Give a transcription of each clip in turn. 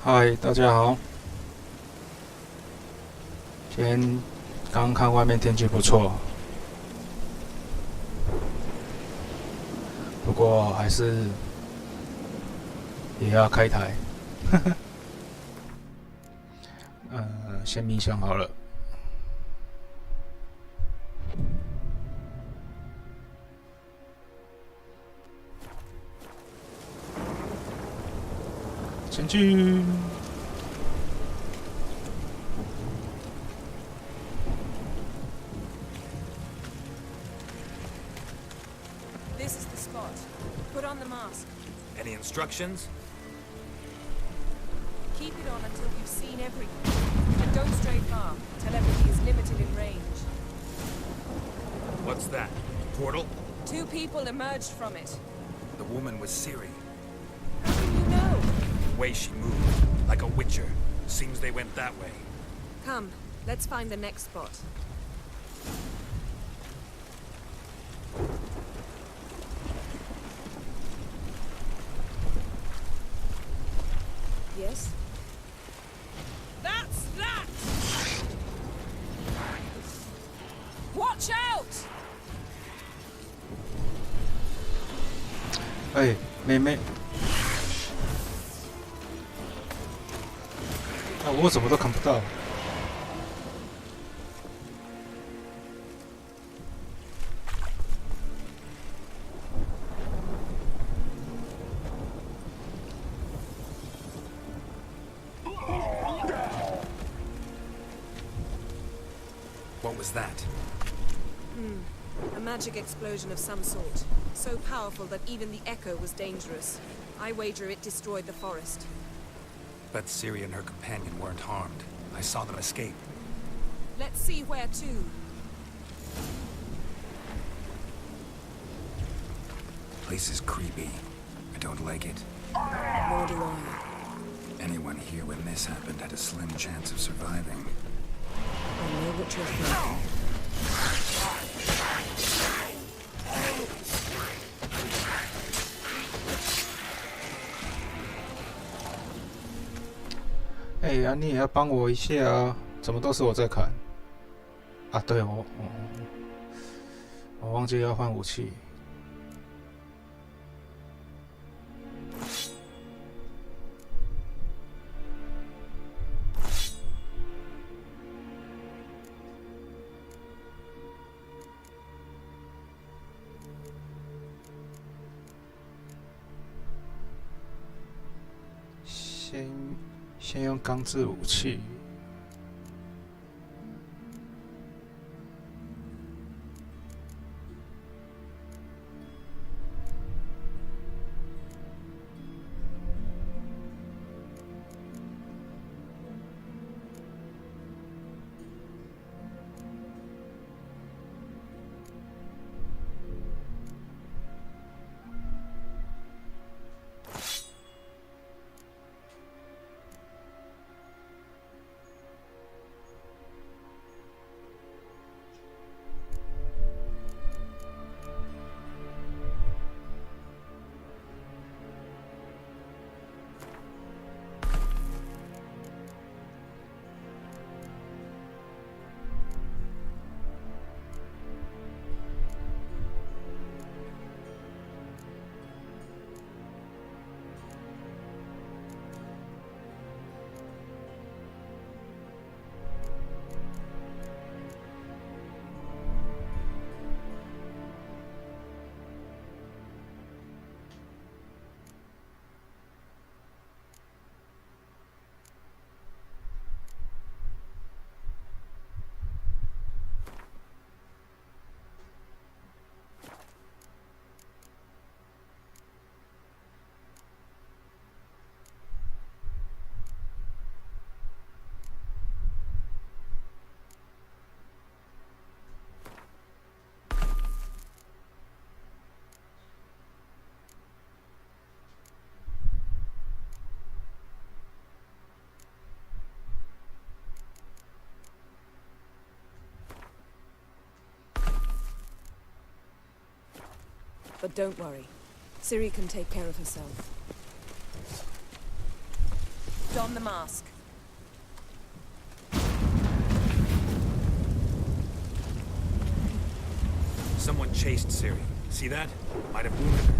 嗨，大家好。今天刚看外面天气不错，不过还是也要开台。先冥想好了。前进。This is the spot. Put on the mask. Any instructions? Keep it on until you've seen everything. And don't stray far. Telepathy is limited in range. What's that? Portal? 2 people emerged from it. The woman was Siri. How can you know? The way she moved, like a witcher. Seems they went that way. Come, let's find the next spot. Yes? That's that! Watch out! 哎，妹妹，啊，我怎么都看不到。What was that? A magic explosion of some sort. So powerful that even the echo was dangerous. I wager it destroyed the forest. Bet Siri and her companion weren't harmed. I saw them escape. Let's see where to. Place is creepy. I don't like it. Nor do I. Anyone here when this happened had a slim chance of surviving. I know what you're thinking.哎，你也要帮我一下啊！怎么都是我在砍？啊，对，我忘记要换武器。先用钢制武器。But don't worry. Siri can take care of herself. Don the mask. Someone chased Ciri. See that? Might have wounded her.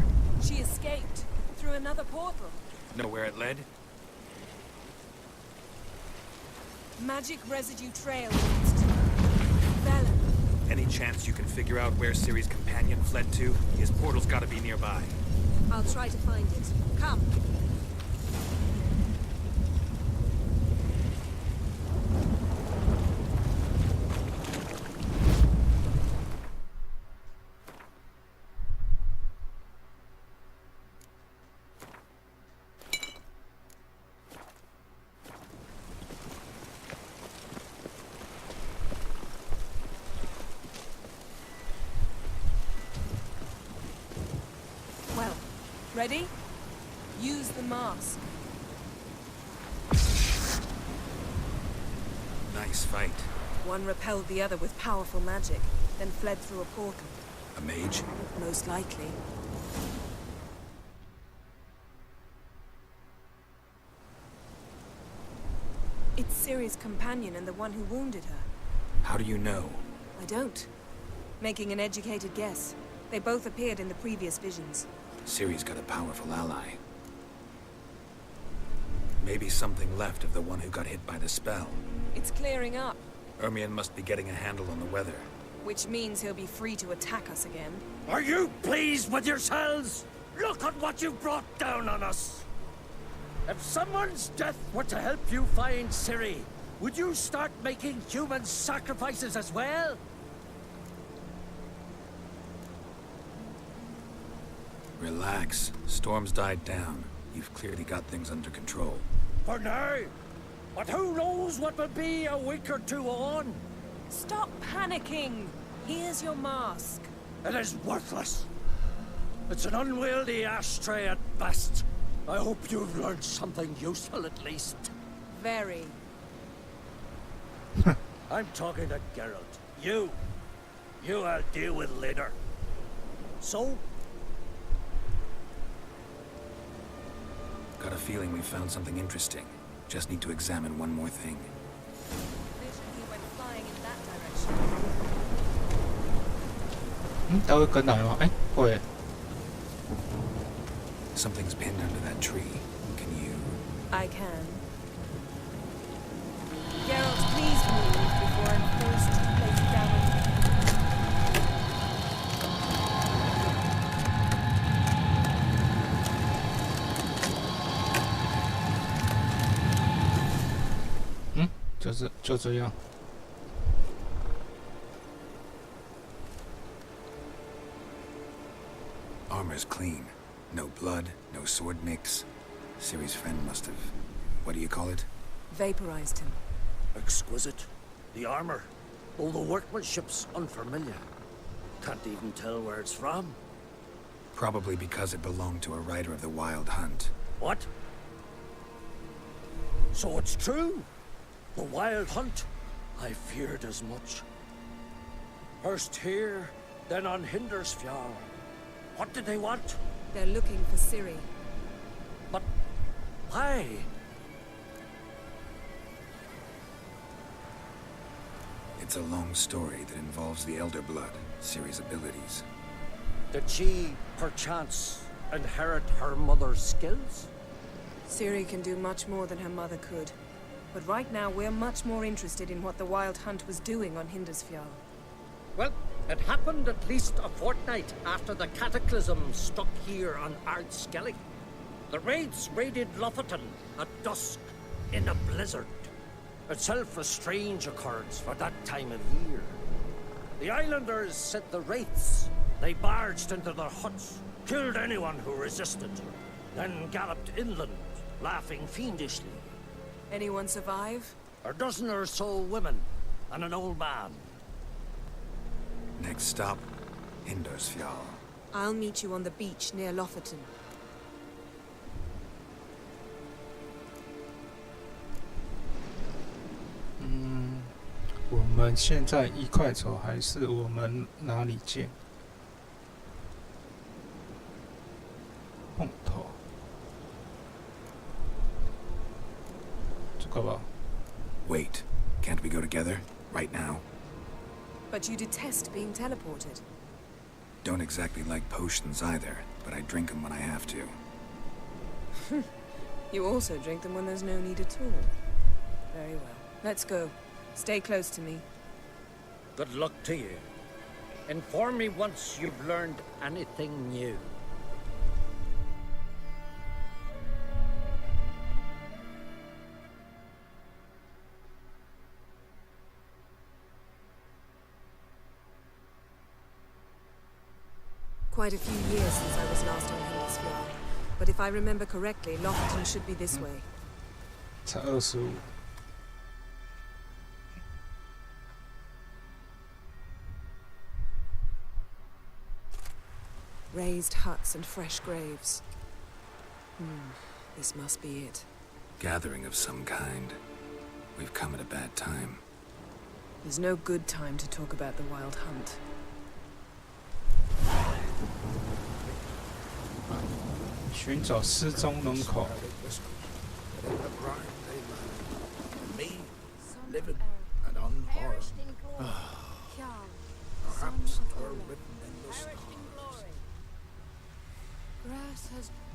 She escaped through another portal. Know where it led? Magic residue trail leads to Velen. Any chance you can figure out where Ciri's companion fled to? His portal's gotta be nearby. I'll try to find it. Come. Well, ready? Use the mask. Nice fight. One repelled the other with powerful magic, then fled through a portal. A mage? Most likely. It's Ciri's companion and the one who wounded her. How do you know? I don't. Making an educated guess. They both appeared in the previous visions. Ciri's got a powerful ally. Maybe something left of the one who got hit by the spell. It's clearing up, Ermion must be getting a handle on the weather. which means he'll be free to attack us again. Are you pleased with yourselves? Look at what you brought down on us. If someone's death were to help you find Ciri, would you start making human sacrifices as well? Relax. Storm's died down. You've clearly got things under control. For now. But who knows what will be a week or two on? Stop panicking! Here's your mask. It is worthless. It's an unwieldy ashtray at best. I hope you've learned something useful at least. Very. I'm talking to Geralt. You I'll deal with later. So, Got a feeling we found something interesting. Just need to examine one more thing. Vision he went flying in that direction. 他会跟来吗？哎，会。 Something's pinned under that tree. Can you... I can. Geralt, please move before I'm forced to place down. Hmm? 就这样。 Armor's clean. No blood, no sword nicks. Ciri's friend must have... What do you call it? Vaporized him. exquisite. The armor, though the workmanship's unfamiliar. Can't even tell where it's from. Probably because it belonged to a rider of the Wild Hunt. What? So it's true? The Wild Hunt? I feared as much. First here, then on Hindersfjall. What did they want? They're looking for Ciri. But why? It's a long story that involves the Elder Blood, Ciri's abilities. Did she, perchance, inherit her mother's skills? Ciri can do much more than her mother could. But right now, we're much more interested in what the Wild Hunt was doing on Hindersfjall. Well, it happened at least a fortnight after the cataclysm struck here on Ardskelly. The raids raided Lofoten at dusk in a blizzard. Itself a strange occurrence for that time of year. The islanders set the wraiths. They barged into their huts, killed anyone who resisted, then galloped inland, laughing fiendishly. Anyone survive? A dozen or so women, and an old man. Next stop, Hindersfjall. I'll meet you on the beach near Lofoten. 我们现在一块走，还是我们哪里见？碰头。个吧。 Wait, can't we go together? Right now? But you detest being teleported. Don't exactly like potions either, but I drink them when I have to. You also drink them when there's no need at all. Very well. Let's go. Stay close to me. Good luck to you. Inform me once you've learned anything new. Quite a few years since I was last on Hindisfjord. But if I remember correctly, Lofoten should be this way. 才25。 Raised huts and fresh graves. This must be it. Gathering of some kind. We've come at a bad time. There's no good time to talk about the wild hunt. 寻找失踪人口。 Me, livid and unharmed. Perhaps 'twere written in the stars.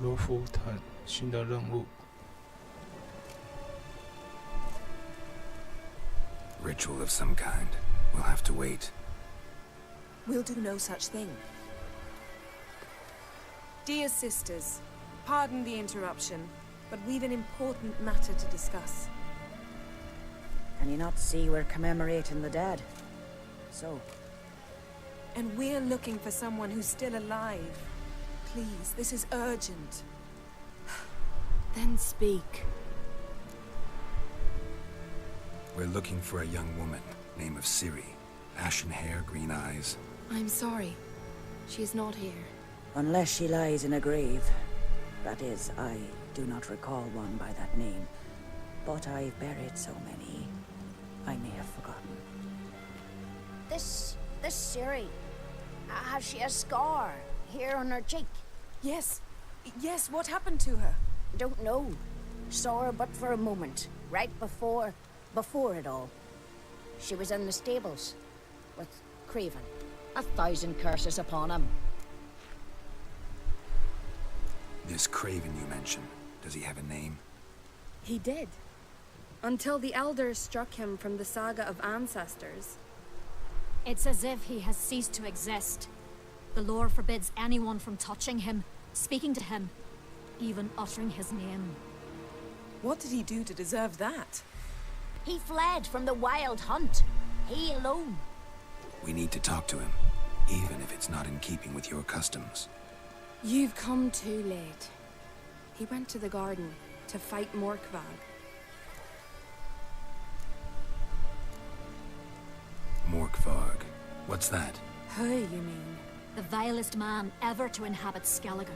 罗浮腾新的任务。 Ritual of some kind. We'll have to wait. We'll do no such thing. Dear sisters, pardon the interruption, but we've an important matter to discuss. Can you not see we're commemorating the dead? So, And we're looking for someone who's still alive. Please, this is urgent. Then speak. We're looking for a young woman, name of Ciri. Ashen hair, green eyes. I'm sorry. She is not here. unless she lies in a grave. That is, I do not recall one by that name. But I've buried so many, I may have forgotten. This Ciri, has she a scar here on her cheek? Yes. Yes, what happened to her? Don't know. Saw her but for a moment, right before it all. She was in the stables with Craven. 1,000 curses upon him. This Craven you mentioned, does he have a name? He did. Until the elders struck him from the saga of ancestors. It's as if he has ceased to exist. The lore forbids anyone from touching him, speaking to him, even uttering his name. What did he do to deserve that? He fled from the wild hunt. He alone. We need to talk to him, even if it's not in keeping with your customs. You've come too late. He went to the garden to fight Morkvag. Morkvarg. What's that? Who, you mean? The vilest man ever to inhabit Skellige.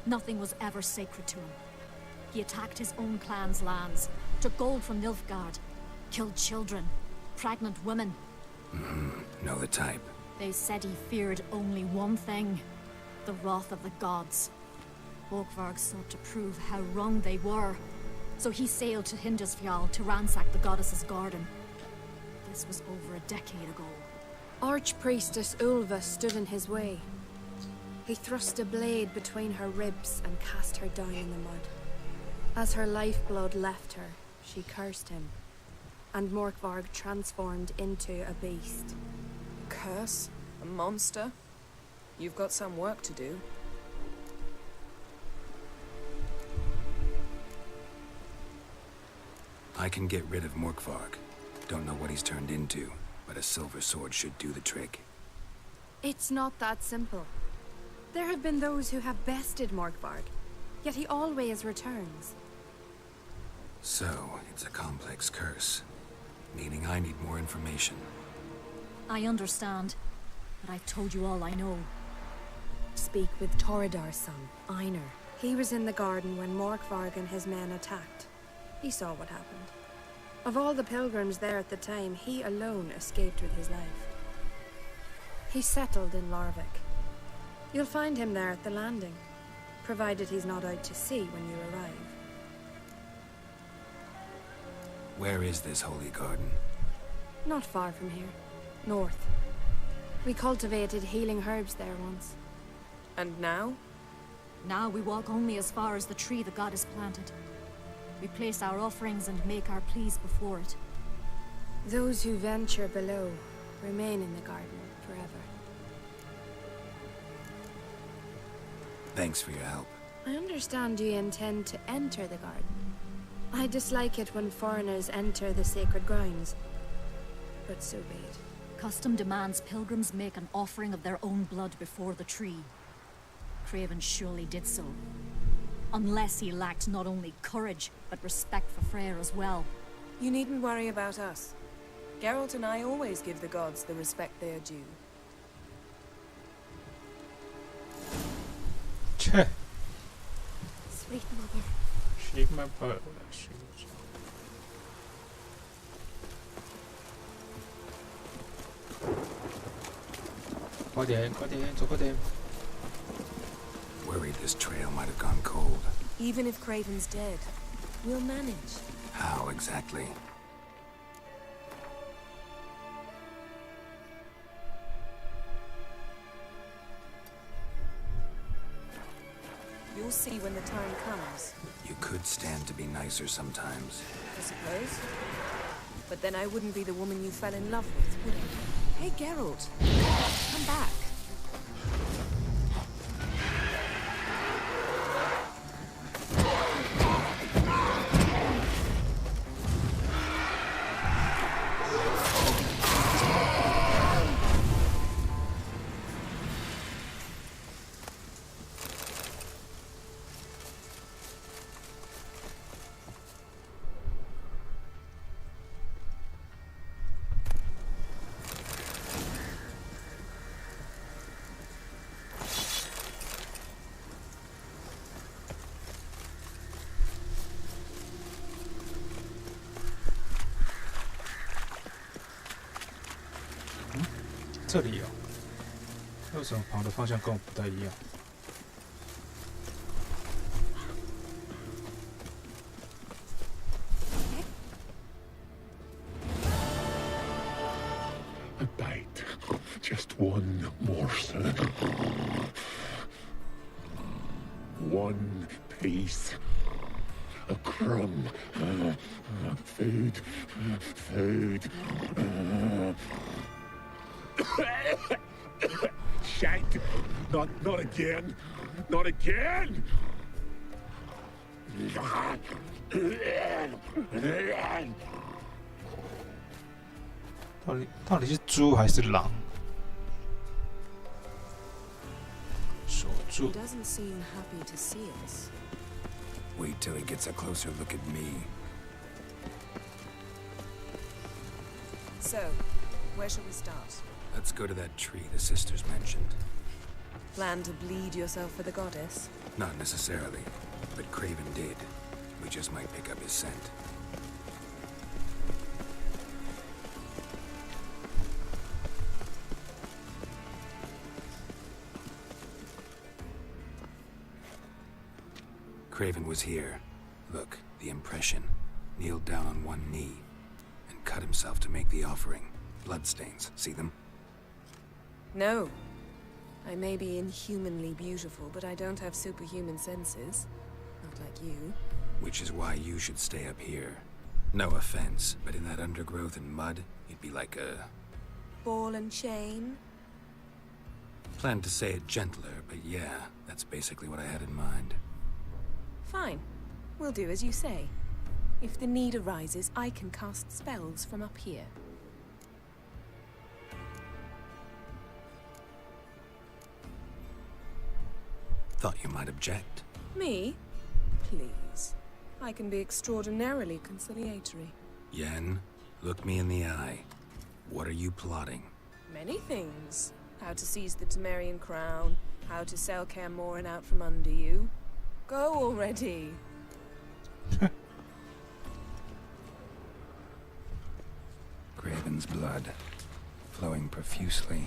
Nothing was ever sacred to him. He attacked his own clan's lands, took gold from Nilfgaard, killed children, pregnant women. Know the type. They said he feared only one thing, the wrath of the gods. Morkvarg sought to prove how wrong they were, so he sailed to Hindisfjall to ransack the goddess's garden. This was over a decade ago. Archpriestess Ulva stood in his way. He thrust a blade between her ribs and cast her down in the mud. As her lifeblood left her, she cursed him, and Morkvarg transformed into a beast. Curse? A monster? You've got some work to do. I can get rid of Morkvarg. Don't know what he's turned into, but a silver sword should do the trick. It's not that simple. There have been those who have bested Morkvarg, yet he always returns. So, it's a complex curse, meaning I need more information. I understand, but I've told you all I know. Speak with Torridar's son, Einar. He was in the garden when Morkvarg and his men attacked. He saw what happened. Of all the pilgrims there at the time, he alone escaped with his life. He settled in Larvik. You'll find him there at the landing, provided he's not out to sea when you arrive. Where is this holy garden? Not far from here. North. We cultivated healing herbs there once. And now? Now we walk only as far as the tree the goddess planted. We place our offerings and make our pleas before it. Those who venture below remain in the garden forever. Thanks for your help. I understand you intend to enter the garden. I dislike it when foreigners enter the sacred grounds. But so be it. Custom demands pilgrims make an offering of their own blood before the tree. Craven surely did so. Unless he lacked not only courage, but respect for Freyr as well. You needn't worry about us. Geralt and I always give the gods the respect they are due.切 Sweet mother.，Sigma 不，快点，快点，走快点。 Worried this trail might have gone cold. Even if Craven's dead, we'll manage. How exactly? You'll see when the time comes, You could stand to be nicer sometimes. I suppose. But then I wouldn't be the woman you fell in love with, would I? Hey, Geralt. Come back. "这里哦，为什么跑的方向跟我不太一样？ A bite. Just one morsel. One piece. A crumb. Food. Food. Shite. Not again. Not again. 到底是猪还是狼？守 He 住。 doesn't seem happy to see us. Wait till he gets a closer look at me. So, where shall we start? Let's go to that tree the sisters mentioned. Plan to bleed yourself for the goddess? Not necessarily, but Craven did. We just might pick up his scent. Craven was here. Look, the impression. Kneeled down on one knee and cut himself to make the offering. Bloodstains. See them? No. I may be inhumanly beautiful, but I don't have superhuman senses. Not like you. Which is why you should stay up here. No offense, but in that undergrowth and mud, you'd be like a... Ball and chain? Planned to say it gentler, but yeah, that's basically what I had in mind. Fine. We'll do as you say. If the need arises, I can cast spells from up here. Thought you might object. Me? Please. I can be extraordinarily conciliatory. Yen, look me in the eye. What are you plotting? Many things. How to seize the Temerian crown, how to sell Kaer Morhen out from under you. Go already! Craven's blood, flowing profusely.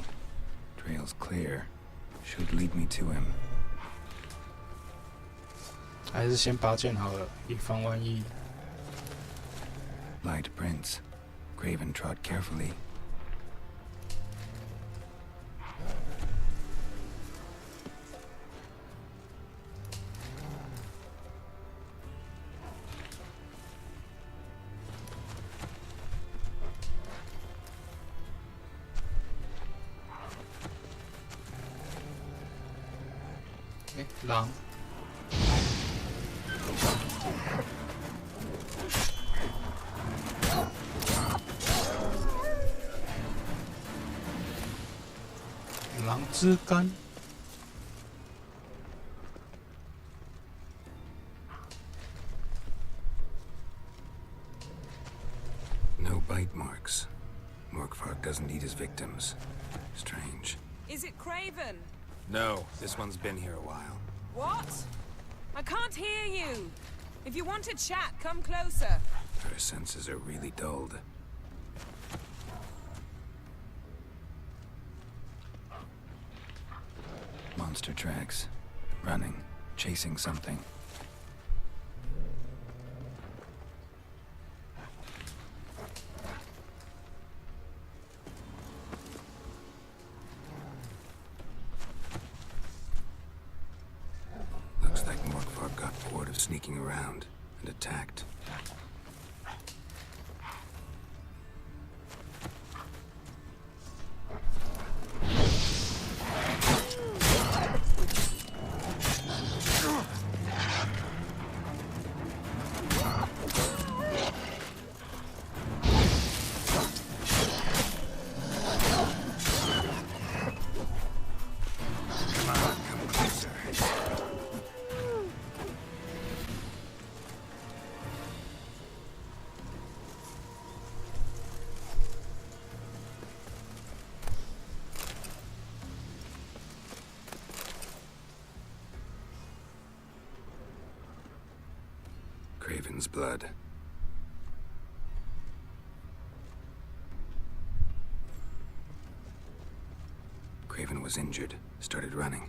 Trail's clear. Should lead me to him. 还是先拔剑好了，以防万一。Light prints. Craven trod carefully.狼。狼之肝。No bite marks. Morkvarg doesn't eat his victims. Strange. Is it Craven? No, this one's been here a while. What? I can't hear you. If you want to chat, come closer. Her senses are really dulled. Monster tracks. Running. Chasing something. Looks like Morkvarg got bored of sneaking around and attacked. Craven's blood. Craven was injured, started running.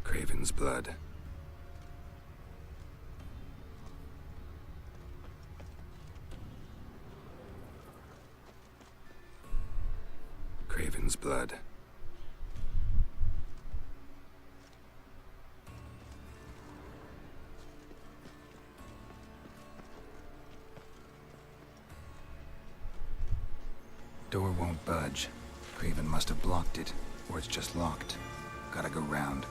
Craven's blood. Craven's blood. Door won't budge. Craven must have blocked it, or it's just locked. Gotta go round.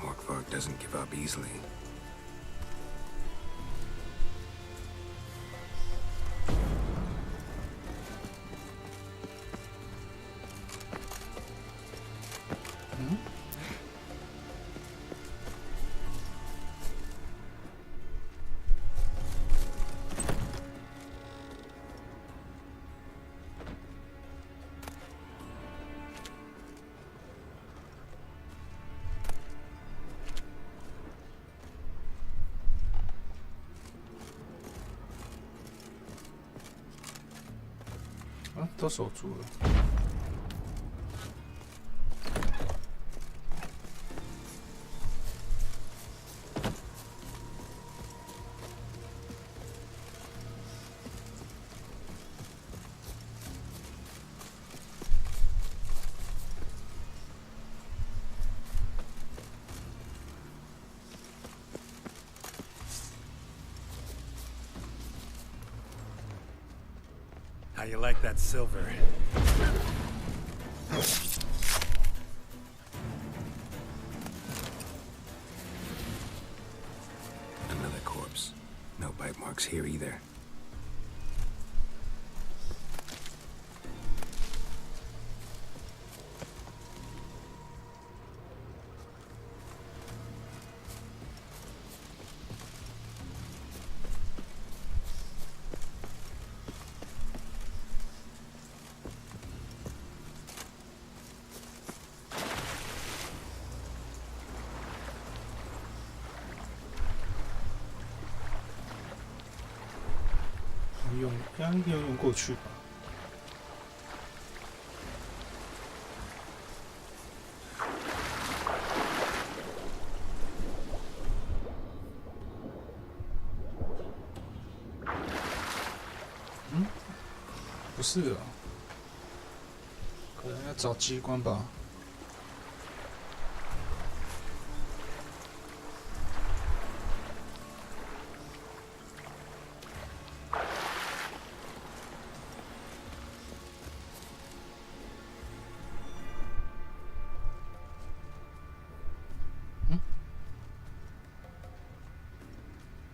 Morkvarg doesn't give up easily.啊，都守住了。How you like that silver? Another corpse. No bite marks here either. 刚刚游泳过去吧。嗯，不是啊，可能要找机关吧。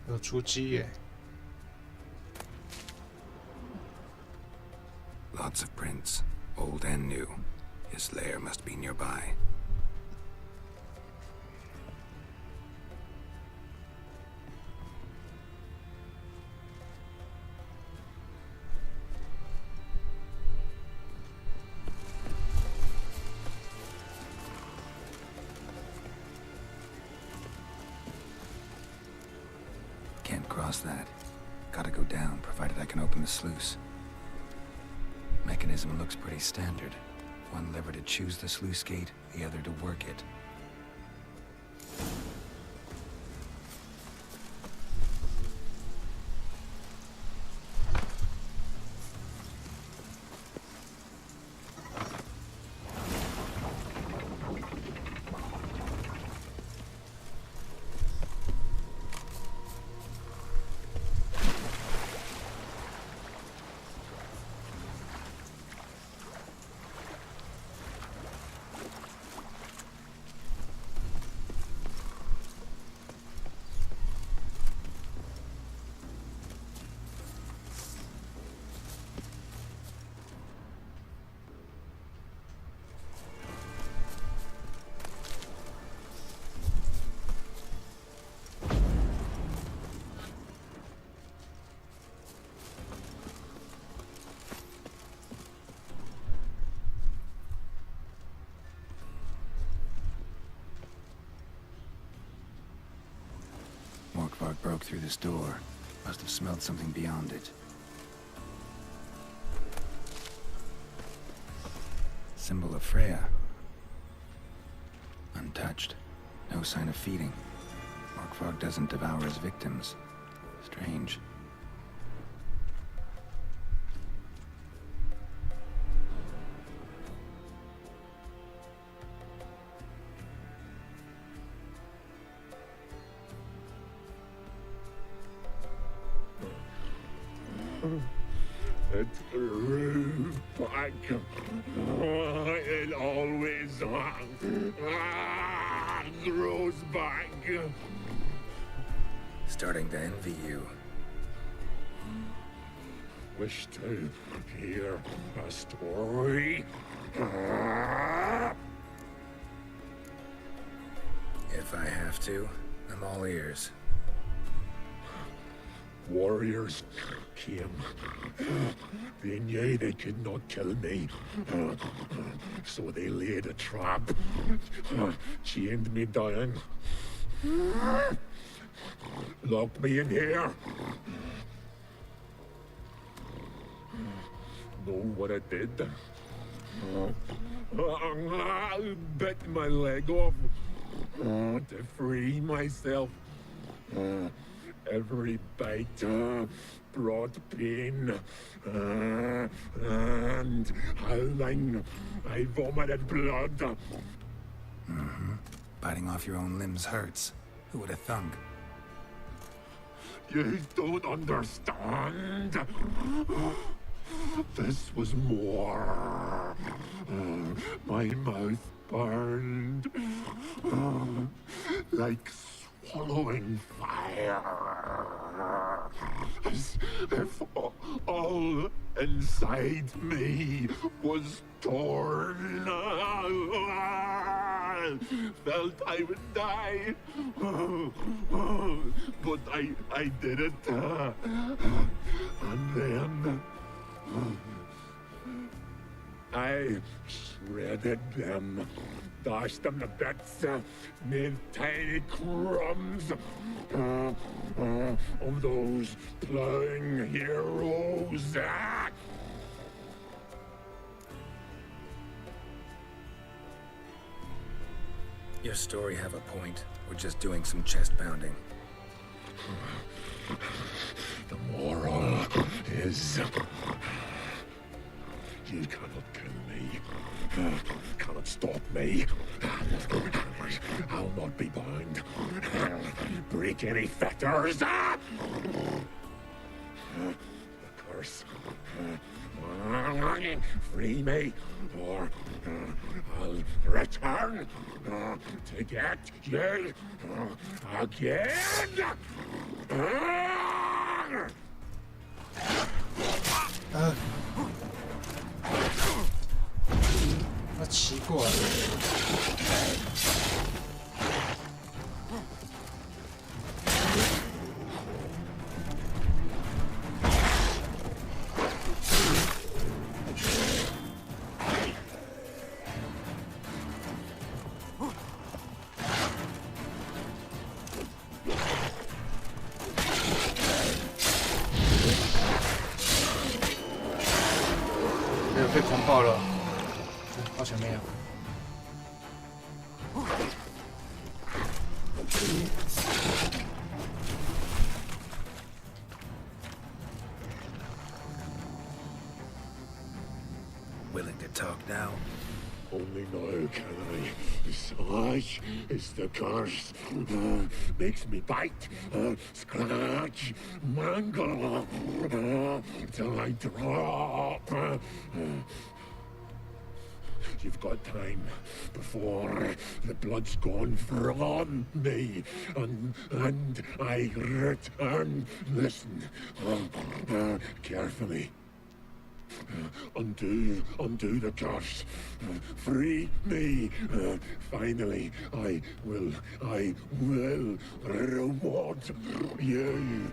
有出击耶！ Lots of prints, old and new. His lair must be nearby. Can't cross that. Gotta go down, provided I can open the sluice. Mechanism looks pretty standard. One lever to choose the sluice gate, the other to work it. Morkvarg broke through this door. Must have smelled something beyond it. Symbol of Freya. Untouched. No sign of feeding. Morkvarg doesn't devour his victims. Strange. It's rude back. It always throws back. Starting to envy you. Wish to hear a story? If I have to, I'm all ears. Warriors came. They knew they could not kill me. So they laid a trap. Chained me down. Locked me in here. Know what I did? I bit my leg off to free myself. Every bite brought pain, and howling, I vomited blood. Mm-hmm. Biting off your own limbs hurts. Who would have thunk? You don't understand. This was more. My mouth burned like swallowing fire. As if all inside me was torn. Felt I would die. But I did it. And then I shredded them dash them to bits, made tiny crumbs of those plowing heroes. Your story have a point. We're just doing some chest pounding. The moral is you cannot kill me, cannot stop me. I'll not be bound. Break any fetters. The curse. Free me, or I'll return to get you again. 奇怪。没有被狂暴了，好像没有。Willing to talk now? Only now can I. Such is the curse. Makes me bite, scratch, mangle, till I drop. You've got time before the blood's gone from me, and I return. Listen, carefully. Undo the curse. Free me. Finally, I will reward you.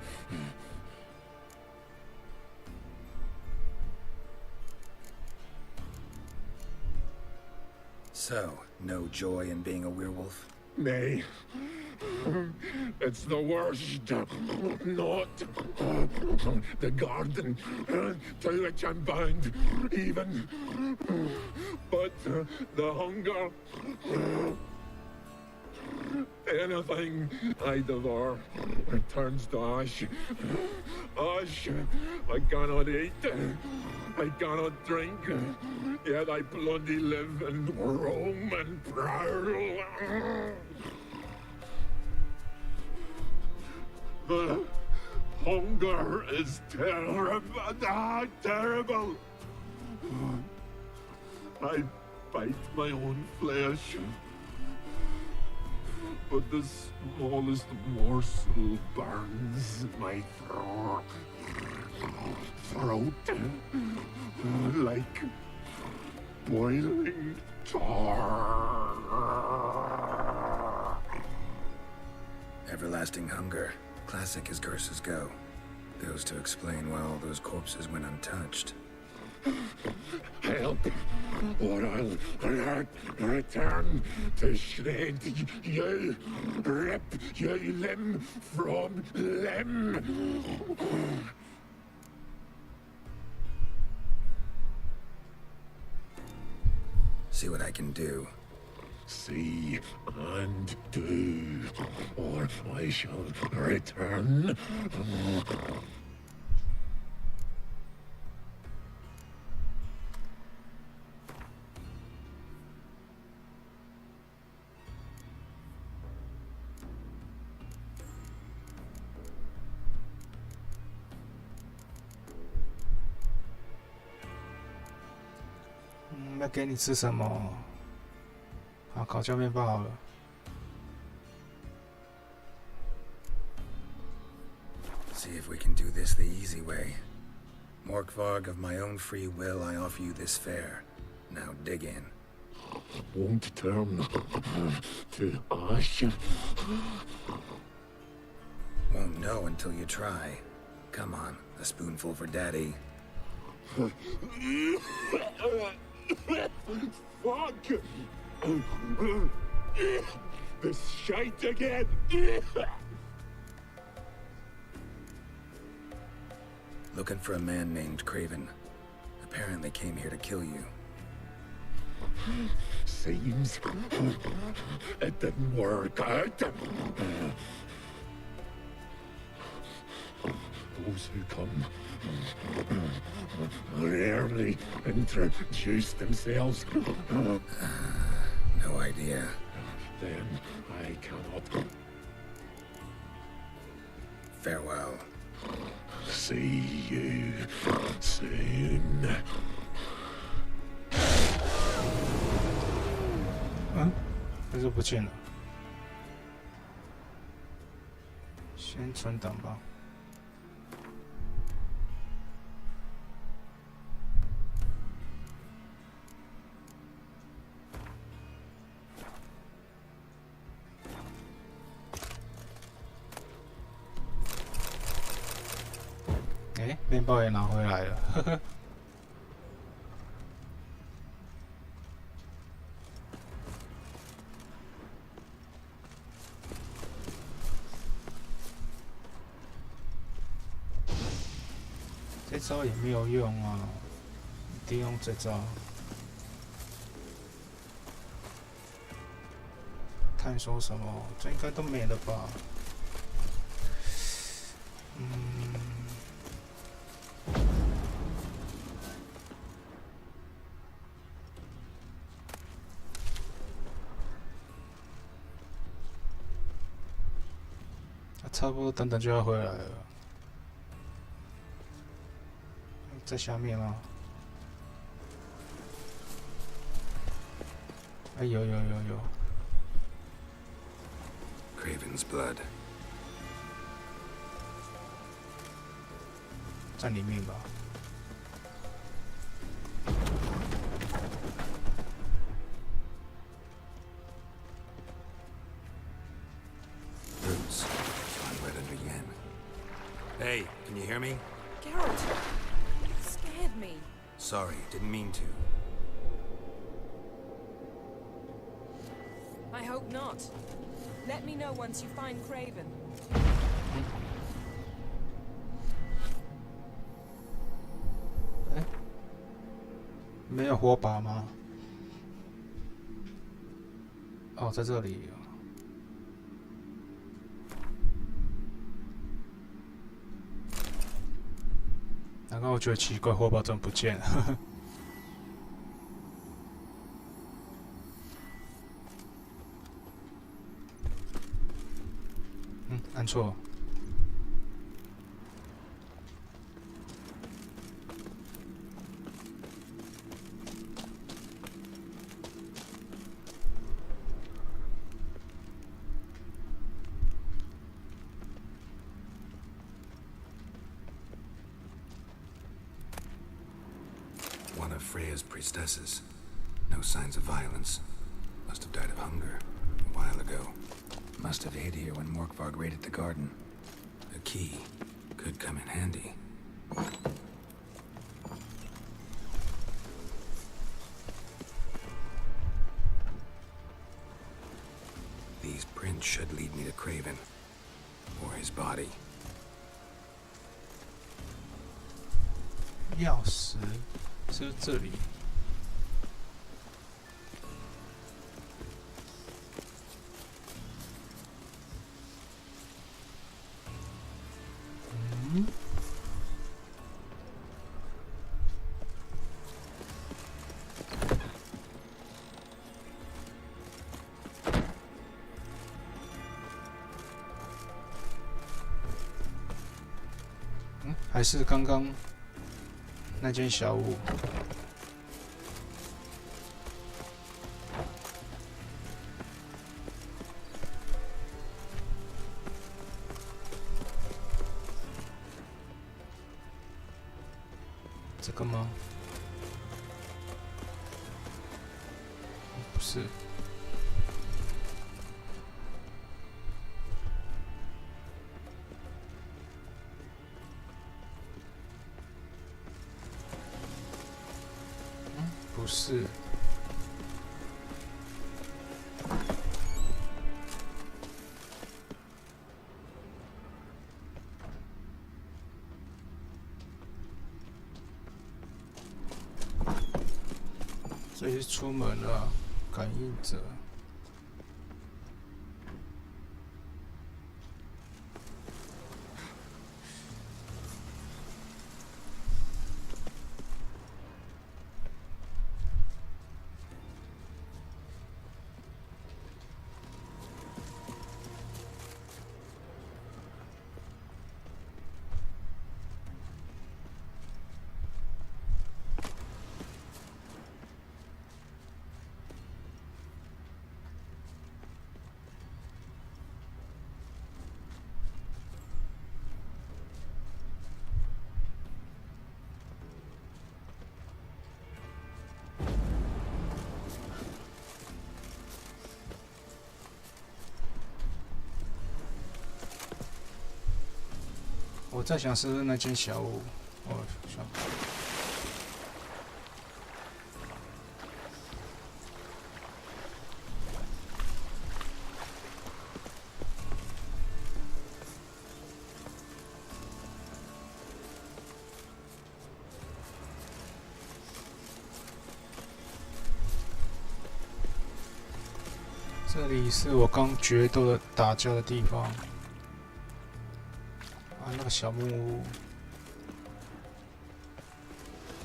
So, no joy in being a werewolf? Nay. It's the worst. Not the garden to which I'm bound, even. But the hunger. Anything I devour turns to ash. Ash. I cannot eat. I cannot drink. Yet I bloody live and roam and prowl. The hunger is terrible. I bite my own flesh, but the smallest morsel burns my throat like boiling tar. Everlasting hunger. Classic as curses go. Goes to explain why all those corpses went untouched. Help, or I'll return to shred you, rip you limb from limb. See what I can do. See and do, or I shall return.要给你吃什么？好，烤焦面包好了。See if we can do this the easy way. Morkvarg, of my own free will, I offer you this fare. Now dig in. Won't turn to ash. Won't know until you try. Come on, a spoonful for Daddy. Fuck! again. Looking for a man named Craven. Apparently came here to kill you. Seems it didn't work out. Those who come rarely introduce themselves. No idea. Then I cannot. Farewell. See you soon. 嗯，这就不见了。先存档吧。哎，面包也拿回来了，呵呵。这招也没有用啊，一定用这招。探索什么？这应该都没了吧？差不多，等等就要回来了。在下面吗？哎，有。Craven's blood. 在里面吧。Roots. Unread it again. Hey, can you hear me? Geralt, you scared me. Sorry, didn't mean to. I hope not. Let me know once you find Craven. 哎，没有火把吗？哦，在这里。难怪我觉得奇怪，火把怎么不见了？按错。One of Freya's priestesses. No signs of violence. Must have died of hunger a while ago. Must have hid here when Morkvarg raided the garden. A key could come in handy. These prints should lead me to Craven. Or his body. 钥匙是这里。还是刚刚那间小屋。这个吗？不是。不是。这里是出门了，感应者。我在想是不是那间小屋，我想。这里是我刚决斗的打架的地方。啊，那个小木屋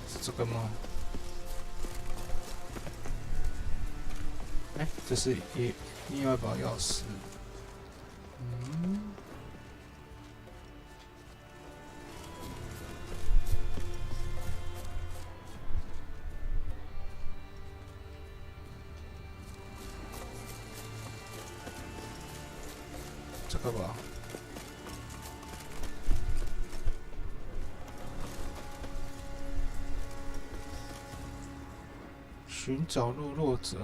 是这个吗？哎，这是另外一把钥匙。嗯。这个吧。寻找落弱者。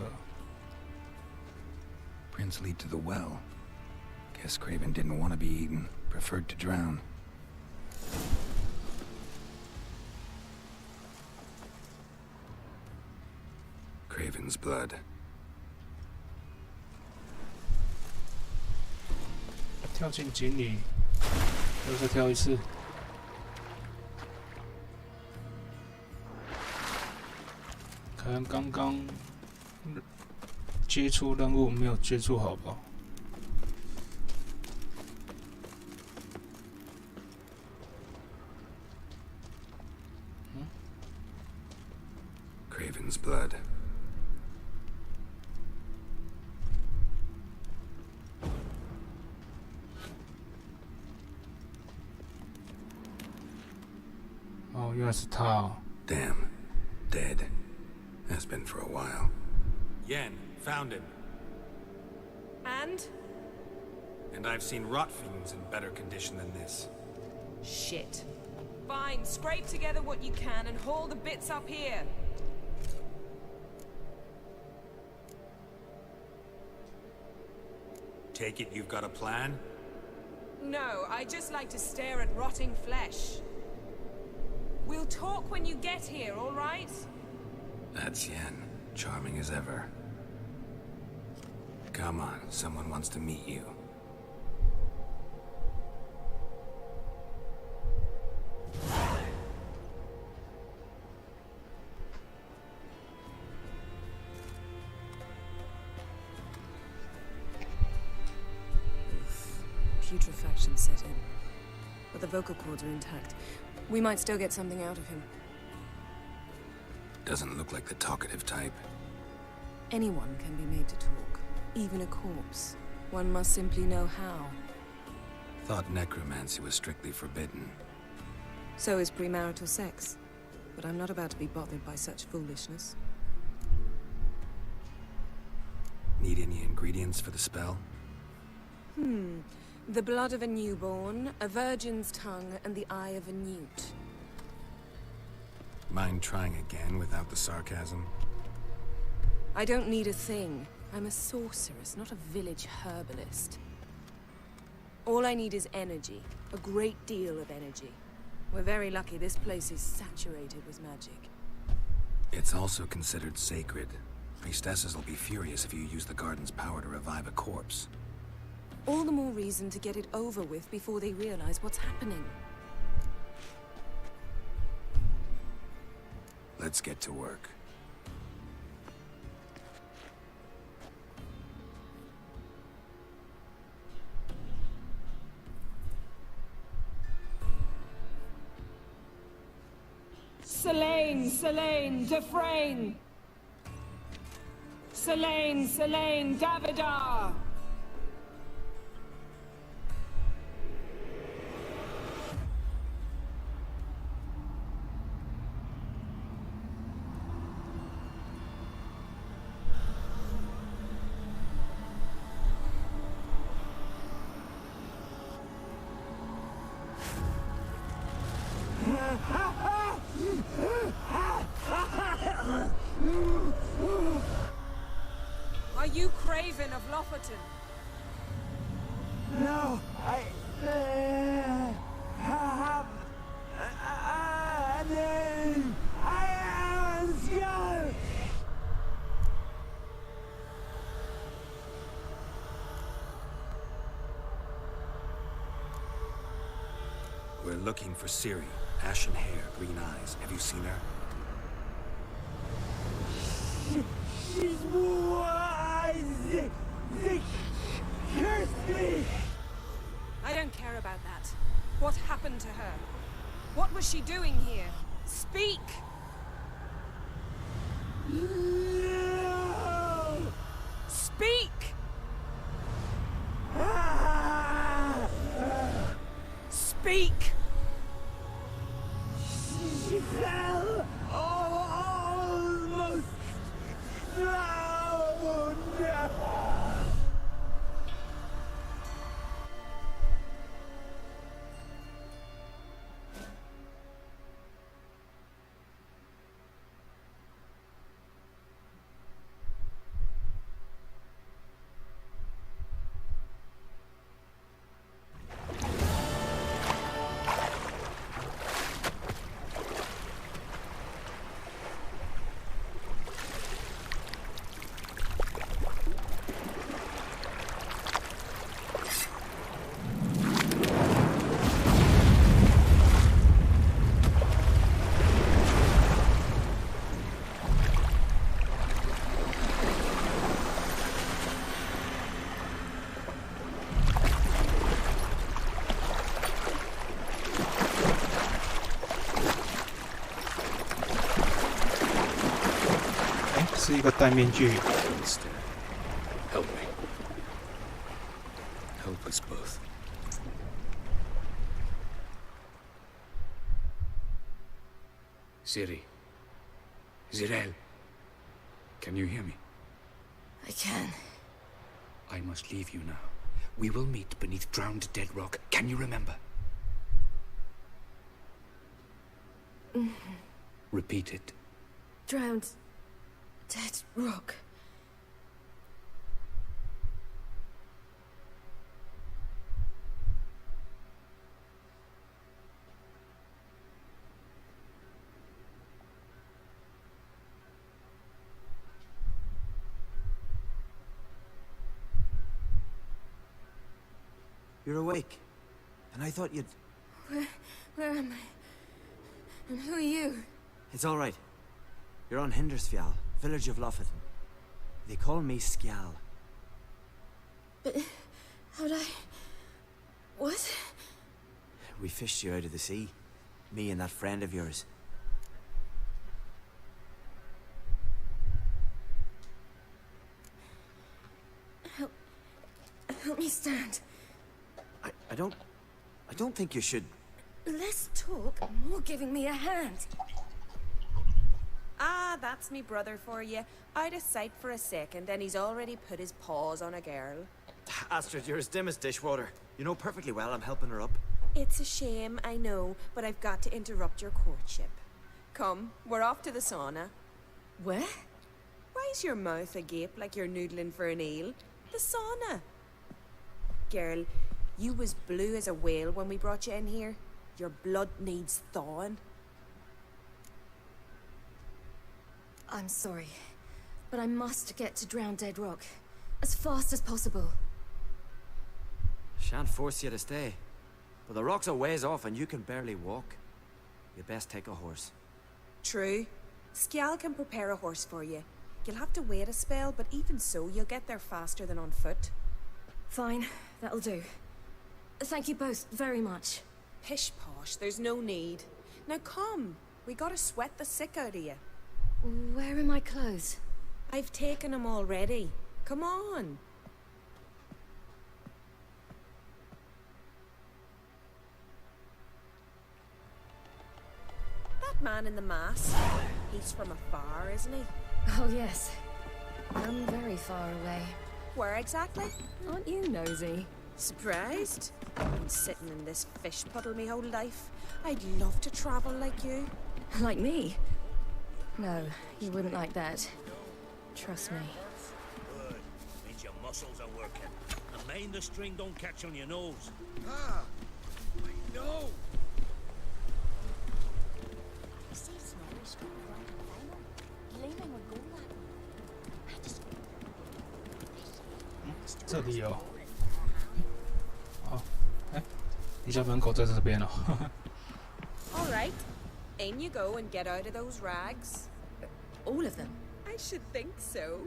Prints lead to the well. Guess Craven didn't want to be eaten, preferred to drown. Craven's blood. 跳进井里，又再跳一次。可能刚刚接触任务没有接触好吧？嗯 Craven's blood. Oh, 原来是他哦。Damn. Dead. Has been for a while. Yen, found him. And? And I've seen rot fiends in better condition than this. Shit. Fine, scrape together what you can and haul the bits up here. Take it you've got a plan? No, I just like to stare at rotting flesh. We'll talk when you get here, all right? That's Yen. Charming as ever. Come on, someone wants to meet you. Putrefaction set in. But the vocal cords are intact. We might still get something out of him. Doesn't look like the talkative type. Anyone can be made to talk, even a corpse. One must simply know how. Thought necromancy was strictly forbidden. So is premarital sex. But I'm not about to be bothered by such foolishness. Need any ingredients for the spell? The blood of a newborn, a virgin's tongue, and the eye of a newt. Mind trying again without the sarcasm? I don't need a thing. I'm a sorceress, not a village herbalist. All I need is energy. A great deal of energy. We're very lucky this place is saturated with magic. It's also considered sacred. Priestesses will be furious if you use the garden's power to revive a corpse. All the more reason to get it over with before they realize what's happening. Let's get to work. Selene, Selene, Defrain! Selene, Selene, Davidar! Are you Craven of Lofoten? No, I have a name. I am a Skull. We're looking for Ciri. Ashen hair, green eyes. Have you seen her? She's wise. They cursed me. I don't care about that. What happened to her? What was she doing here? Speak! No. Speak! Speak! She fell almost drowned.是一个戴面具。 Instead, help me. Help us both. Ciri. Zirel. Can you hear me? I can. I must leave you now. We will meet beneath drowned dead rock. Can you remember? Repeat it. Drowned. Dead rock. You're awake, and I thought you'd... Where am I? And who are you? It's all right. You're on Hindersfjall, village of Lofoten. They call me Skjal. But how'd I... What? We fished you out of the sea. Me and that friend of yours. Help me stand. I don't think you should... Less talk, more giving me a hand. Ah, that's me brother for you. Out of sight for a second, and he's already put his paws on a girl. Astrid, you're as dim as dishwater. You know perfectly well I'm helping her up. It's a shame, I know, but I've got to interrupt your courtship. Come, we're off to the sauna. Where? Why's your mouth agape like you're noodling for an eel? The sauna. Girl, you was blue as a whale when we brought you in here. Your blood needs thawing. I'm sorry, but I must get to Drowned Dead Rock as fast as possible. Shan't force you to stay. But the rock's a ways off and you can barely walk. You best take a horse. True. Skjal can prepare a horse for you. You'll have to wait a spell, but even so, you'll get there faster than on foot. Fine, that'll do. Thank you both very much. Pish posh, there's no need. Now come, We gotta sweat the sick out of you. Where are my clothes? I've taken them already. Come on. That man in the mask, he's from afar, isn't he? Oh, yes. I'm very far away. Where exactly? Aren't you nosy? Surprised? I've been sitting in this fish puddle me whole life. I'd love to travel like you. Like me? No, you wouldn't like that. Trust me. Good. Means your muscles are working. And mind the string don't catch on your nose. Ah, I know. Gleaming with gold. 这里有。哦，哎，你家门口在这边哦。All right. In you go and get out of those rags. All of them? I should think so.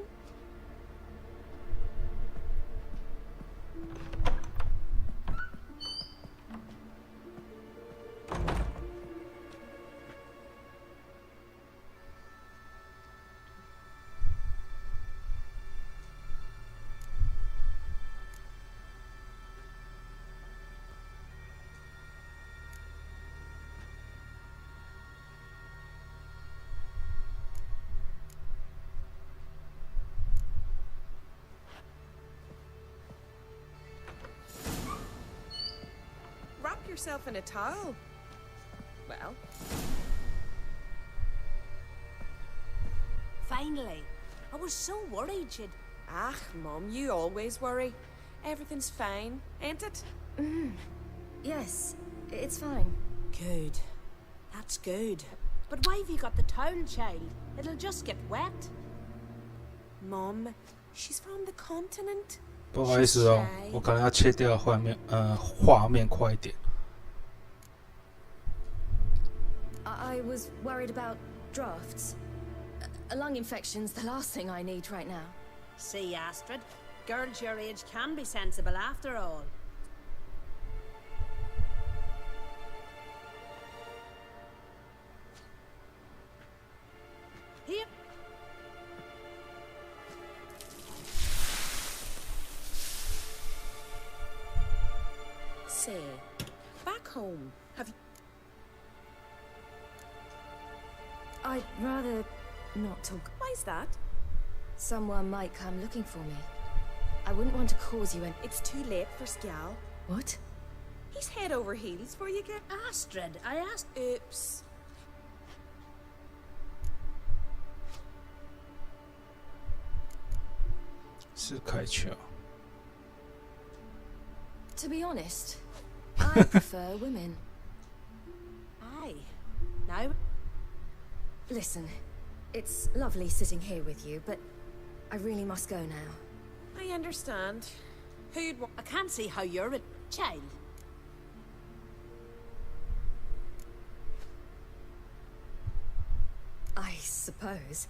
Wrap yourself in a towel. Well. Finally. I was so worried she'd... Ah, Mum, you always worry. Everything's fine, ain't it? Yes, it's fine. Good. That's good. But why have you got the towel, child? It'll just get wet. Mum, she's from the continent. 不好意思哦，我可能要切掉画面快一点。I was worried about drafts. A lung infection's the last thing I need right now. See, Astrid, girls your age can be sensible after all. Here. Say, back home, have you... I'd rather not talk. Why's that? Someone might come looking for me. I wouldn't want to cause you an... It's too late for Skjal. What? He's head over heels for you, kid. Astrid, I asked... Oops. To be honest, I prefer women. Aye. Now... Listen, it's lovely sitting here with you, but I really must go now. I understand. Who'd want... I can't see how you're a child. I suppose.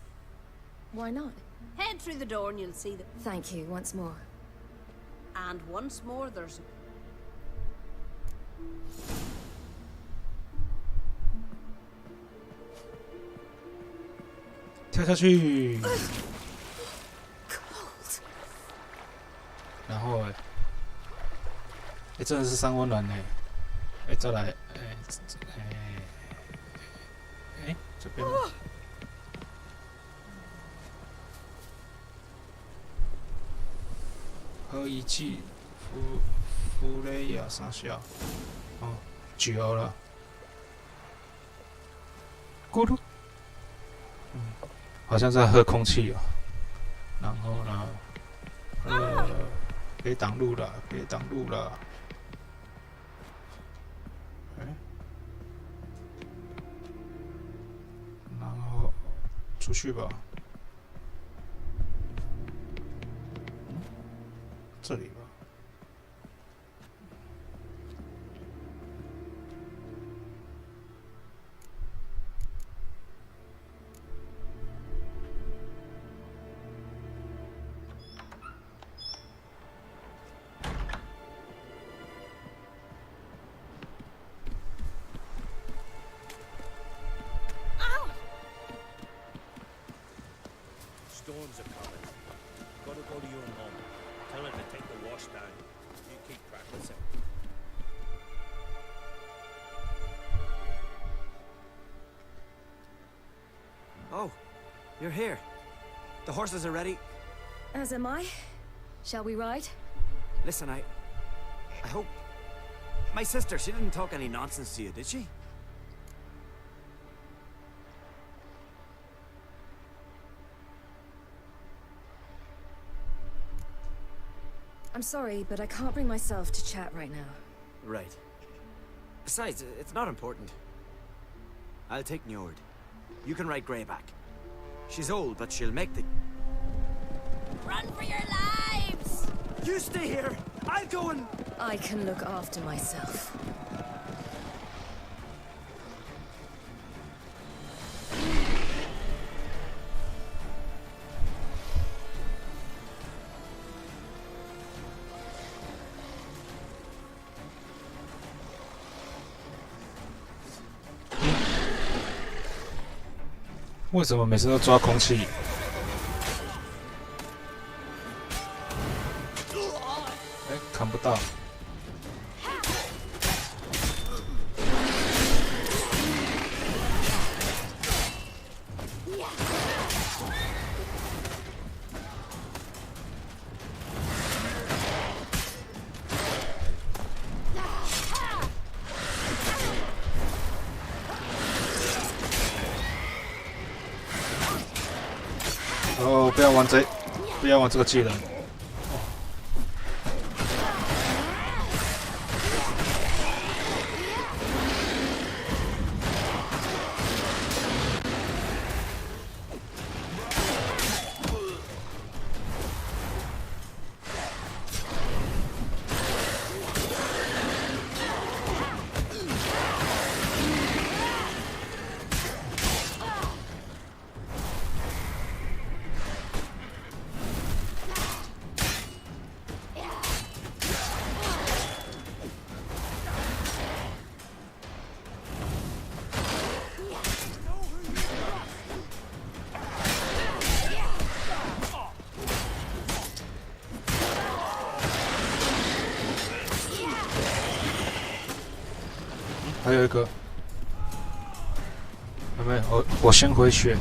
Why not? Head through the door and you'll see that... Thank you once more. And once more there's...跳下去。然后真的是三温暖呢。再来，这边。何以记弗雷亚上校，哦，久了，咕噜，好像在喝空气哦。然后呢，别挡路了，别挡路了。然后出去吧。这里吧。storms are coming. Gotta go to your mom. Tell her to take the wash down. You keep practicing. Oh, you're here. The horses are ready. As am I. Shall we ride? Listen, I hope... My sister, she didn't talk any nonsense to you, did she? I'm sorry, but I can't bring myself to chat right now. Right. Besides, it's not important. I'll take Njord. You can ride Greyback. She's old, but she'll make the... Run for your lives! You stay here! I'll go and... I can look after myself.为什么每次都抓空气？哎，看不到。哦，不要玩不要玩这个技能。还有一个，有没有？我先回血，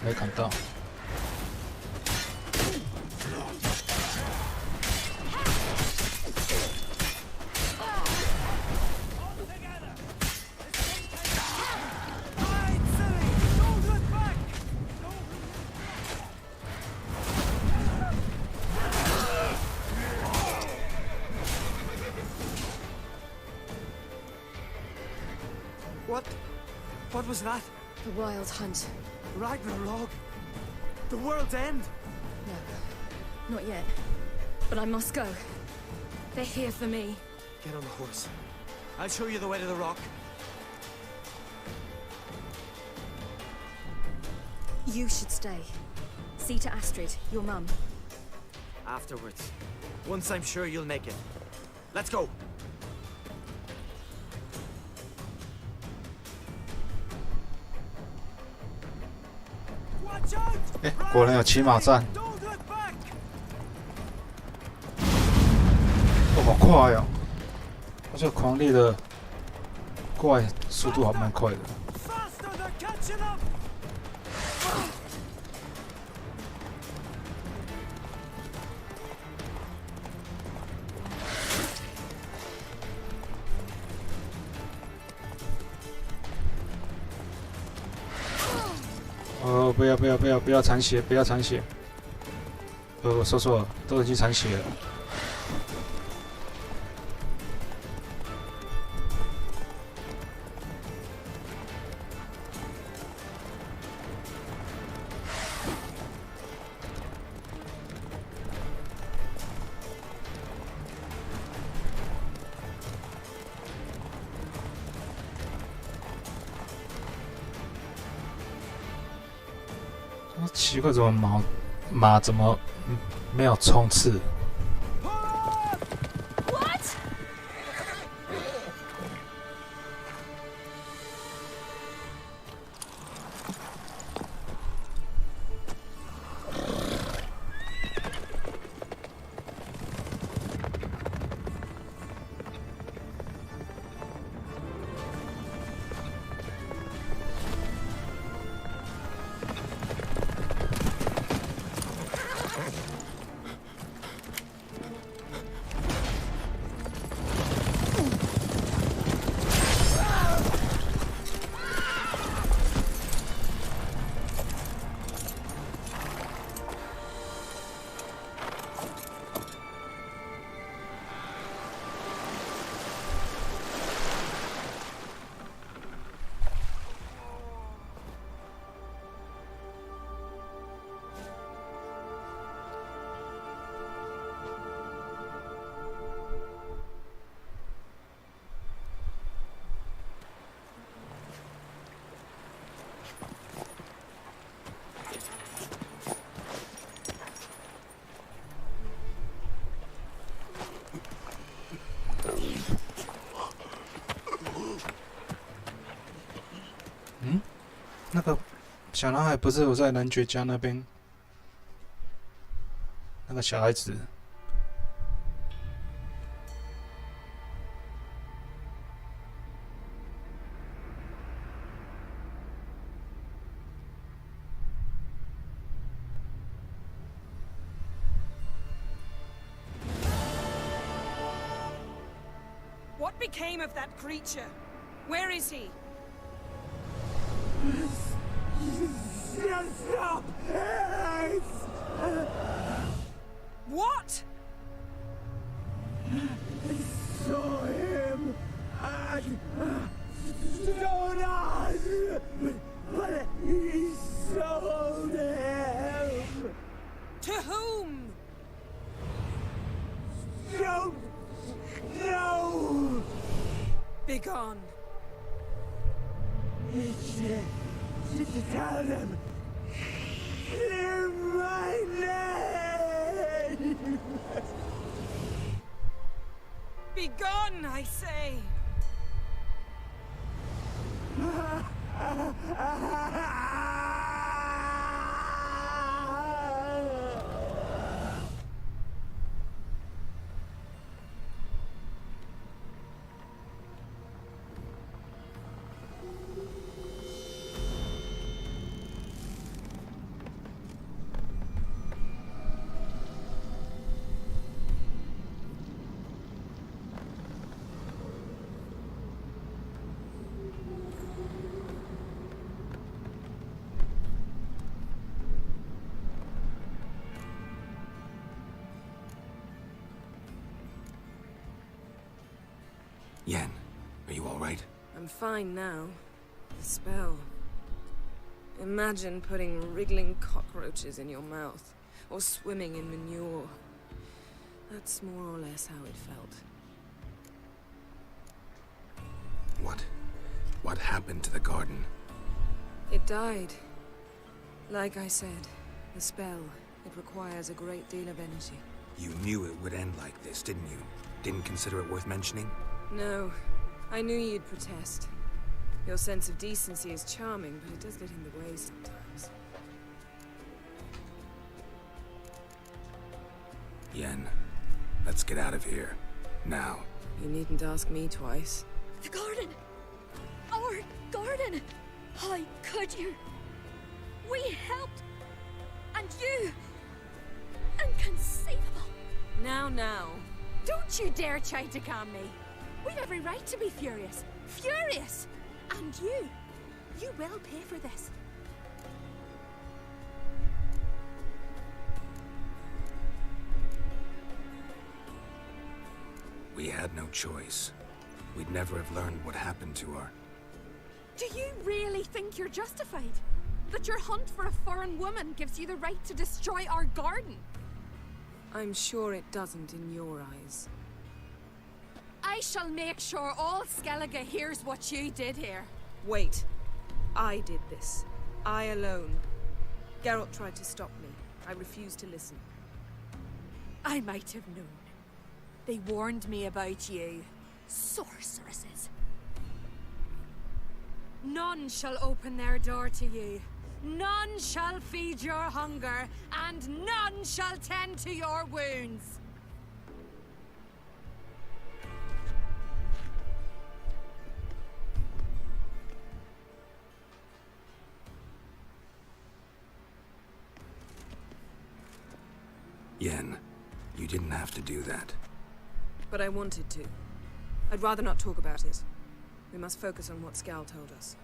没看到。What was that? The Wild Hunt. Ragnarok? The world's end? No, not yet. But I must go. They're here for me. Get on the horse. I'll show you the way to the rock. You should stay. See to Astrid, your mum. Afterwards. Once I'm sure you'll make it. Let's go. 哎，果然有骑马战。哦，好快哦！我这狂烈的怪速度还蛮快的。哦，不要残血，不要残血。我说错了，都已经残血了。奇怪，怎么马怎么没有冲刺？嗯，那个小男孩不是有在男爵家那边？那个小孩子。What became of that creature? Where is he? What? Saw him at Stonas, but he sold him. To whom? Don't know. Begone. Tell them. Clear my name. Begone, I say. Yen, are you all right? I'm fine now. The spell. Imagine putting wriggling cockroaches in your mouth, or swimming in manure. That's more or less how it felt. What happened to the garden? It died. Like I said, the spell, it requires a great deal of energy. You knew it would end like this, didn't you? Didn't consider it worth mentioning? No. I knew you'd protest. Your sense of decency is charming, but it does get in the way sometimes. Yen, let's get out of here. Now. You needn't ask me twice. The garden! Our garden! How could you? We helped! And you! Inconceivable! Now. Don't you dare try to calm me. We've every right to be furious. Furious! And you will pay for this. We had no choice. We'd never have learned what happened to her. Do you really think you're justified? That your hunt for a foreign woman gives you the right to destroy our garden? I'm sure it doesn't in your eyes. I shall make sure all Skellige hears what you did here. Wait. I did this. I alone. Geralt tried to stop me. I refused to listen. I might have known. They warned me about you. Sorceresses. None shall open their door to you. None shall feed your hunger, and none shall tend to your wounds. Yen, you didn't have to do that. But I wanted to. I'd rather not talk about it. We must focus on what Skal told us.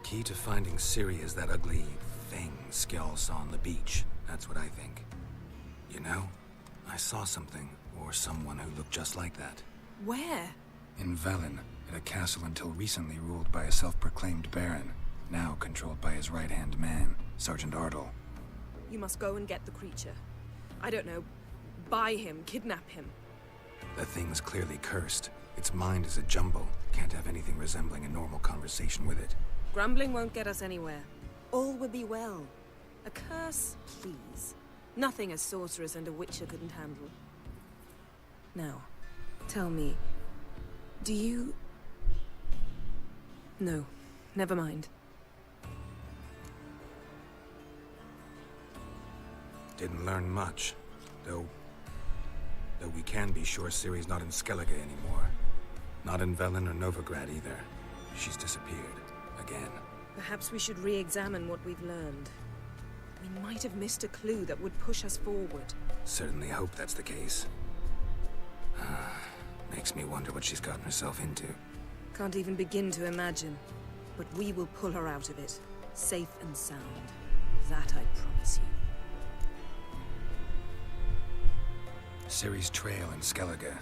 Key to finding Ciri is that ugly thing Skell saw on the beach. That's what I think. You know, I saw something, or someone who looked just like that. Where? In Velen, at a castle until recently ruled by a self-proclaimed baron, now controlled by his right-hand man, Sergeant Ardle. You must go and get the creature. I don't know, buy him, kidnap him. The thing's clearly cursed. Its mind is a jumble. Can't have anything resembling a normal conversation with it. Grumbling won't get us anywhere. All will be well. A curse, please. Nothing a sorceress and a witcher couldn't handle. Now, Tell me, do you... No, never mind. Didn't learn much, though we can be sure Ciri's not in Skellige anymore. Not in Velen or Novigrad either. She's disappeared. Again. Perhaps we should re-examine what we've learned. We might have missed a clue that would push us forward. Certainly hope that's the case. Makes me wonder what she's gotten herself into. Can't even begin to imagine. But we will pull her out of it. Safe and sound. That I promise you. Ciri's trail in Skellige.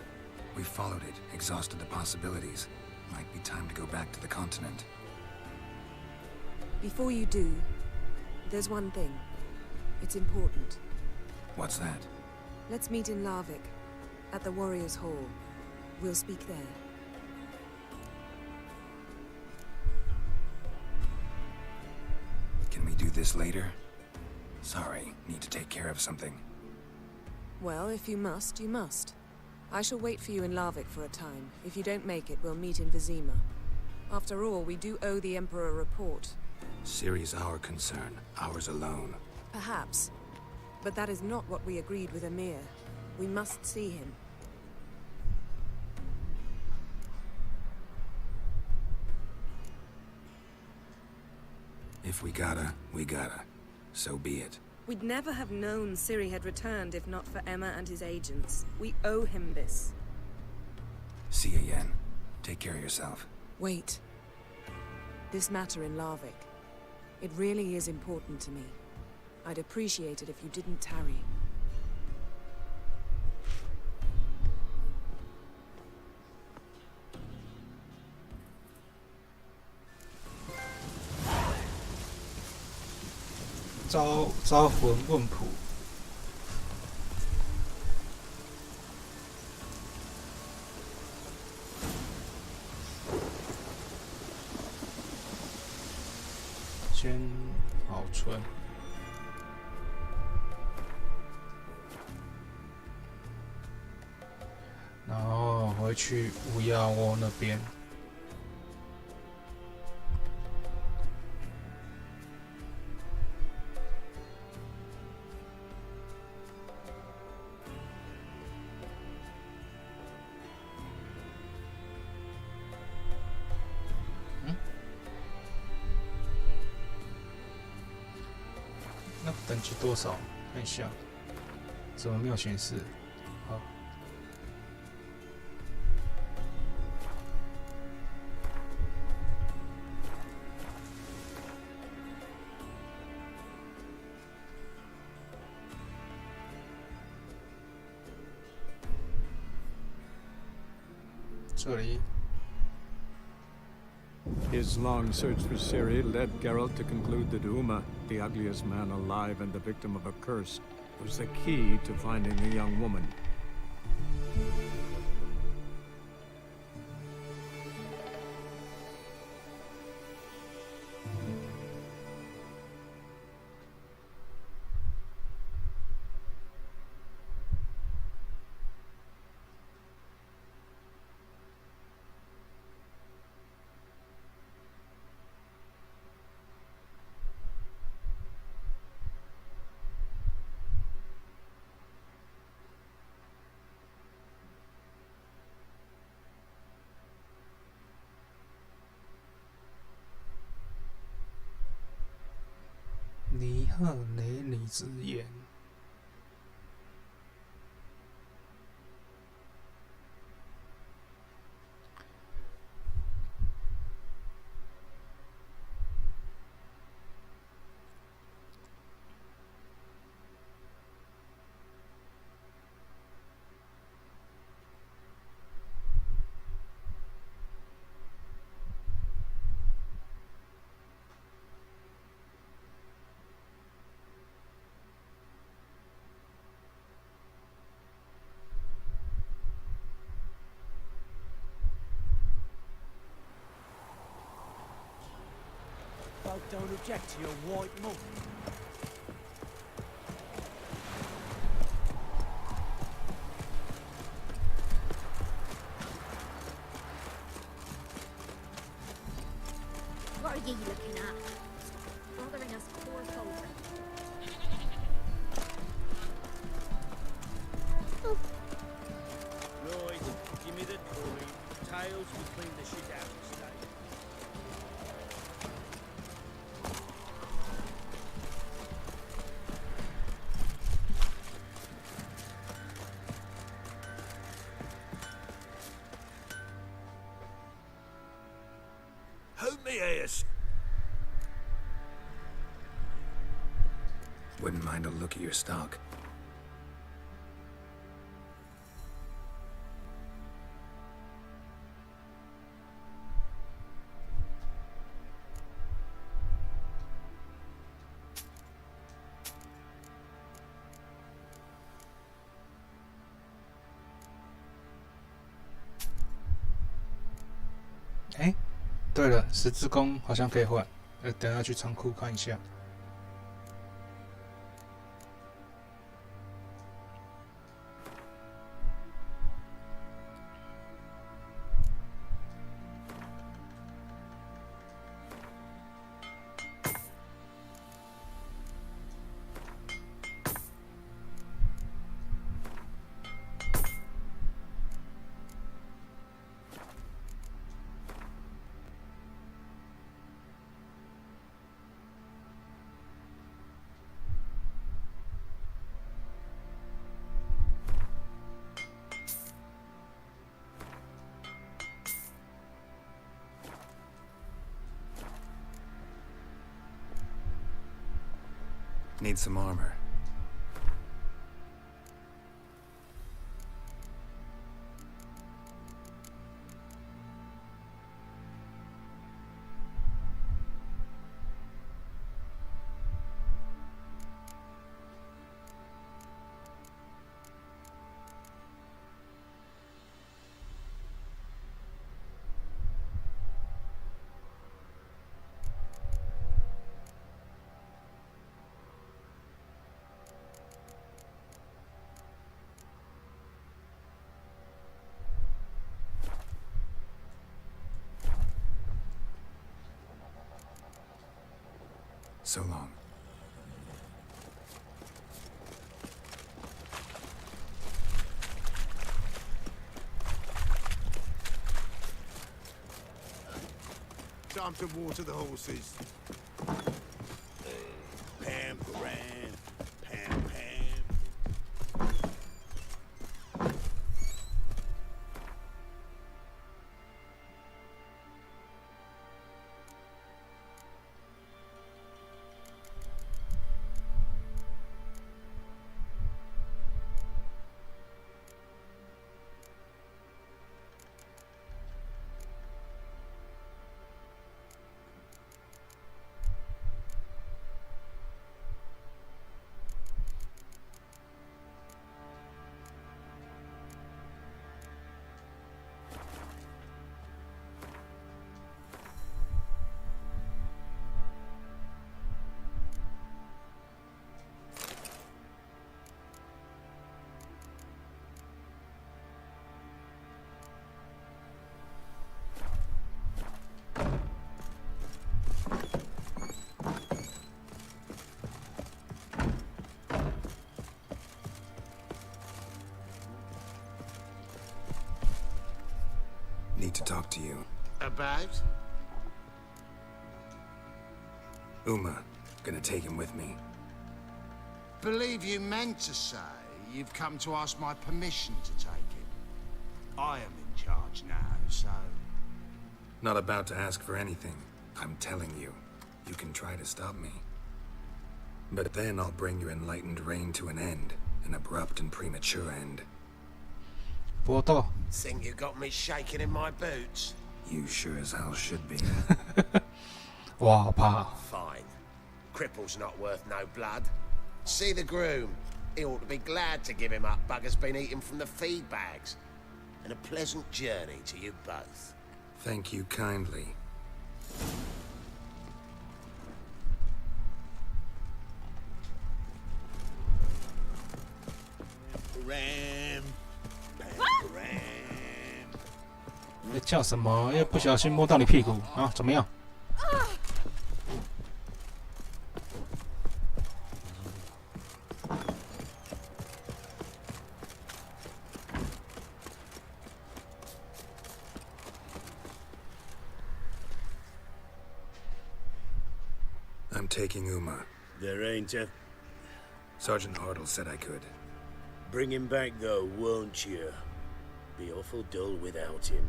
We followed it, exhausted the possibilities. Might be time to go back to the continent. Before you do, there's one thing. It's important. What's that? Let's meet in Larvik, at the Warriors' Hall. We'll speak there. Can we do this later? Sorry, need to take care of something. Well, if you must, you must. I shall wait for you in Larvik for a time. If you don't make it, we'll meet in Vizima. After all, we do owe the Emperor a report. Ciri's our concern, ours alone. Perhaps. But that is not what we agreed with Emir. We must see him. If we gotta, we gotta. So be it. We'd never have known Ciri had returned if not for Emma and his agents. We owe him this. See you, Yen. Take care of yourself. Wait. This matter in Larvik. It really is important to me. I'd appreciate it if you didn't tarry.招魂问卜。先保存。然后回去乌鸦窝那边。那等级多少？看一下，怎么没有显示？好。这里。 His long search for Ciri led Geralt to conclude that Uma, the ugliest man alive and the victim of a curse, was the key to finding the young woman.尼赫雷尼之眼。Don't object to your white mug. are ye looking at? Bothering us poor folk. Right, give me the coin. Tails will clean the shit out of the stable. Who me ears? Wouldn't mind a look at your stock.哎，对了，十字弓好像可以换，等下去仓库看一下。Need some armor. So long. Time to water the horses. Pam, Paran, Pam, Pam. Need to talk to you. About? Uma, gonna take him with me. Believe you meant to say you've come to ask my permission to take him. I am in charge now, so... Not about to ask for anything. I'm telling you, you can try to stop me. But then I'll bring your enlightened reign to an end. An abrupt and premature end. 搏斗。 Think you got me shaking in my boots? You sure as hell should be. 哇，好怕。 Fine. Cripple's not worth no blood. See the groom. He ought to be glad to give him up. Bugger's been eating from the feed bags. And a pleasant journey to you both. Thank you kindly. Ram. 在叫什么？又不小心摸到你屁股啊？怎么样？ I'm taking Uma. There ain't a... Sergeant Hartle said I could. Bring him back, though, won't you? Be awful dull without him.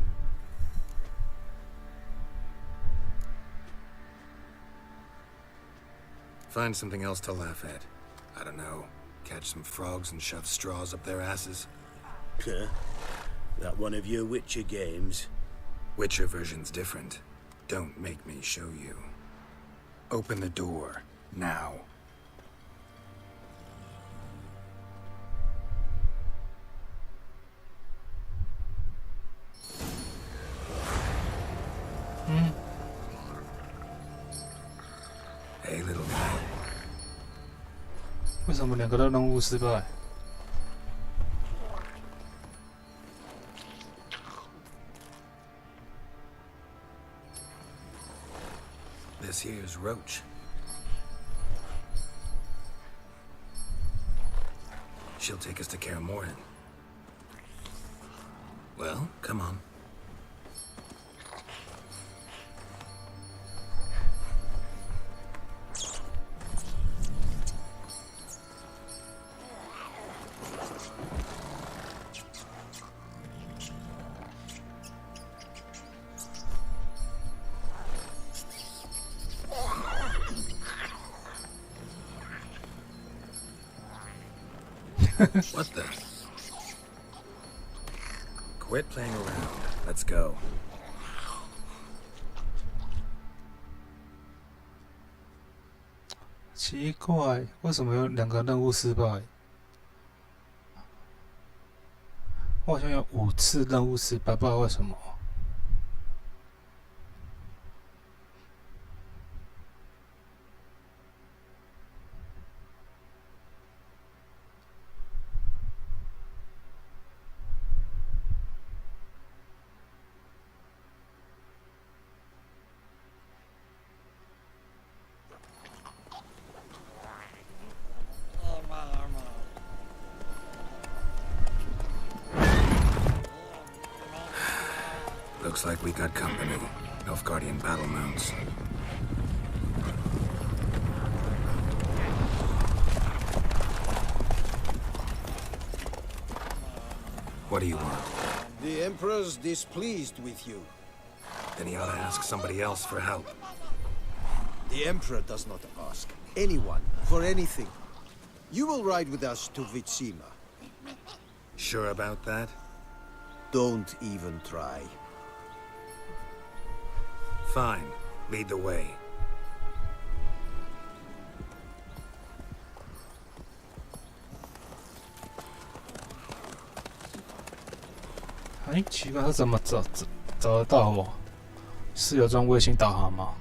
Find something else to laugh at. I don't know. Catch some frogs and shove straws up their asses. Huh? That one of your Witcher games? Witcher version's different. Don't make me show you. Open the door. Now. Hey, little guy. 为什么两个都任务失败？ This here's Roach. She'll take us to Kaer Morhen. Well, come on. What the? Quit playing around. Let's go. 奇怪，为什么有两个任务失败？我好像有5次任务失败，不知道为什么。Looks like we got company. Nilfgaardian battle mounts. What do you want? The Emperor's displeased with you. Then he ought to ask somebody else for help. The Emperor does not ask anyone for anything. You will ride with us to Vitsima. Sure about that? Don't even try. Fine. Lead the way.哎，奇怪，他怎么找得到我？是有装卫星导航吗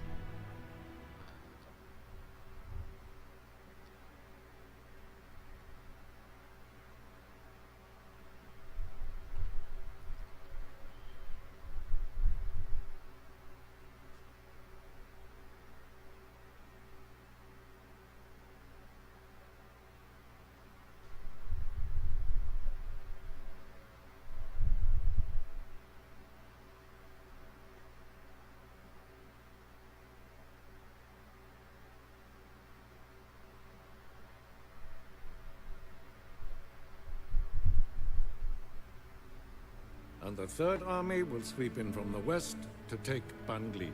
？And the Third Army will sweep in from the west to take Banglin.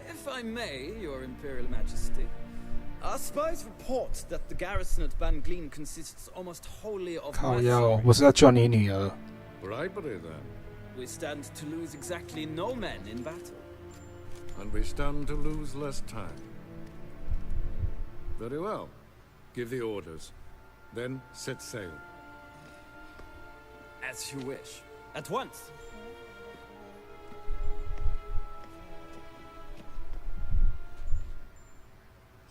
If I may, Your Imperial Majesty, our spies report that the garrison at Banglin consists almost wholly of 靠腰，我是要救你女儿。 Bribery, then. We stand to lose exactly no men in battle. And we stand to lose less time. Very well. Give the orders. Then set sail. As you wish. At once.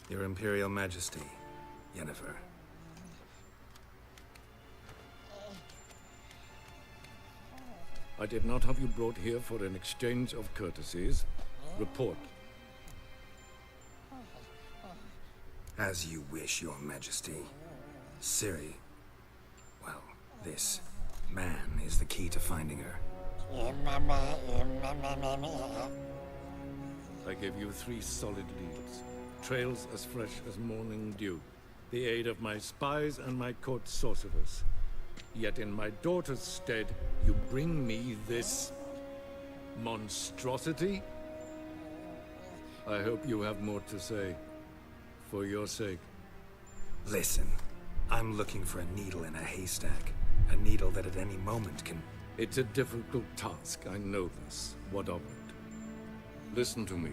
Your Imperial Majesty, Yennefer. I did not have you brought here for an exchange of courtesies. Report. As you wish, Your Majesty. Ciri. Well, this man is the key to finding her. I give you 3 solid leads. Trails as fresh as morning dew. The aid of my spies and my court sorcerers. Yet in my daughter's stead, you bring me this monstrosity? I hope you have more to say. For your sake. Listen, I'm looking for a needle in a haystack. A needle that at any moment can... It's a difficult task, I know this. What of it? Listen to me.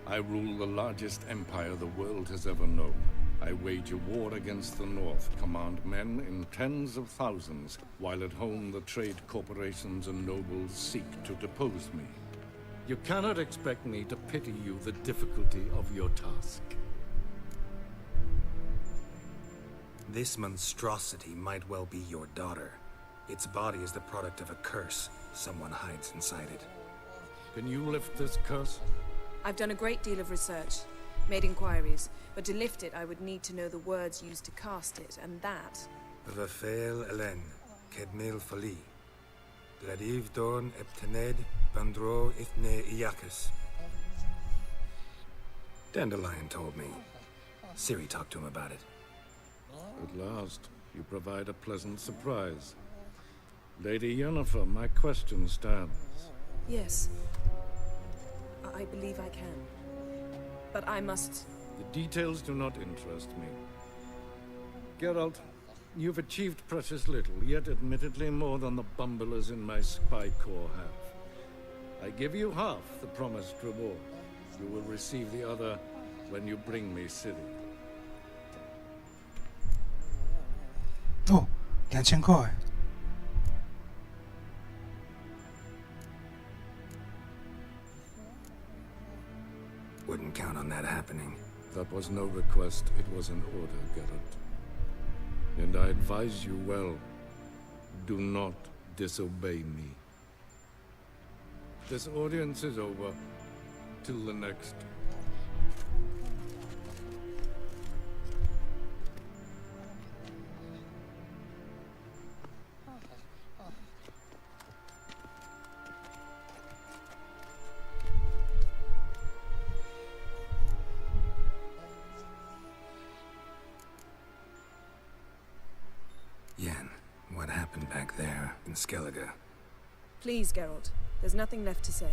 I rule the largest empire the world has ever known. I wage a war against the North, command men in tens of thousands, while at home the trade corporations and nobles seek to depose me. You cannot expect me to pity you the difficulty of your task. This monstrosity might well be your daughter. Its body is the product of a curse. Someone hides inside it. Can you lift this curse? I've done a great deal of research, made inquiries, but to lift it I would need to know the words used to cast it, and that... Vafel Elen, Kedmil Fali. Gladiv Dorn Eptened, Bandro Ithne Iacus. Dandelion told me. Ciri talked to him about it. At last, you provide a pleasant surprise. Lady Yennefer, my question stands. Yes. I believe I can. But I must... The details do not interest me. Geralt, you've achieved precious little, yet admittedly more than the bumblers in my spy corps have. I give you half the promised reward. You will receive the other when you bring me Ciri. Oh, 2000块。Wouldn't count on that happening. That was no request, it was an order, Geralt. And I advise you well, do not disobey me. This audience is over. Till the next. Yen, what happened back there in Skellige? Please, Geralt. There's nothing left to say.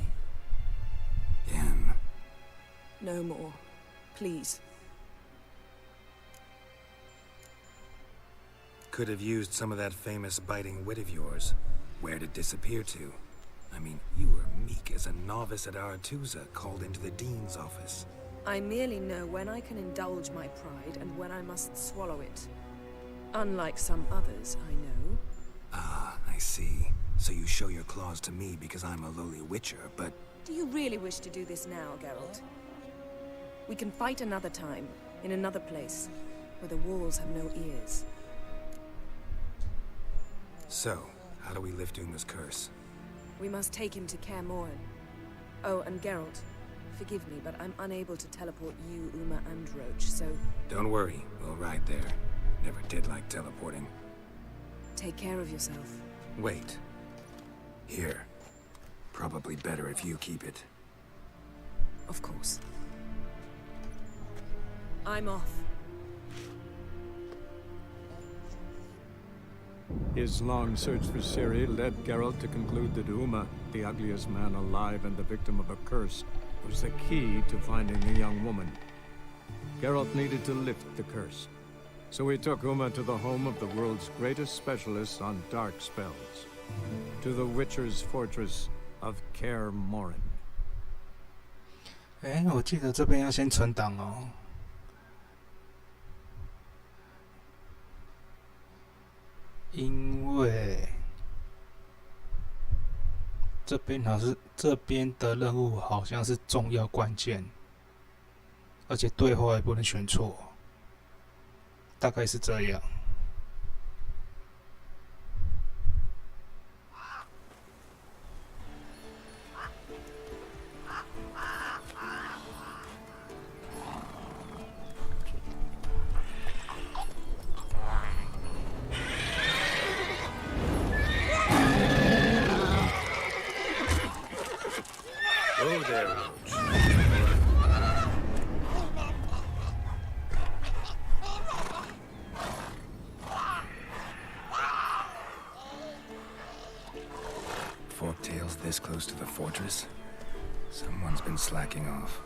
Yen. No more. Please. Could have used some of that famous biting wit of yours. Where'd it disappear to? I mean, you were meek as a novice at Aretuza called into the Dean's office. I merely know when I can indulge my pride and when I must swallow it. Unlike some others, I know. Ah, I see. So you show your claws to me because I'm a lowly witcher, but... Do you really wish to do this now, Geralt? We can fight another time, in another place, where the walls have no ears. So, how do we lift Uma's curse? We must take him to Kaer Morhen. Oh, and Geralt, forgive me, but I'm unable to teleport you, Uma, and Roach, so... Don't worry, we'll ride there. Never did like teleporting. Take care of yourself. Wait. Here. Probably better if you keep it. Of course. I'm off. His long search for Ciri led Geralt to conclude that Uma, the ugliest man alive and the victim of a curse, was the key to finding the young woman. Geralt needed to lift the curse. So he took Uma to the home of the world's greatest specialists on dark spells. To the Witcher's fortress of Kaer Morhen. 我记得这边要先存档哦。因为这边的任务好像是重要关键，而且对话也不能选错，大概是这样。Oh there, Roach. to the fortress? Someone's been slacking off.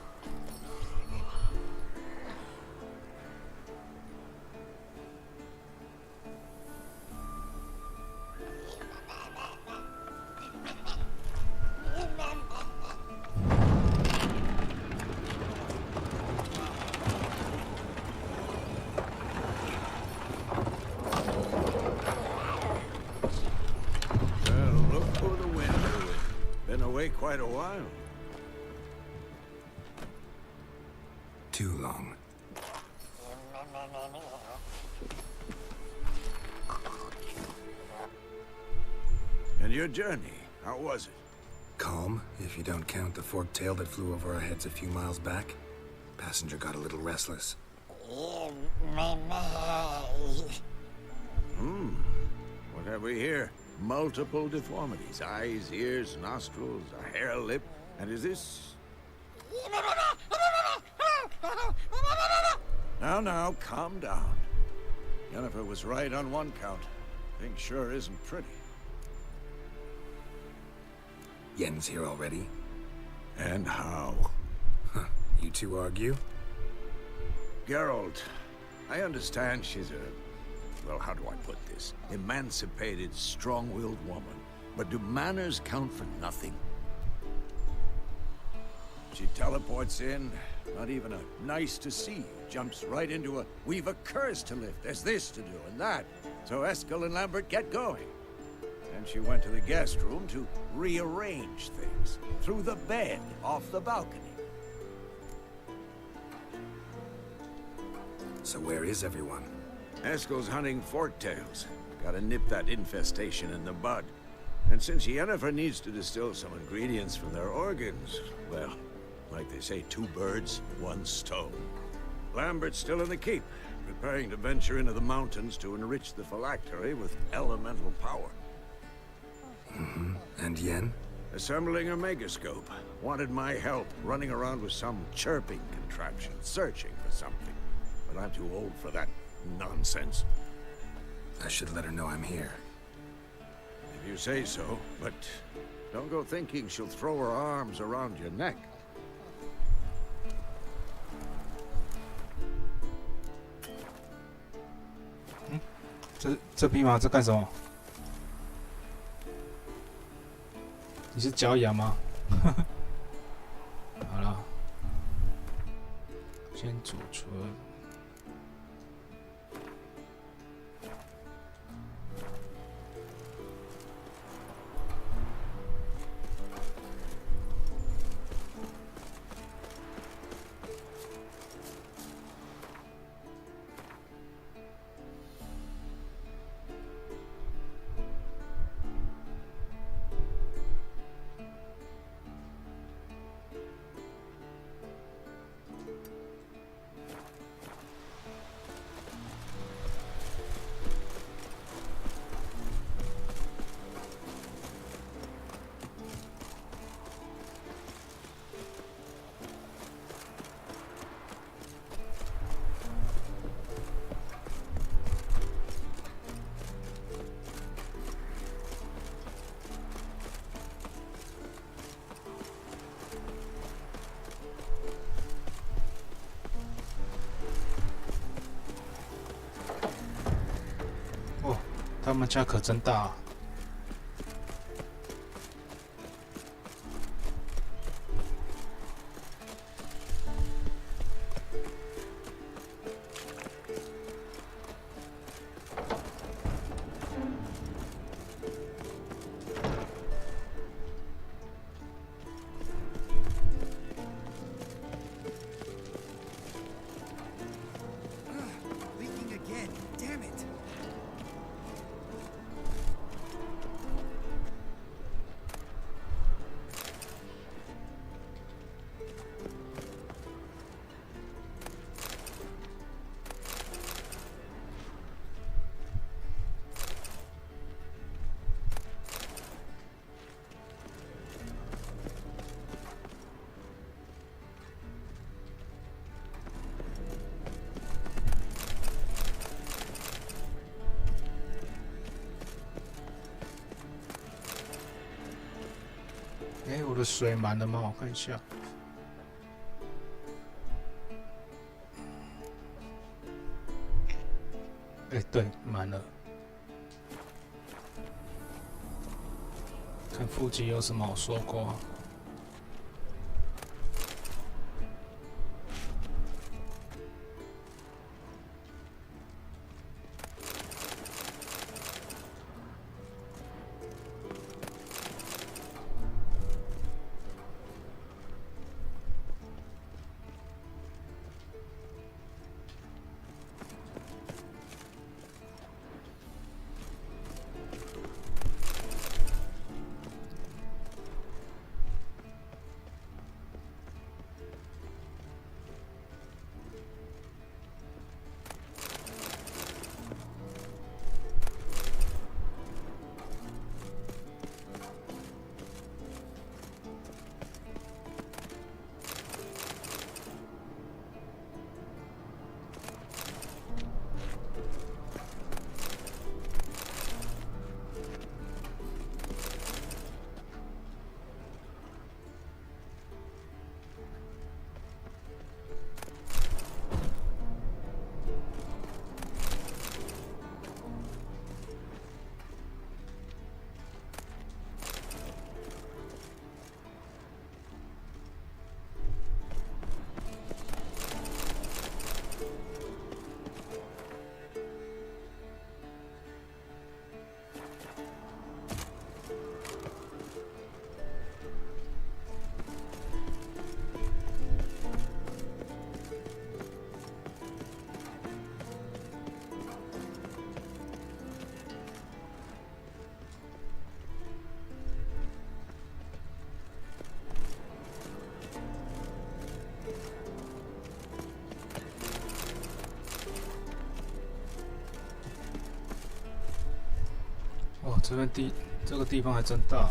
Quite a while. Too long. And your journey, how was it? Calm, if you don't count the forked tail that flew over our heads a few miles back. Passenger got a little restless. What have we here? Multiple deformities. Eyes, ears, nostrils, a hair lip. And is this... Now, calm down. Yennefer was right on one count. Thing sure isn't pretty. Yen's here already? And how? Huh. You two argue? Geralt, I understand she's a... well, how do I put this? Emancipated, strong-willed woman. But do manners count for nothing? She teleports in, not even a nice to see you. Jumps right into a, we've a curse to lift, there's this to do and that. So Eskel and Lambert get going. And she went to the guest room to rearrange things. Through the bed, off the balcony. So where is everyone? Eskel's hunting forktails. Gotta nip that infestation in the bud. And since Yennefer needs to distill some ingredients from their organs, well, like they say, 2 birds, 1 stone. Lambert's still in the keep, preparing to venture into the mountains to enrich the phylactery with elemental power. And Yen? Assembling a megascope. Wanted my help, running around with some chirping contraption, searching for something. But I'm too old for that nonsense. I should let her know I'm here. If you say so, but don't go thinking she'll throw her arms around your neck. Hmm? 这匹马在干什么？你是脚痒吗？好了，先储存。他们家可真大啊。我的水满了吗？我看一下。对，满了。看附近有什么好说过。哦，这个地方还真大。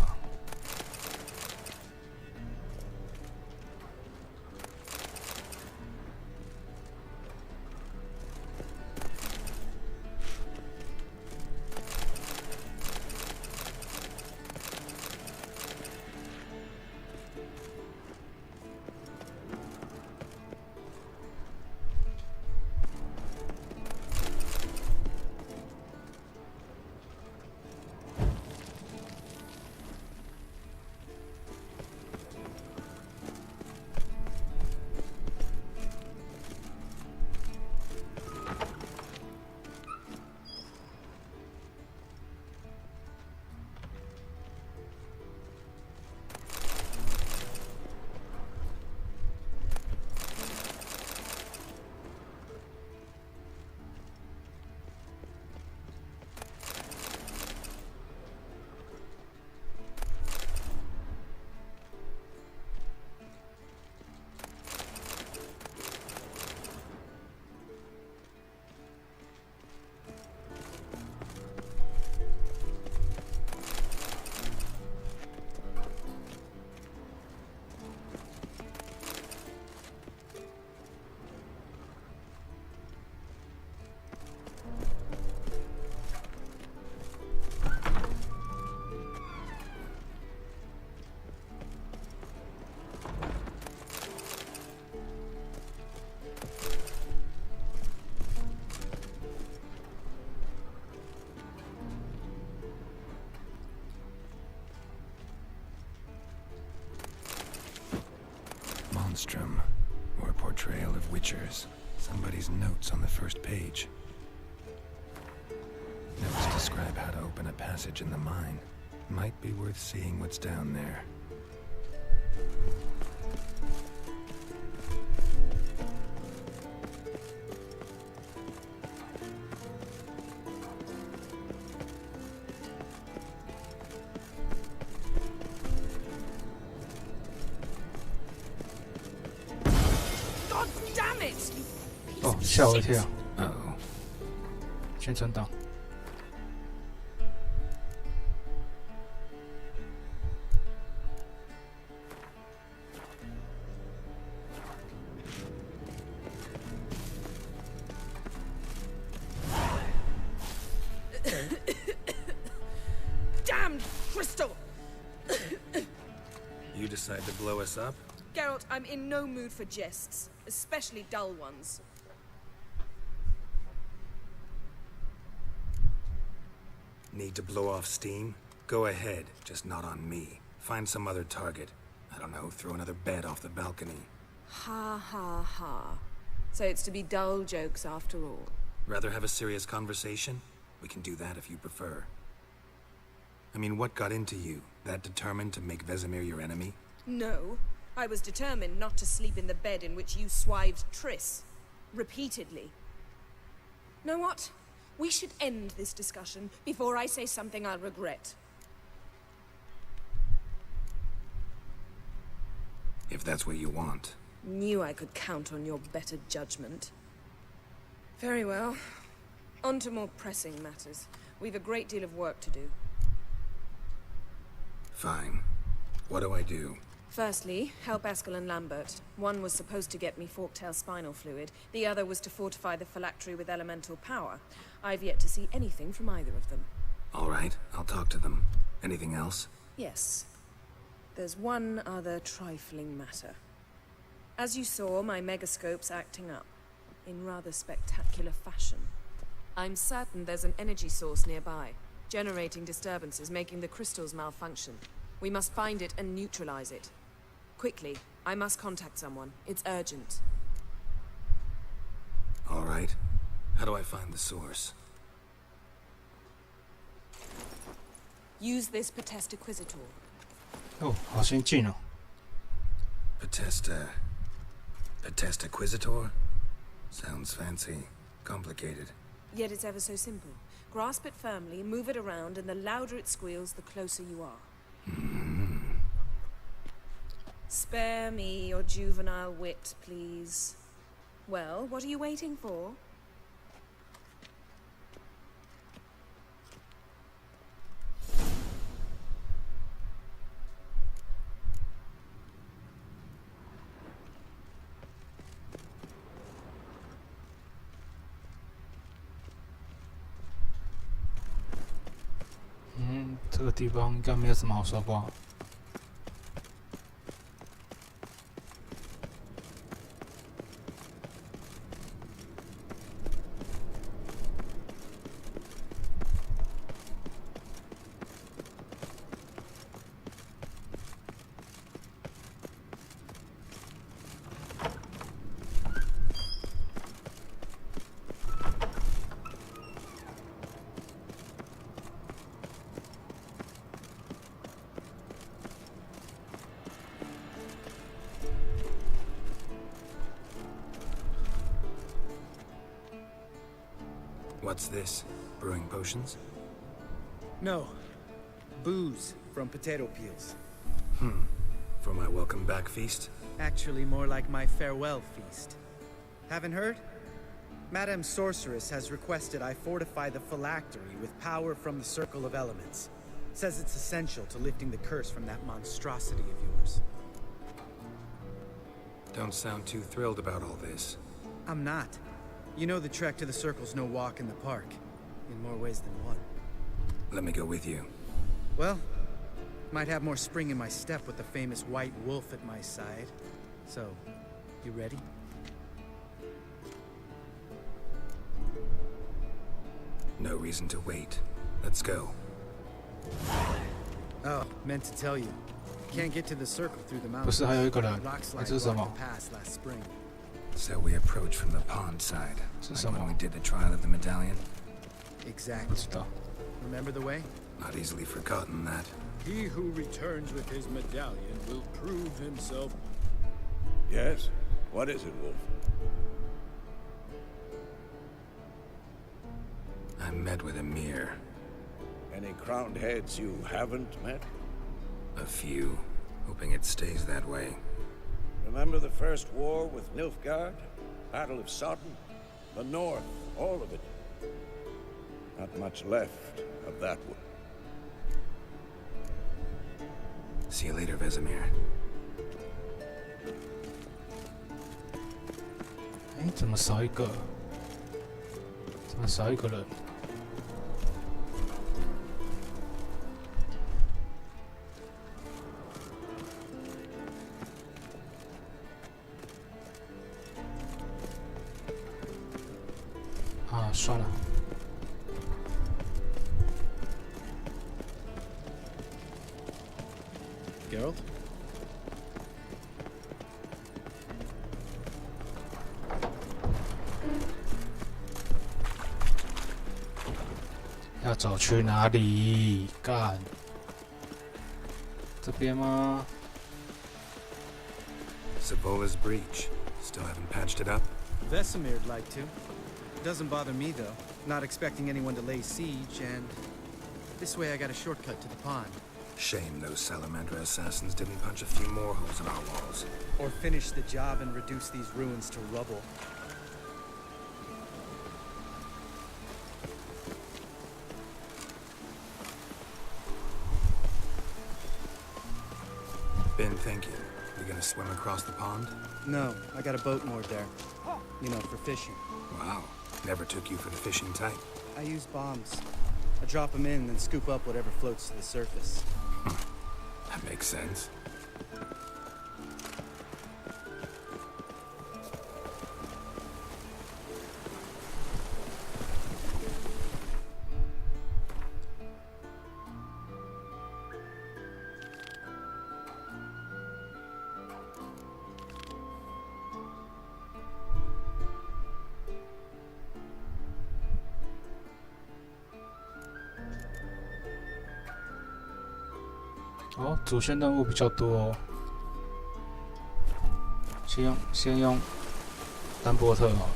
Monstrum, or a portrayal of witchers. Somebody's notes on the first page. Notes describe how to open a passage in the mine. Might be worth seeing what's down there. God damn it! 哦，吓我一跳。先存档。decide to blow us up? Geralt, I'm in no mood for jests, especially dull ones. Need to blow off steam? Go ahead, just not on me. Find some other target. I don't know, throw another bed off the balcony. Ha ha ha. So it's to be dull jokes after all. Rather have a serious conversation? We can do that if you prefer. I mean, what got into you? That determined to make Vesemir your enemy? No. I was determined not to sleep in the bed in which you swived Triss. Repeatedly. Know what? We should end this discussion before I say something I'll regret. If that's what you want. Knew I could count on your better judgment. Very well. On to more pressing matters. We've a great deal of work to do. Fine. What do I do? Firstly, help Eskel and Lambert. One was supposed to get me forktail spinal fluid. The other was to fortify the phylactery with elemental power. I've yet to see anything from either of them. All right, I'll talk to them. Anything else? Yes. There's one other trifling matter. As you saw, my megascope's acting up. In rather spectacular fashion. I'm certain there's an energy source nearby. Generating disturbances, making the crystals malfunction. We must find it and neutralize it. Quickly, I must contact someone. It's urgent. All right. How do I find the source? Use this Potestaquizator. 哦，好先进哦。Potestaquizator? Sounds fancy. Complicated. Yet it's ever so simple. Grasp it firmly, move it around, and the louder it squeals, the closer you are. Spare me your juvenile wit, please. Well, what are you waiting for?嗯，这个地方应该没有什么好说话。What's this? Brewing potions? No. Booze from potato peels. For my welcome back feast? Actually, more like my farewell feast. Haven't heard? Madame Sorceress has requested I fortify the phylactery with power from the Circle of Elements. Says it's essential to lifting the curse from that monstrosity of yours. Don't sound too thrilled about all this. I'm not. You know the trek to the Circle's no walk in the park. In more ways than one. Let me go with you. Well, might have more spring in my step with the famous White Wolf at my side. So, you ready? No reason to wait. Let's go. Oh, meant to tell you. Can't get to the Circle through the 不 mountains. 是还有一个人？ Rock 哎， slide 这是什 blocked 么？ the pass last spring. So we approach from the pond side. Like when we did the trial of the medallion. Exactly. 不知道。 Remember the way? Not easily forgotten that. He who returns with his medallion will prove himself. Yes? What is it, Wolf? I met with Emir. Any crowned heads you haven't met? A few. Hoping it stays that way. Remember the first war with Nilfgaard? Battle of Sodden? The North, all of it. Not much left of that one. See you later, Vesemir. 哎，怎么少一个？怎么少一个人？算了。Geralt? 要走去哪里？干？这边吗 Savola's breach. Still haven't patched it up? Vesemir'd like to. Doesn't bother me, though. Not expecting anyone to lay siege, and this way I got a shortcut to the pond. Shame those Salamander assassins didn't punch a few more holes in our walls. Or finish the job and reduce these ruins to rubble. Been thinking. You gonna swim across the pond? No, I got a boat moored there. You know, for fishing. Wow. Never took you for the fishing type. I use bombs. I drop them in, then scoop up whatever floats to the surface. That makes sense.哦，主线任务比较多哦。先用丹波特好了。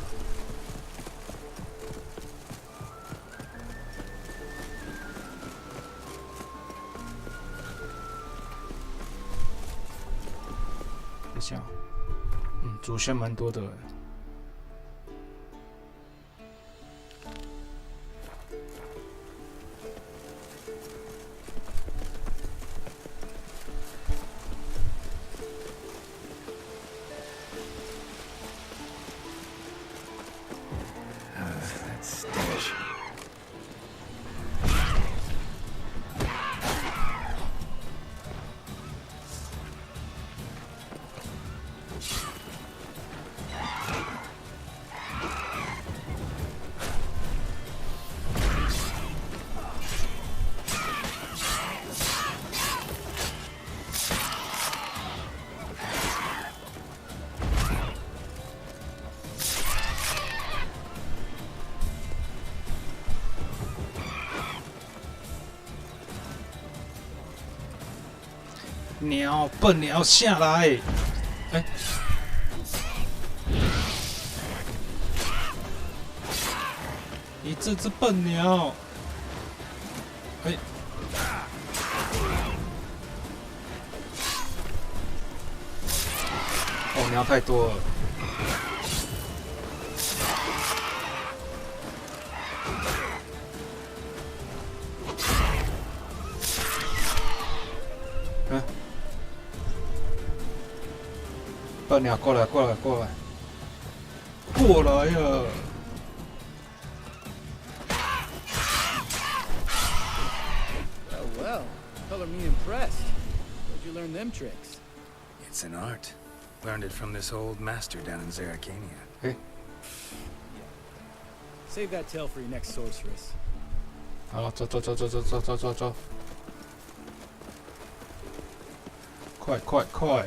等一下，主线蛮多的。鸟，笨鸟下来！哎，你这只笨鸟！哎，哦，鸟太多了。笨鸟，过来，过来，过来，过来呀！ Well, color me impressed. Where'd you learn them tricks? It's an art. Learned it from this old master down in Zerrikania. Hey. Save that tale for your next sorceress. 好，走走走走走走走走走，快快快！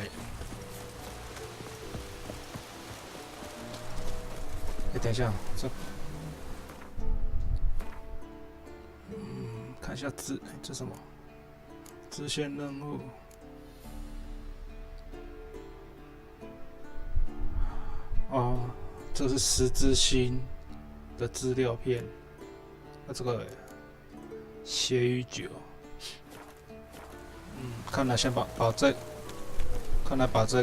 哎，等一下，这，看一下这什么？支线任务。哦，这是十之星的资料片。那这个血与酒，看来先把这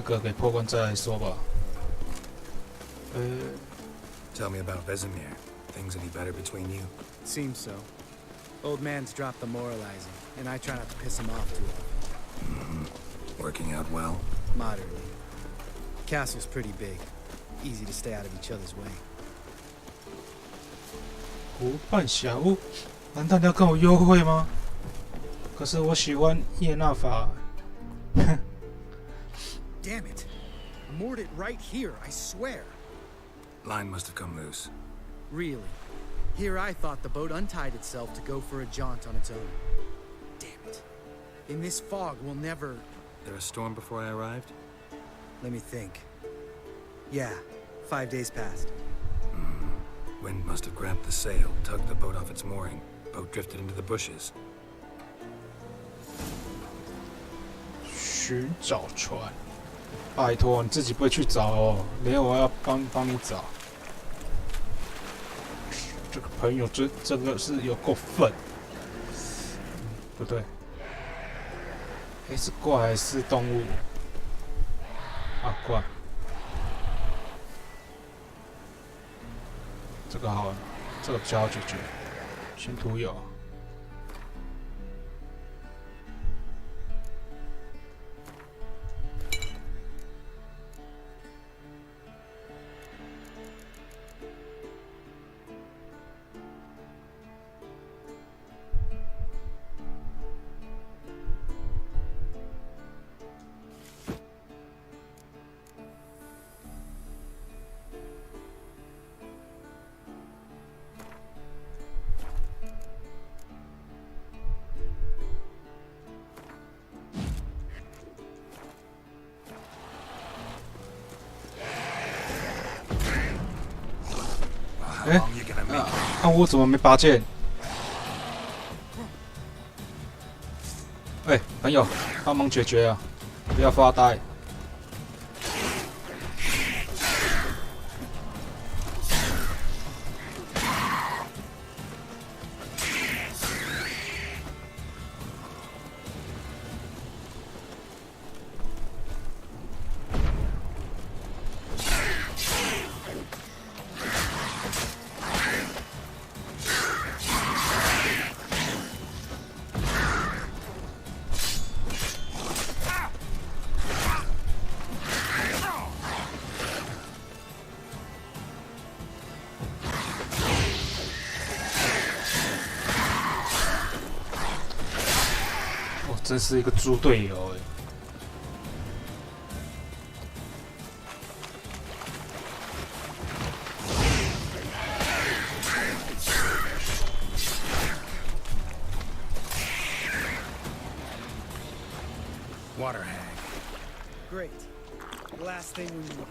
个给破关再来说吧。Tell me about Vesemir. Things any better between you? Seems so. Old man's dropped the moralizing, and I try not to piss him off too often. Working out well? Moderately. Castle's pretty big. Easy to stay out of each other's way. 湖畔小屋，难道你要跟我约会吗？可是我喜欢叶娜法。Damn it! Moored it right here, I swear. Line must have come loose. Really? Here I thought the boat untied itself to go for a jaunt on its own. Damn it. In this fog, we'll never... There a storm before I arrived? Let me think. Yeah, 5 days passed. Wind must have grabbed the sail, tugged the boat off its mooring. Boat drifted into the bushes. 寻找船，拜托你自己不会去找哦，连我要帮你找。这个朋友真的是有够笨。不对，诶，是怪还是动物？啊，怪。这个好了，这个比较好解决。先涂油。哎，我怎么没拔剑？哎，朋友，帮忙解决啊！不要发呆。真是一个猪队友哎！Water hag. Great. Last thing we need.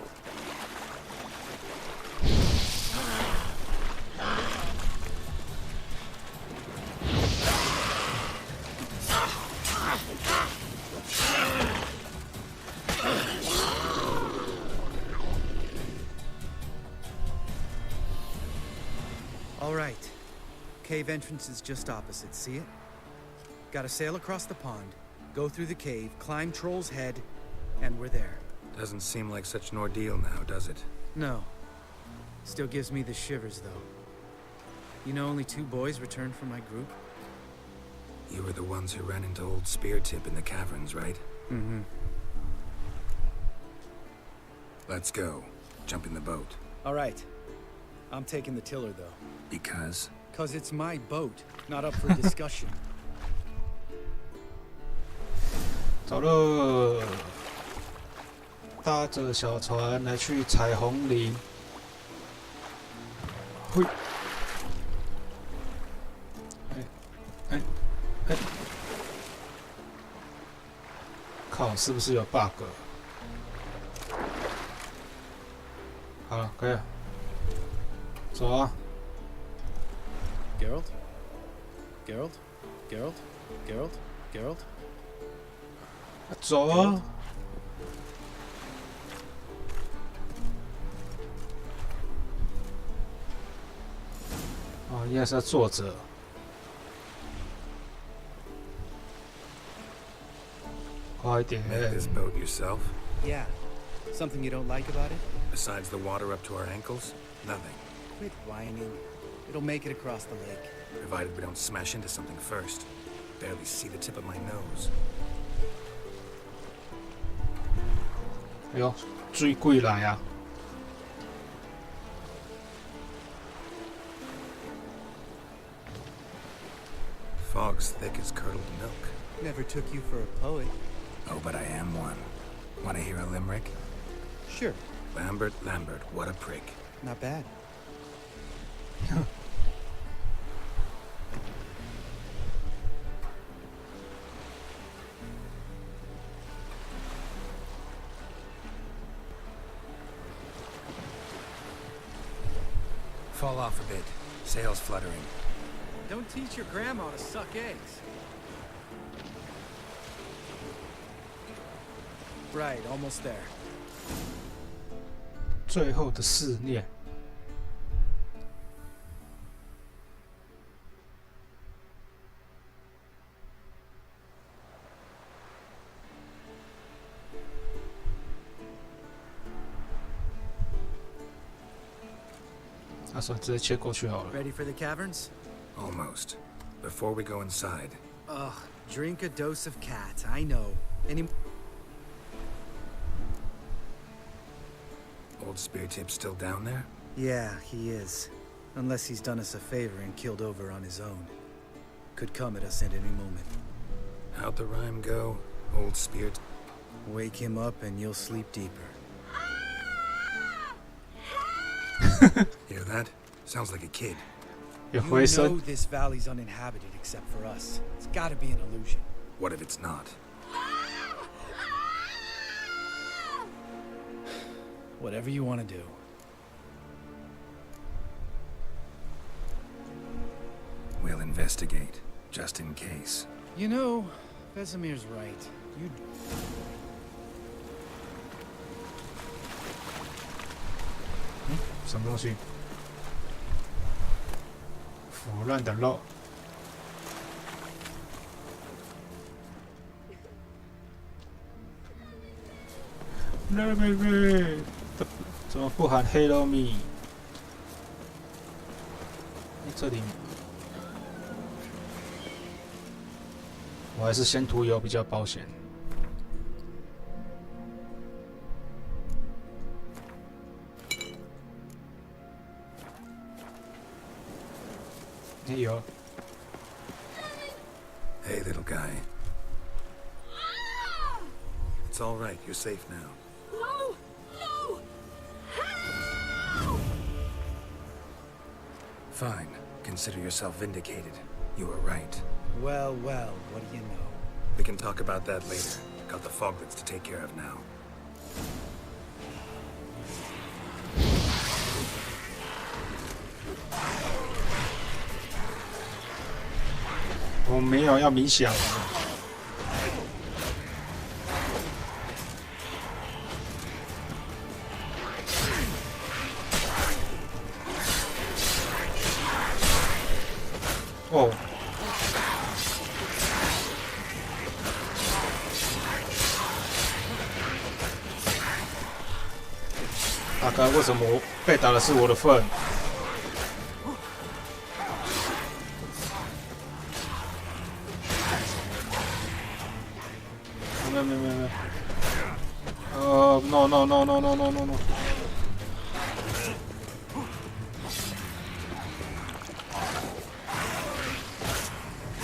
All right. Cave entrance is just opposite, see it? Gotta sail across the pond, go through the cave, climb Troll's Head, and we're there. Doesn't seem like such an ordeal now, does it? No. Still gives me the shivers, though. You know only 2 boys returned from my group? You were the ones who ran into old Speartip in the caverns, right? Mm-hmm. Let's go. Jump in the boat. All right. I'm taking the tiller, though. Because? 'Cause it's my boat, not up for discussion. 走了，搭着小船来去彩虹林。嘿，哎，靠，是不是有 bug？ 好了，可以了，走啊 Geralt? Geralt? Geralt? Geralt? Geralt? 走啊！哦，应该是要坐着。快一点！ Made this boat yourself? Yeah. Something you don't like about it? Besides the water up to our ankles? Nothing. Quit whining. It'll make it across the lake. Provided we don't smash into something first. Barely see the tip of my nose. 哎呦，水鬼来啊！ Fog's thick as curdled milk. Never took you for a poet. Oh, but I am one. Want to hear a limerick? Sure. Lambert, Lambert, what a prick. Not bad. fall off a bit. Sails fluttering. Don't teach your grandma to suck eggs. Right, almost there. 最后的试炼。他说直接切过去好了。 Ready for the caverns? Almost. Before we go inside. Ugh, drink a dose of cat, I know. Old Speartip's still down there? Yeah, he is. Unless he's done us a favor and killed over on his own. Could come at us at any moment. How'd the rhyme go? Old Speart? Wake him up and you'll sleep deeper. Hear that? Sounds like a kid. You know this valley's uninhabited except for us. It's gotta be an illusion. What if it's not? Whatever you want to do. We'll investigate, just in case. You know, Vesemir's right. You... 什么东西？腐烂的肉。那妹妹，怎么不喊 Hello me？ 这里，我还是先涂油比较保险。 有。 Hey, little guy. It's all right. You're safe now. No! No! Fine. Consider yourself vindicated. You were right. Well, well, what do you know? We can talk about that later. Got the foglets to take care of now. 我没有要冥想。哦。大概为什么被打的是我的份？ 没。No.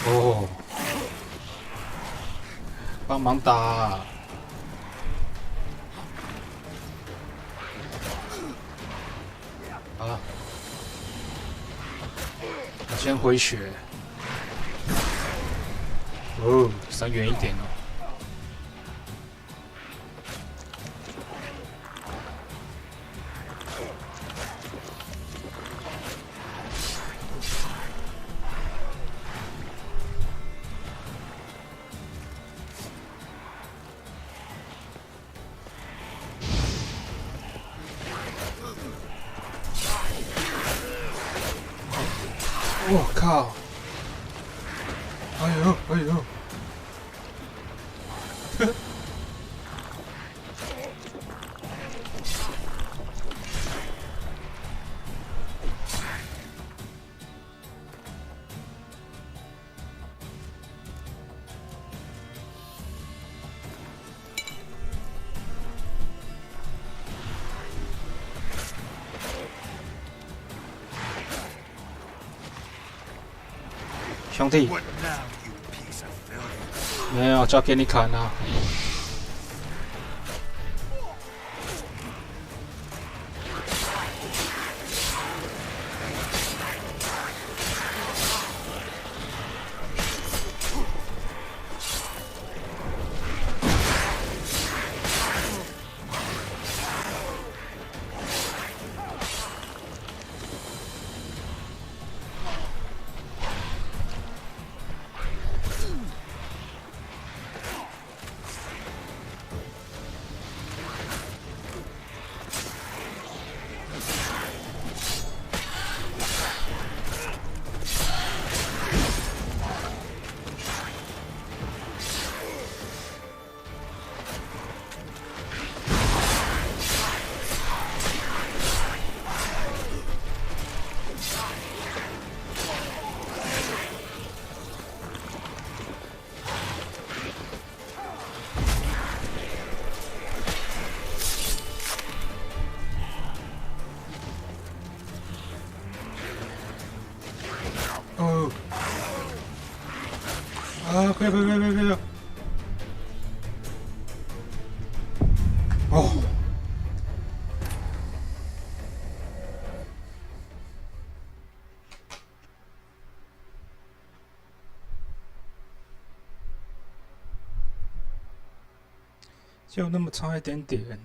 哦，帮忙打！啊，我先回血。哦，闪远一点哦。 我靠！哎呦！兄弟，没有交给你砍啊！不要不要不要不要不要！哦。就那么差一点点，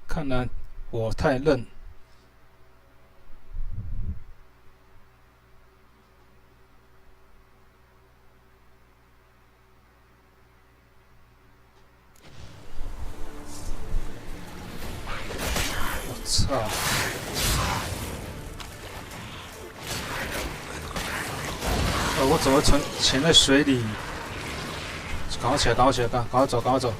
看来我太嫩。我操！我怎么潜在水里？赶快起来，赶快起来，赶快走，赶快走！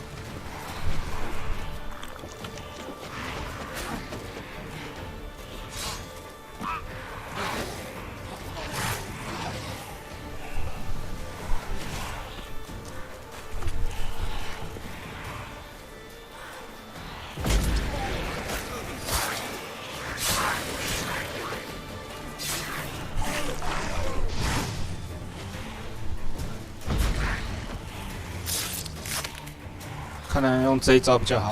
看来用这一招比较好。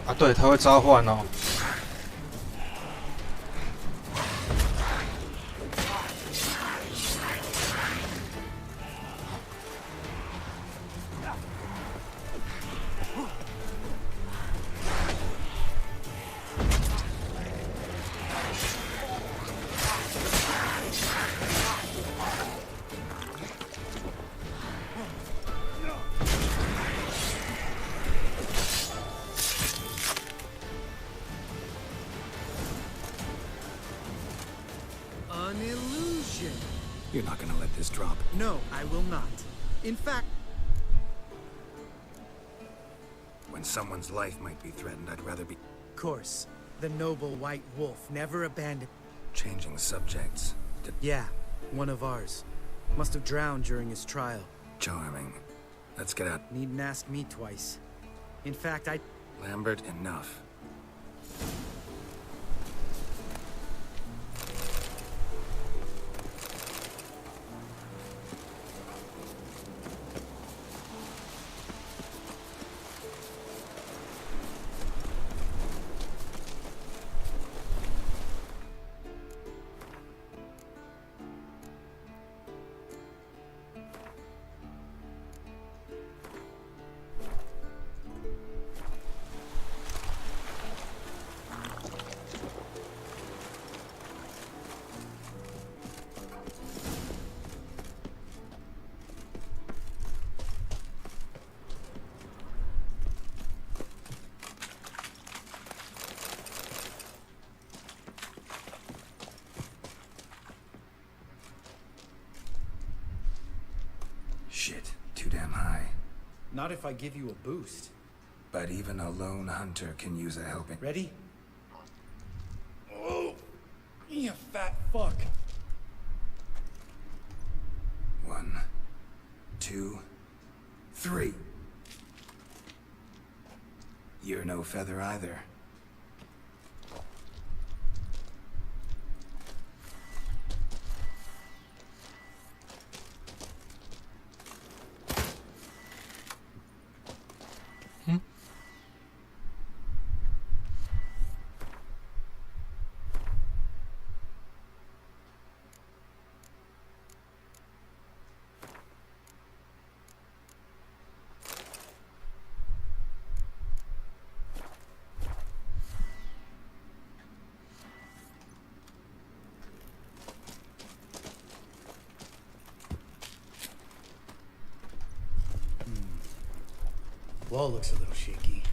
啊，对，他会召唤哦。An illusion. You're not gonna let this drop. No, I will not. In fact... When someone's life might be threatened, I'd rather be... Of course. The noble white wolf never abandoned... Changing subjects. Yeah, one of ours. Must have drowned during his trial. Charming. Let's get out. Needn't ask me twice. In fact, Lambert, enough. Shit, too damn high. Not if I give you a boost. But even a lone hunter can use a helping. Ready? Oh, you fat fuck. 1, 2, 3. You're no feather either. Wall looks a little shaky.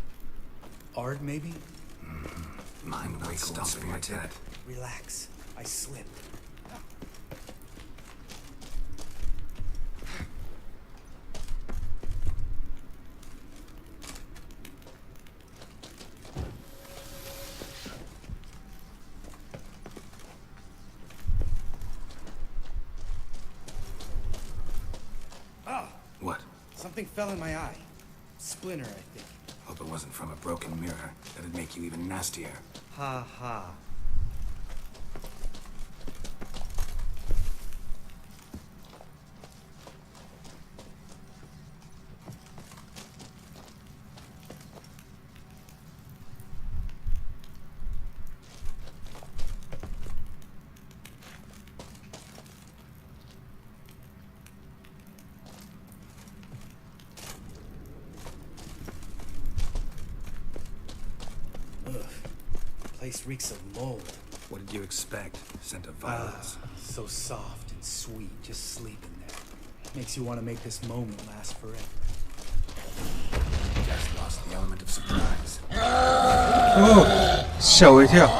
Ard, maybe? Mine not stopping like that. Relax. I slipped. Something fell in my eye. Splinter, I think. Hope it wasn't from a broken mirror. That'd make you even nastier. Ha ha. Place reeks of mold. What did you expect? Scent of violence. So soft and sweet, just sleeping there. Makes you want to make this moment last forever. Just lost the element of surprise. 哦，吓我一跳。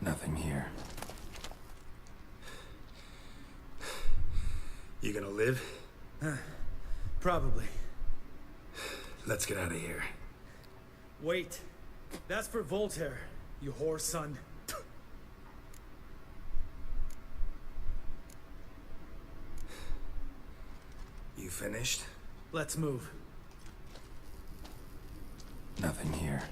Nothing here. You gonna live? Probably. Let's get out of here. Wait. That's for Voltaire, you whore son. You finished? Let's move. Nothing here.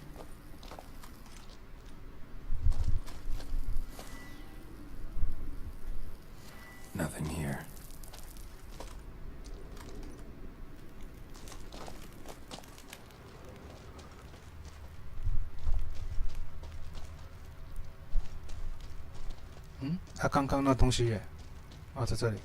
Nothing here.他刚刚那东西耶，哦，在这里。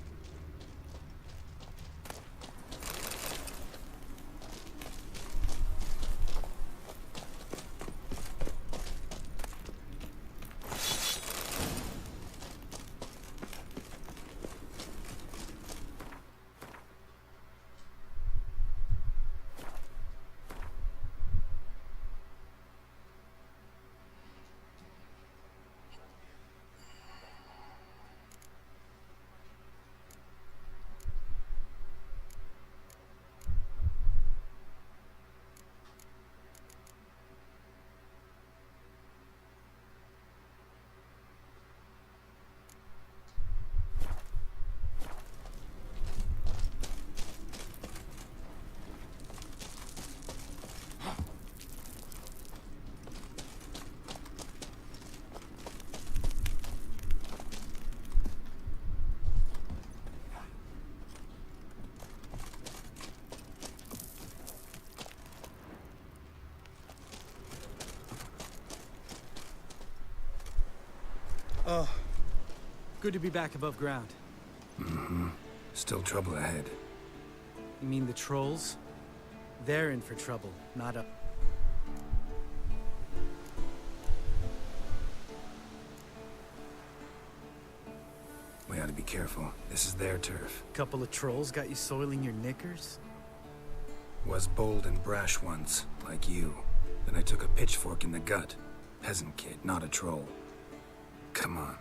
Oh, good to be back above ground. Mm-hmm. Still trouble ahead. You mean the trolls? They're in for trouble, not us. We ought to be careful. This is their turf. Couple of trolls got you soiling your knickers? Was bold and brash once, like you. Then I took a pitchfork in the gut. Peasant kid, not a troll. Come on.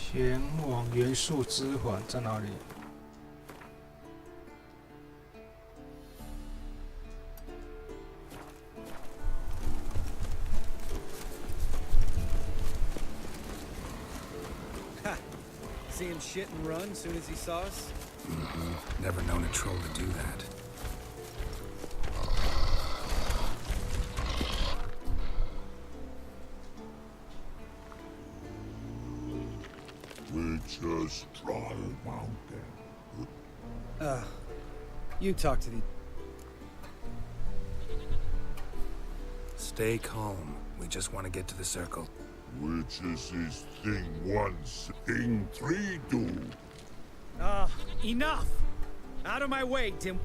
前往元素之环在哪里？ See him shit and run as soon as he saw us? Never known a troll to do that. Witch's Troll Mountain. You talk to the... Stay calm. We just want to get to the circle. Witches is thing 1, thing 3 do. Enough! Out of my way, Tim.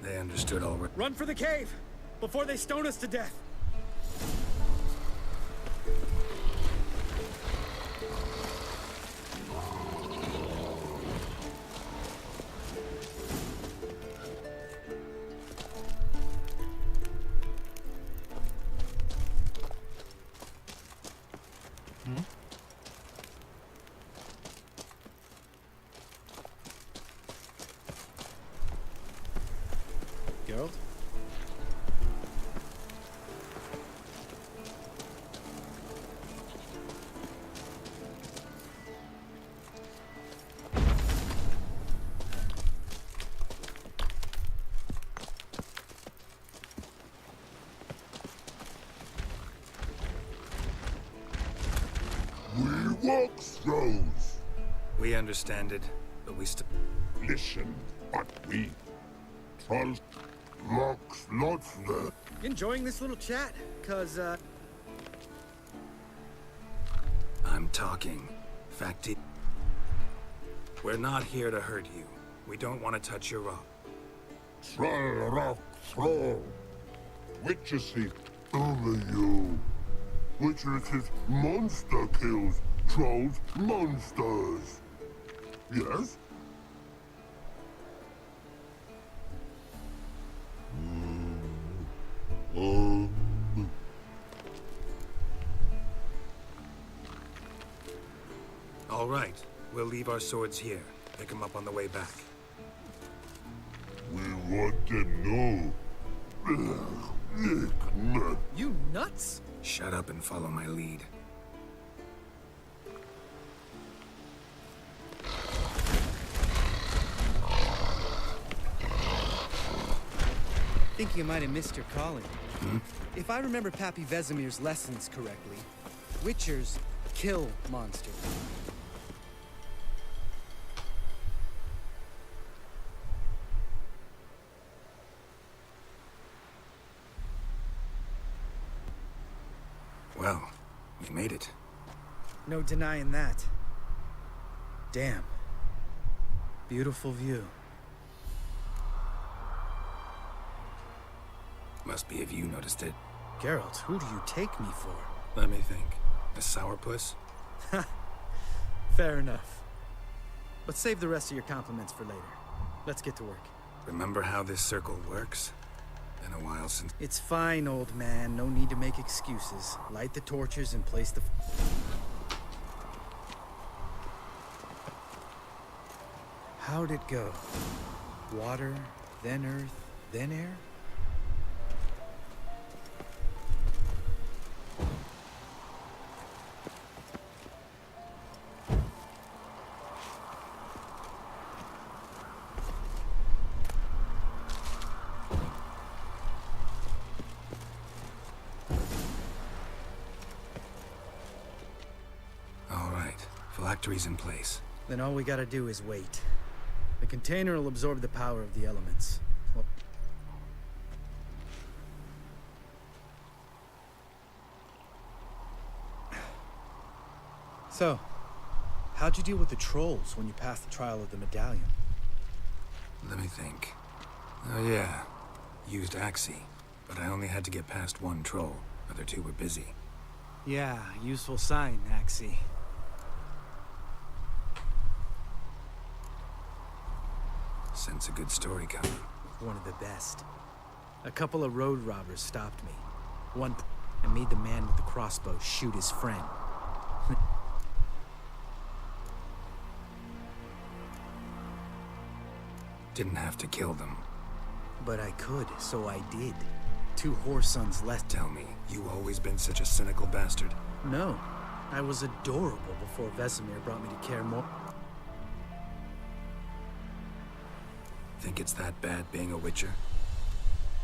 They understood already. Run for the cave! Before they stone us to death! Geralt? We walk throws. We understand it, but we still... Listen, but we... Trolls... Locks lots there. Enjoying this little chat? Cause, I'm talking. Facti... We're not here to hurt you. We don't want to touch your rock. Troll rock throw. Witches is only you. Witches is monster kills. Trolls monsters. Yes? All right. We'll leave our swords here. Pick them up on the way back. We want them know. You nuts? Shut up and follow my lead. Think you might have missed your calling. If I remember Pappy Vesemir's lessons correctly, Witchers kill monsters. Well, we made it. No denying that. Damn. Beautiful view. Must be if you noticed it. Geralt, who do you take me for? Let me think. A sourpuss? Fair enough. But save the rest of your compliments for later. Let's get to work. Remember how this circle works? Been a while since... It's fine, old man. No need to make excuses. Light the torches and place the... How'd it go? Water, then earth, then air? Phylactery's in place. Then all we gotta do is wait. The container will absorb the power of the elements. Well... So, how'd you deal with the trolls when you passed the trial of the medallion? Let me think. Oh yeah, used Axie, but I only had to get past one troll. Other two were busy. Yeah, useful sign, Axie. Sense a good story coming. One of the best. A couple of road robbers stopped me. One and made the man with the crossbow shoot his friend. Didn't have to kill them. But I could, so I did. 2 whoresons left. Tell me, you always been such a cynical bastard? No. I was adorable before Vesemir brought me to care more. Think it's that bad being a Witcher?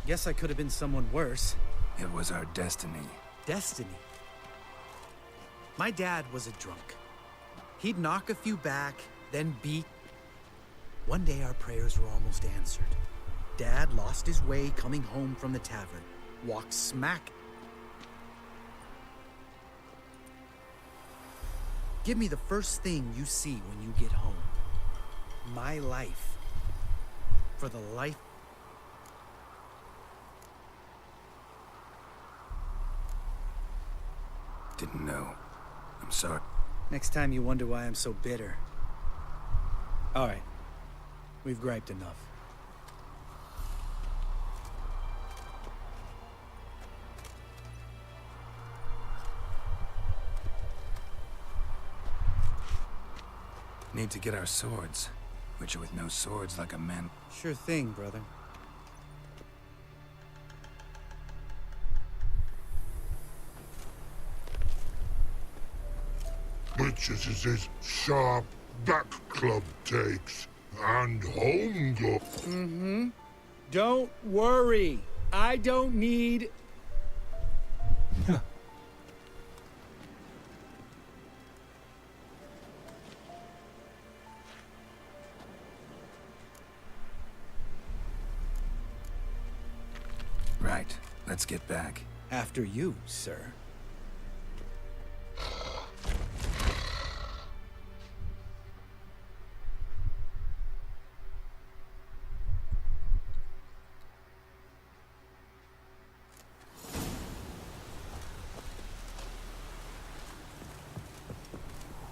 Guess I could have been someone worse. It was our destiny. Destiny? My dad was a drunk. He'd knock a few back, then beat. One day our prayers were almost answered. Dad lost his way coming home from the tavern. Walked smack. Give me the first thing you see when you get home. My life. For the life... Didn't know. I'm sorry. Next time you wonder why I'm so bitter. All right. We've griped enough. Need to get our swords. Witcher with no swords like a man. Sure thing, brother. Witches is his sharp back club takes and home go. Mm-hmm. Don't worry. I don't need... Right. Let's get back. After you, sir.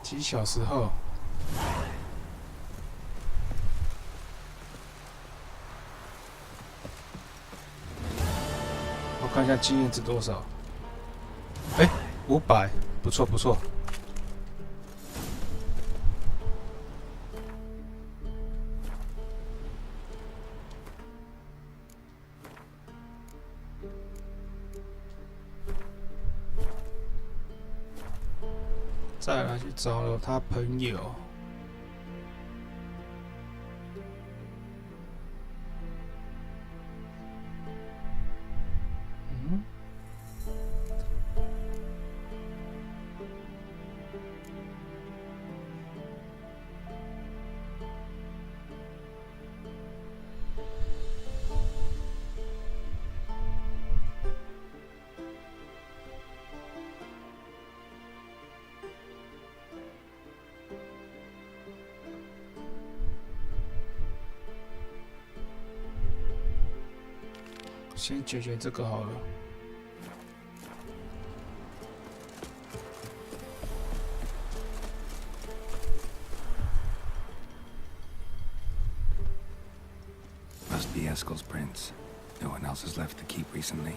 几小时后，我看一下经验值多少。哎，500，不错不错。再来去找了他朋友。嗯？先解决这个好了。Must be Eskel's prints. No one else has left the keep recently.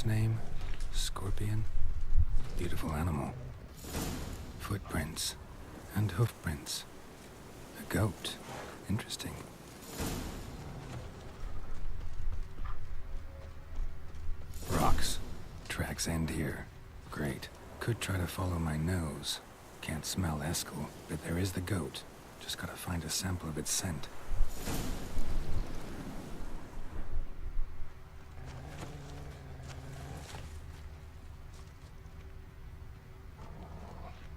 its name? Scorpion? Beautiful animal. Footprints. And hoofprints. A goat. Interesting. Rocks. Tracks end here. Great. Could try to follow my nose. Can't smell Eskel, but there is the goat. Just gotta find a sample of its scent.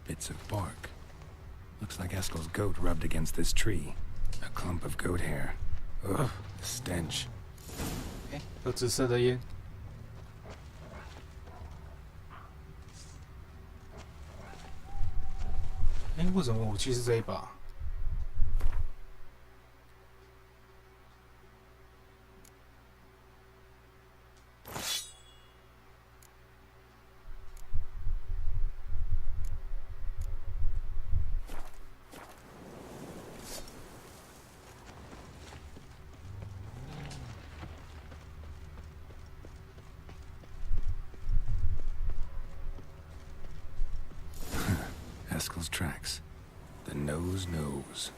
Bits of bark. Looks like Eskel's goat rubbed against this tree. A clump of goat hair. Ugh, the stench. 有紫色的烟。为什么武器是这一把？Eskel's tracks. The nose knows.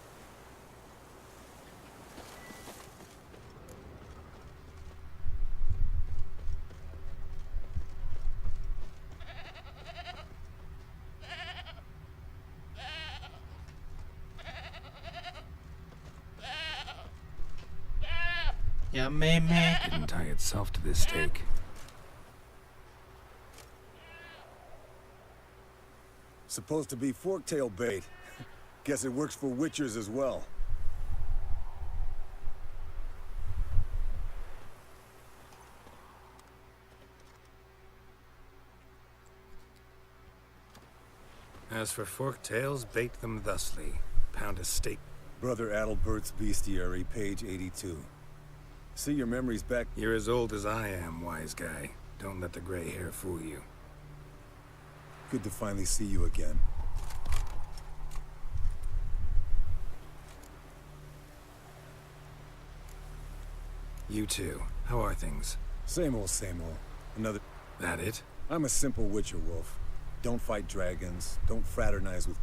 Yeah,妹妹 didn't tie itself to this stake. Supposed to be forktail bait. Guess it works for witchers as well. As for forktails, bait them thusly. Pound a steak. Brother Adalbert's Bestiary, page 82. See your memories back. You're as old as I am, wise guy. Don't let the gray hair fool you. Good to finally see you again. You too. How are things? Same old, same old. Another... That it? I'm a simple witcher wolf. Don't fight dragons. Don't fraternize with...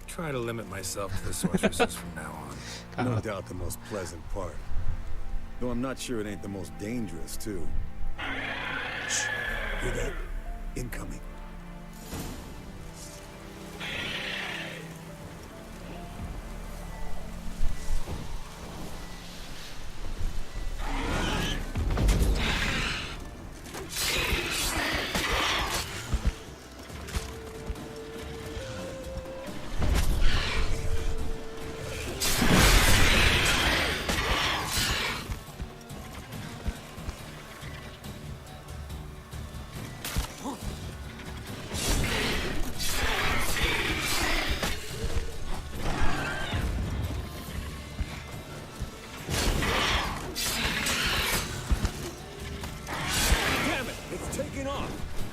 Try to limit myself to the sorceresses from now on. No doubt the most pleasant part. Though I'm not sure it ain't the most dangerous, too. Shh. Hear that? Incoming.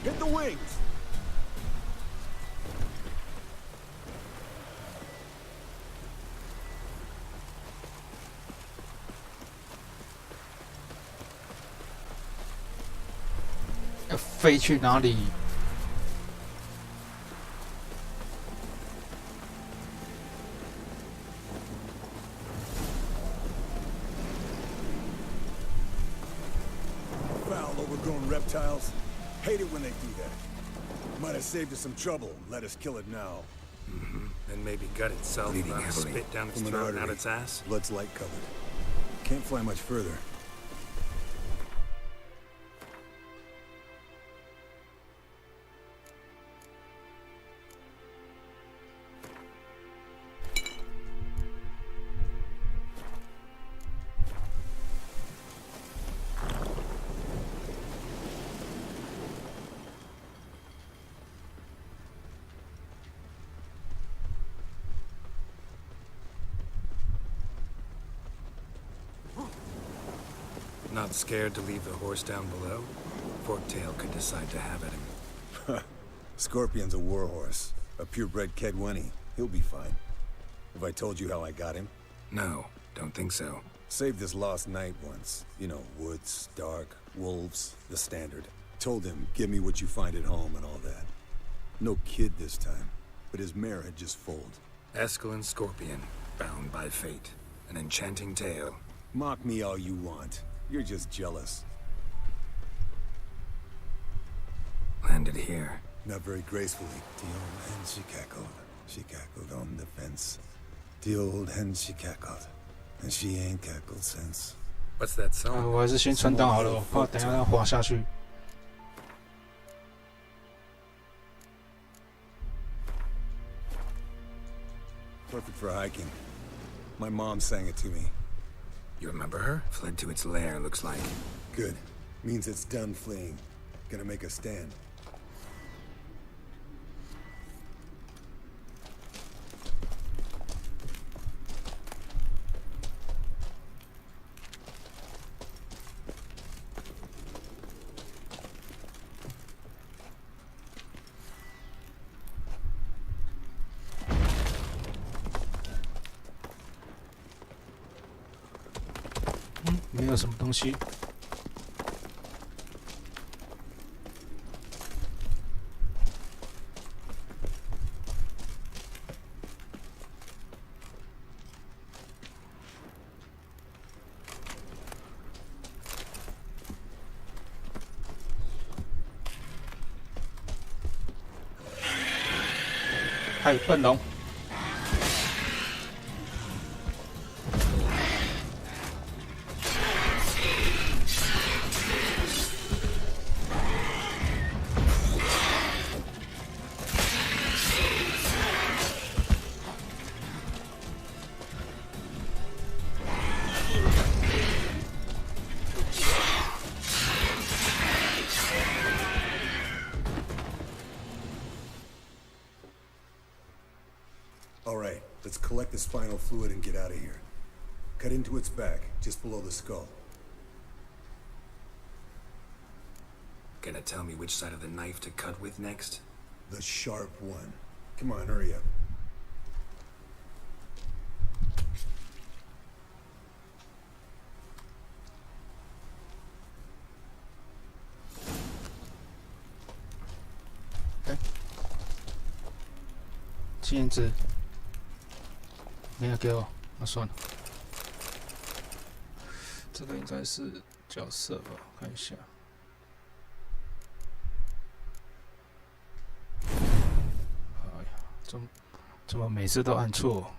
Hit the wings!要飞去哪里？ Foul, overgrown reptiles. Hate it when they do that. Might have saved us some trouble. Let us kill it now. Then maybe gut itself, Bleeding heavily. spit down its From an throat and out artery. its ass. Blood's light covered. Can't fly much further. Not scared to leave the horse down below? Forktail could decide to have at him. Scorpion's a warhorse. A purebred Kedwenny. He'll be fine. Have I told you how I got him? No, don't think so. Saved this lost knight once. You know, woods, dark, wolves, the standard. Told him, give me what you find at home and all that. No kid this time, but his mare had just foaled. Eskel Scorpion, bound by fate. An enchanting tale. Mock me all you want. You're just jealous. Landed here. Not very gracefully. The old hen, she cackled. She cackled on the fence. The old hen, she cackled. And she ain't cackled since. What's that song? 我还是先存档好了，我怕等一下它滑下去。Perfect for hiking. My mom sang it to me. You remember her? Fled to its lair, looks like. Good. Means it's done fleeing. Gonna make a stand. 음, 没有什么东西。还有笨龙。Alright, let's collect the spinal fluid and get out of here. Cut into its back, just below the skull. Gonna tell me which side of the knife to cut with next? The sharp one. Come on, hurry up. Okay. 纪念纸。没有给我，那算了。这个应该是角色吧，看一下。哎呀，怎么每次都按错？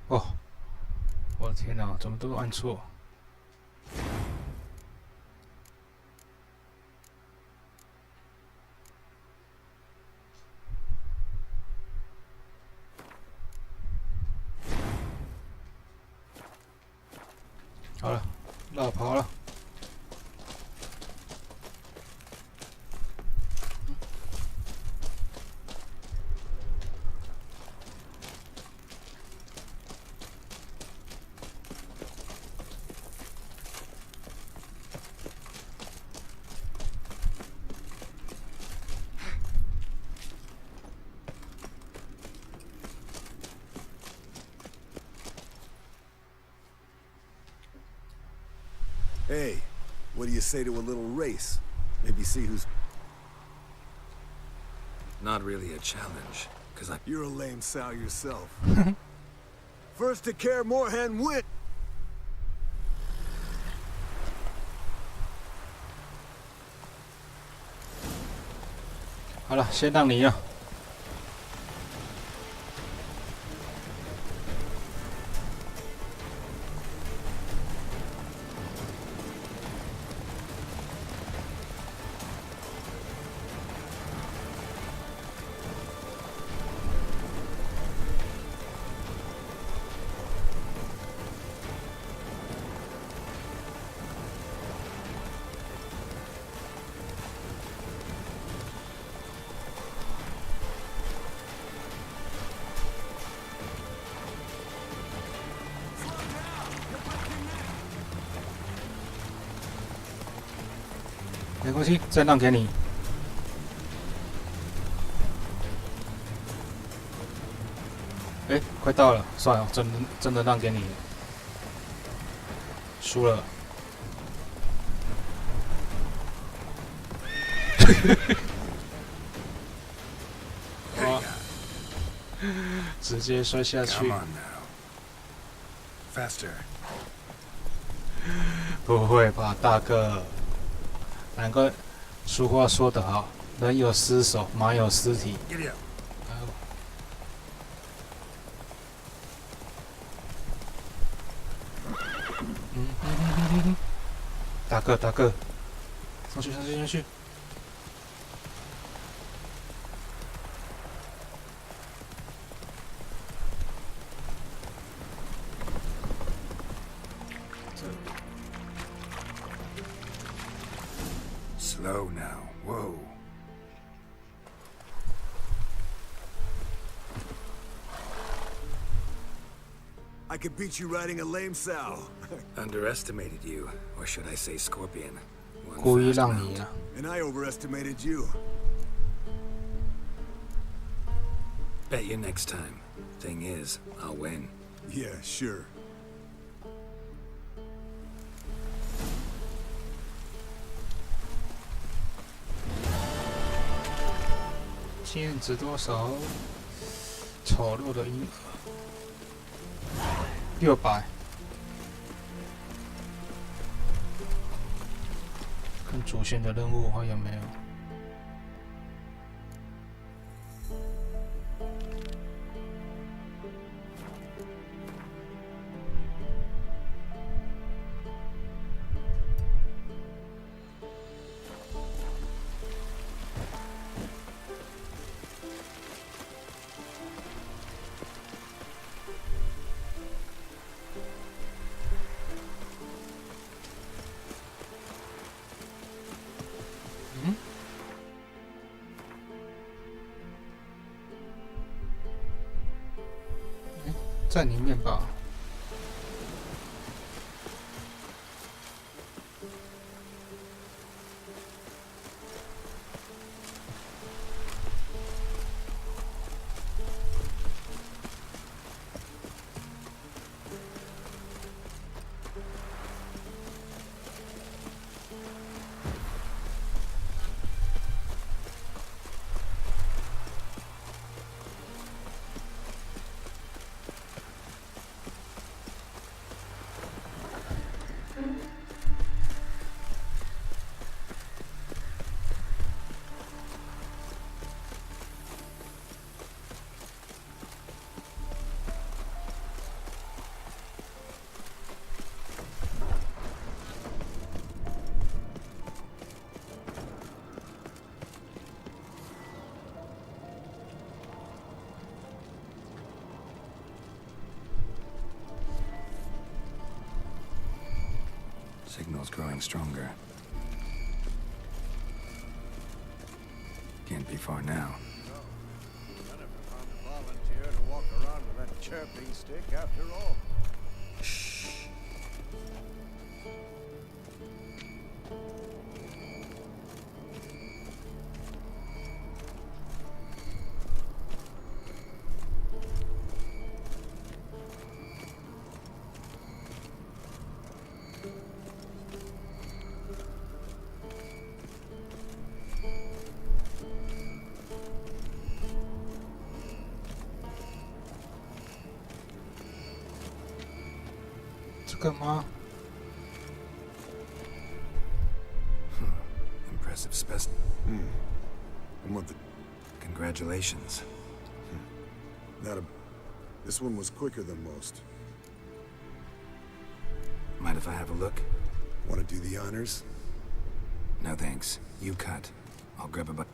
哦，我的天哪，怎么都按错？好了，绕跑了。Hey, what do you say to a little race? Maybe see who's... Not really a challenge, cause You're a lame sow yourself. First to care Moorhen win! 好了，先让你了。没关系，再让给你。哎，快到了，算了，真的让给你了。输了。哇！直接摔下去。不会吧，大哥？难怪俗话说得好，人有失手，马有失蹄。大哥，上去！Slow now. Whoa. I could beat you riding a lame sow. Underestimated you, or should I say scorpion. 故意让你啊。And I overestimated you. Bet you next time. Thing is, I'll win. Yeah, sure. 金值多少？丑陋的婴儿，600。看主线的任务还有没有？在里面吧。Signal's growing stronger. Can't be far now. Jennifer found a volunteer to walk around with that chirping stick after all. Shh.干嘛 Impressive specimen. I want the... Congratulations. This one was quicker than most. Mind if I have a look? Want to do the honors? No thanks. You cut. I'll grab a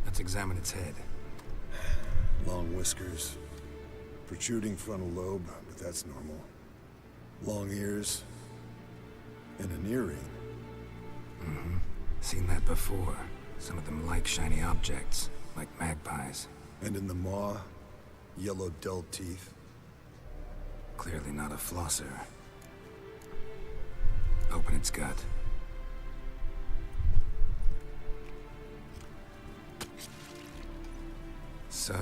Let's examine its head. Long whiskers. Protruding frontal lobe, but that's normal. Long ears. And an earring. Mm-hmm. Seen that before. Some of them like shiny objects, like magpies. And in the maw, yellow dull teeth. Clearly not a flosser. Open its gut. So,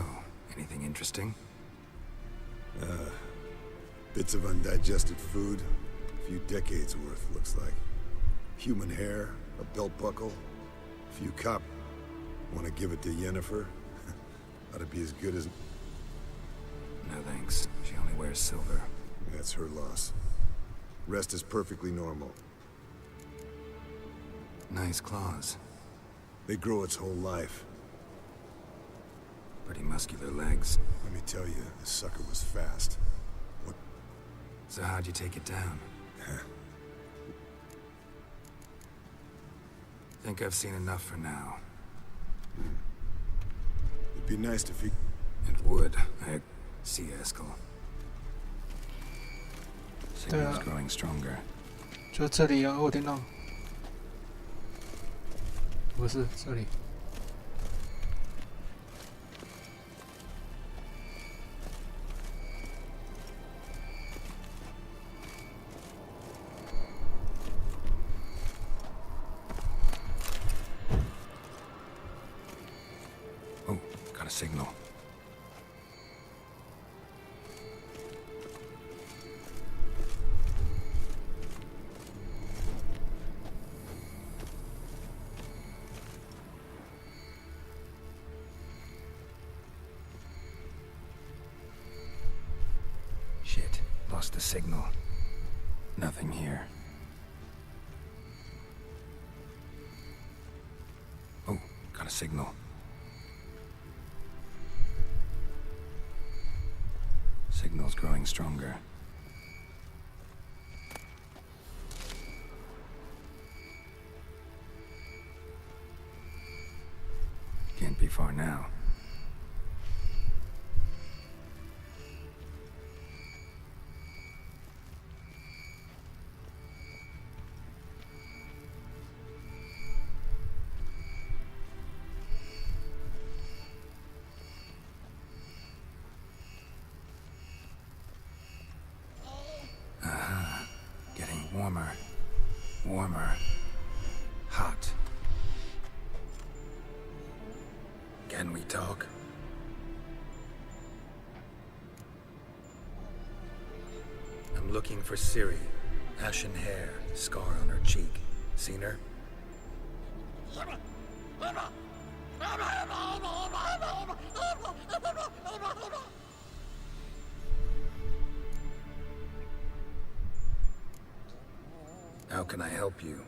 anything interesting? Bits of undigested food. A few decades worth, looks like. Human hair, a belt buckle, a few cop. Want to give it to Yennefer? Ought to be as good as... No thanks. She only wears silver. That's her loss. Rest is perfectly normal. Nice claws. They grow its whole life. Pretty muscular legs. Let me tell you, this sucker was fast. What? So how'd you take it down? Think I've seen enough for now. It'd be nice if he... It would. I see, Eskel. Signal's growing stronger. 就这里啊，我听到。不是这里。Oh, got a signal. Shit, lost the signal. Nothing here. Oh, got a signal. Signal's growing stronger. Can't be far now. Getting warmer. Warmer. Hot. Can we talk? I'm looking for Ciri. Ashen hair, scar on her cheek. Seen her? How can I help you?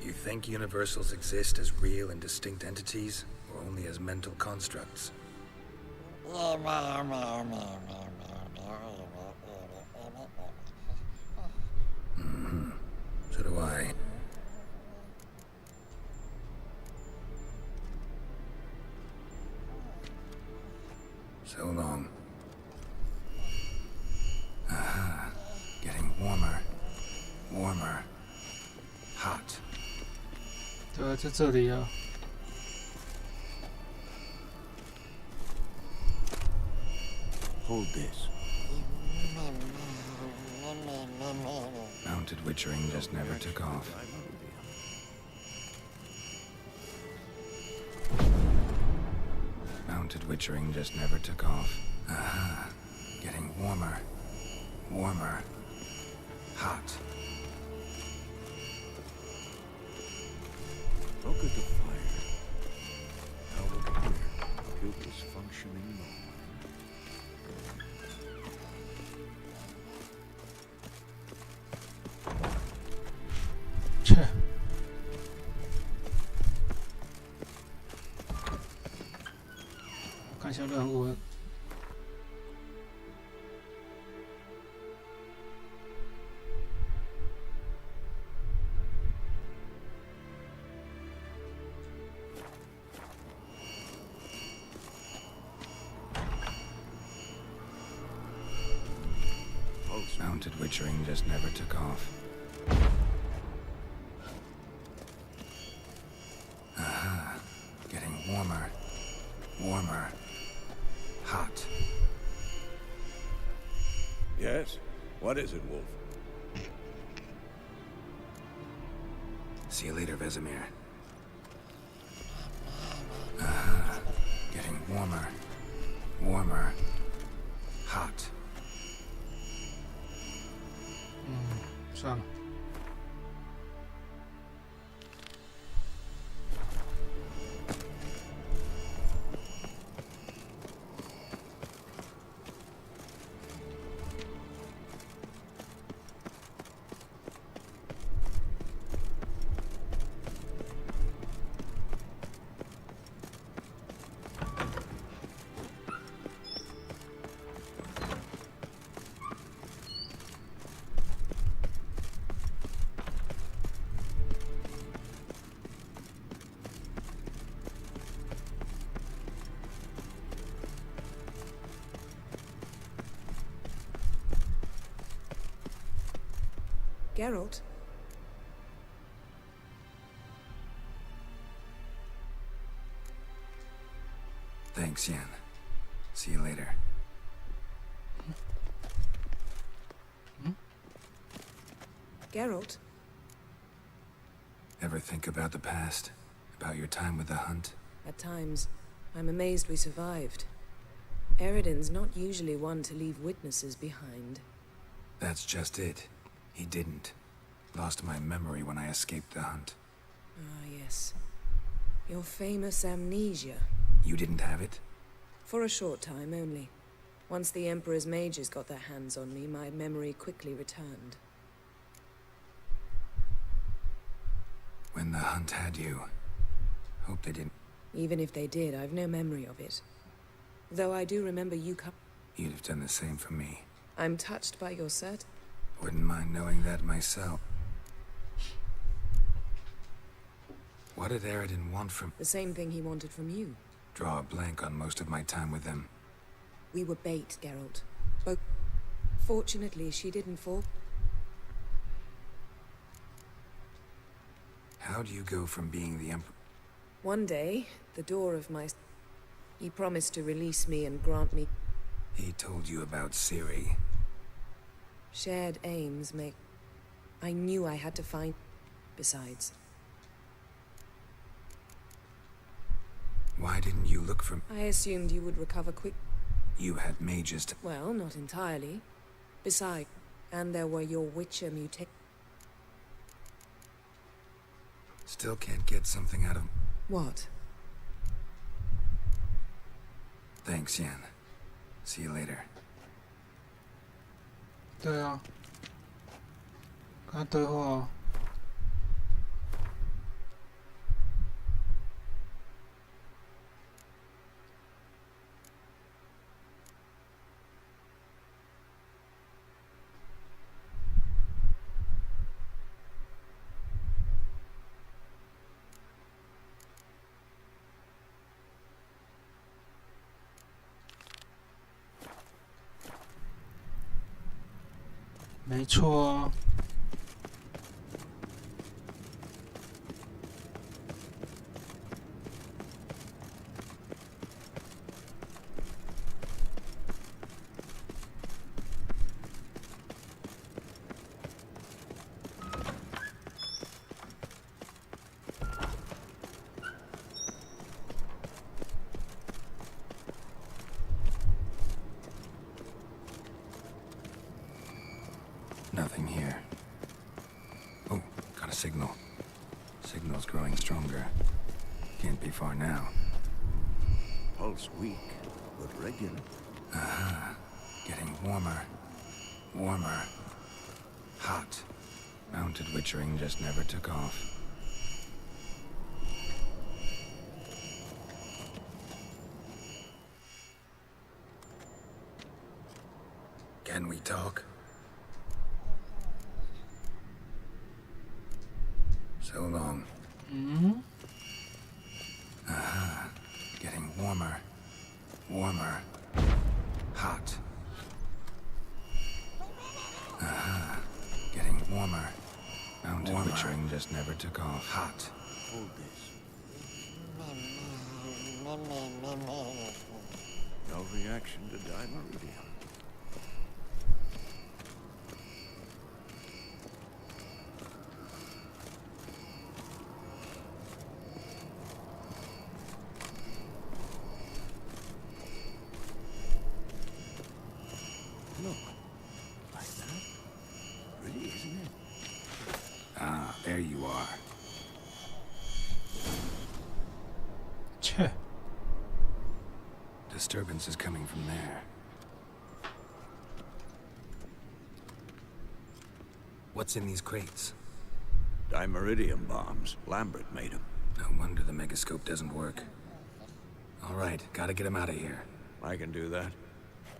You think universals exist as real and distinct entities, or only as mental constructs? So do I. So long. Getting warmer. Warmer. Hot. 对啊，在这里啊。Hold this. Mounted witchering just never took off. Mounted witchering just never took off. Getting warmer. Warmer. Hot. Look at the fire. Now look here. Pupils functioning normally.切。看一下任务。Mounted witchering just never took off. What is it, Wolf? See you later, Vesemir. Getting warmer. Warmer. Hot. 算了。Geralt? Thanks, Yen. See you later. Geralt? Ever think about the past? About your time with the hunt? At times, I'm amazed we survived. Eridan's not usually one to leave witnesses behind. That's just it. He didn't. Lost my memory when I escaped the hunt. Ah, yes. Your famous amnesia. You didn't have it? For a short time only. Once the Emperor's mages got their hands on me, my memory quickly returned. When the hunt had you, hope they didn't. Even if they did, I've no memory of it. Though I do remember you You'd have done the same for me. I'm touched by your cert. Wouldn't mind knowing that myself. What did Eridan want from... The same thing he wanted from you. Draw a blank on most of my time with them. We were bait, Geralt. But fortunately, she didn't fall. How do you go from being the Emperor? One day, the door of my... He promised to release me and grant me... He told you about Ciri. Shared aims make... I knew I had to find... Besides... Why didn't you look for... I assumed you would recover quick... You had mages to... Well, not entirely. Besides... And there were your Witcher Still can't get something out of... What? Thanks, Yen. See you later. 对啊，跟他对话啊。没错啊。Nothing here. Oh, got a signal. Signal's growing stronger. Can't be far now. Pulse weak, but regular. Getting warmer. Warmer. Hot. Mounted witchering just never took off. Can we talk? So long. Getting warmer. Warmer. Hot. Getting warmer. Mounted witchering just never took off. Hot. Hold this. No reaction to Dimeridium. There you are. 切， Disturbance is coming from there. What's in these crates? Dimeridium bombs. Lambert made them. No wonder the megascope doesn't work. All right, gotta get him out of here. I can do that.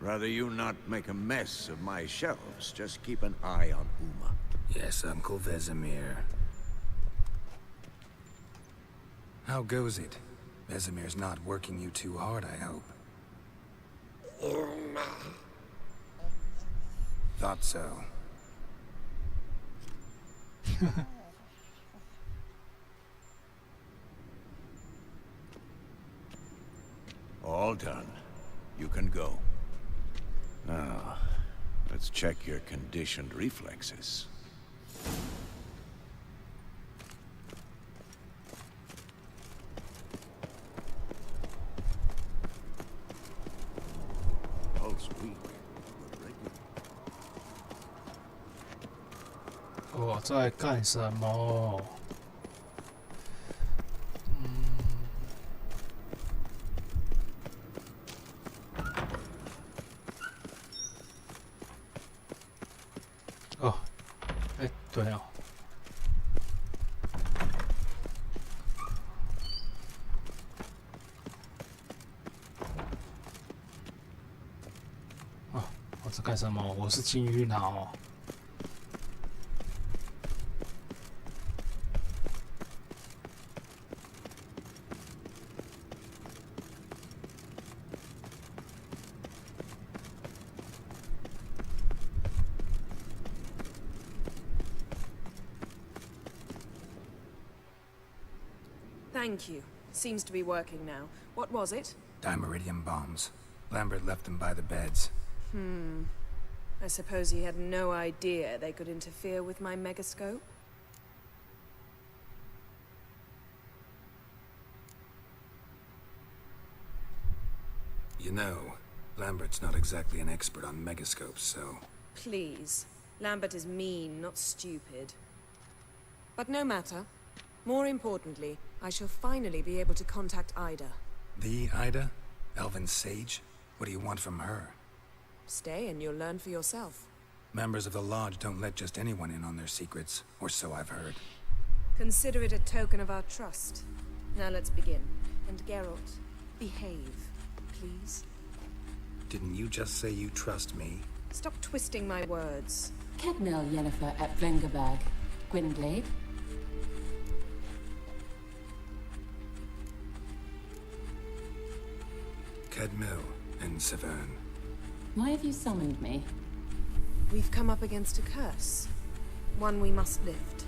Rather you not make a mess of my shelves. Just keep an eye on Uma. Yes, Uncle Vesemir. How goes it? Vesemir's not working you too hard, I hope. Thought so. All done. You can go. Now, let's check your conditioned reflexes. Pulse weak, but regular. 我在干什么？哦，哎，对哦。哦，我在干什么？我是金鱼脑。Thank you. Seems to be working now. What was it? Dimeridium bombs. Lambert left them by the beds. I suppose he had no idea they could interfere with my megascope? You know, Lambert's not exactly an expert on megascopes, so... Please. Lambert is mean, not stupid. But no matter. More importantly, I shall finally be able to contact Ida. The Ida? Elven sage? What do you want from her? Stay and you'll learn for yourself. Members of the Lodge don't let just anyone in on their secrets, or so I've heard. Consider it a token of our trust. Now let's begin. And Geralt, behave, please. Didn't you just say you trust me? Stop twisting my words. Kedmil Yennefer at Vengerberg. Gwynblade. Kedmil and Severn. Why have you summoned me? We've come up against a curse. One we must lift.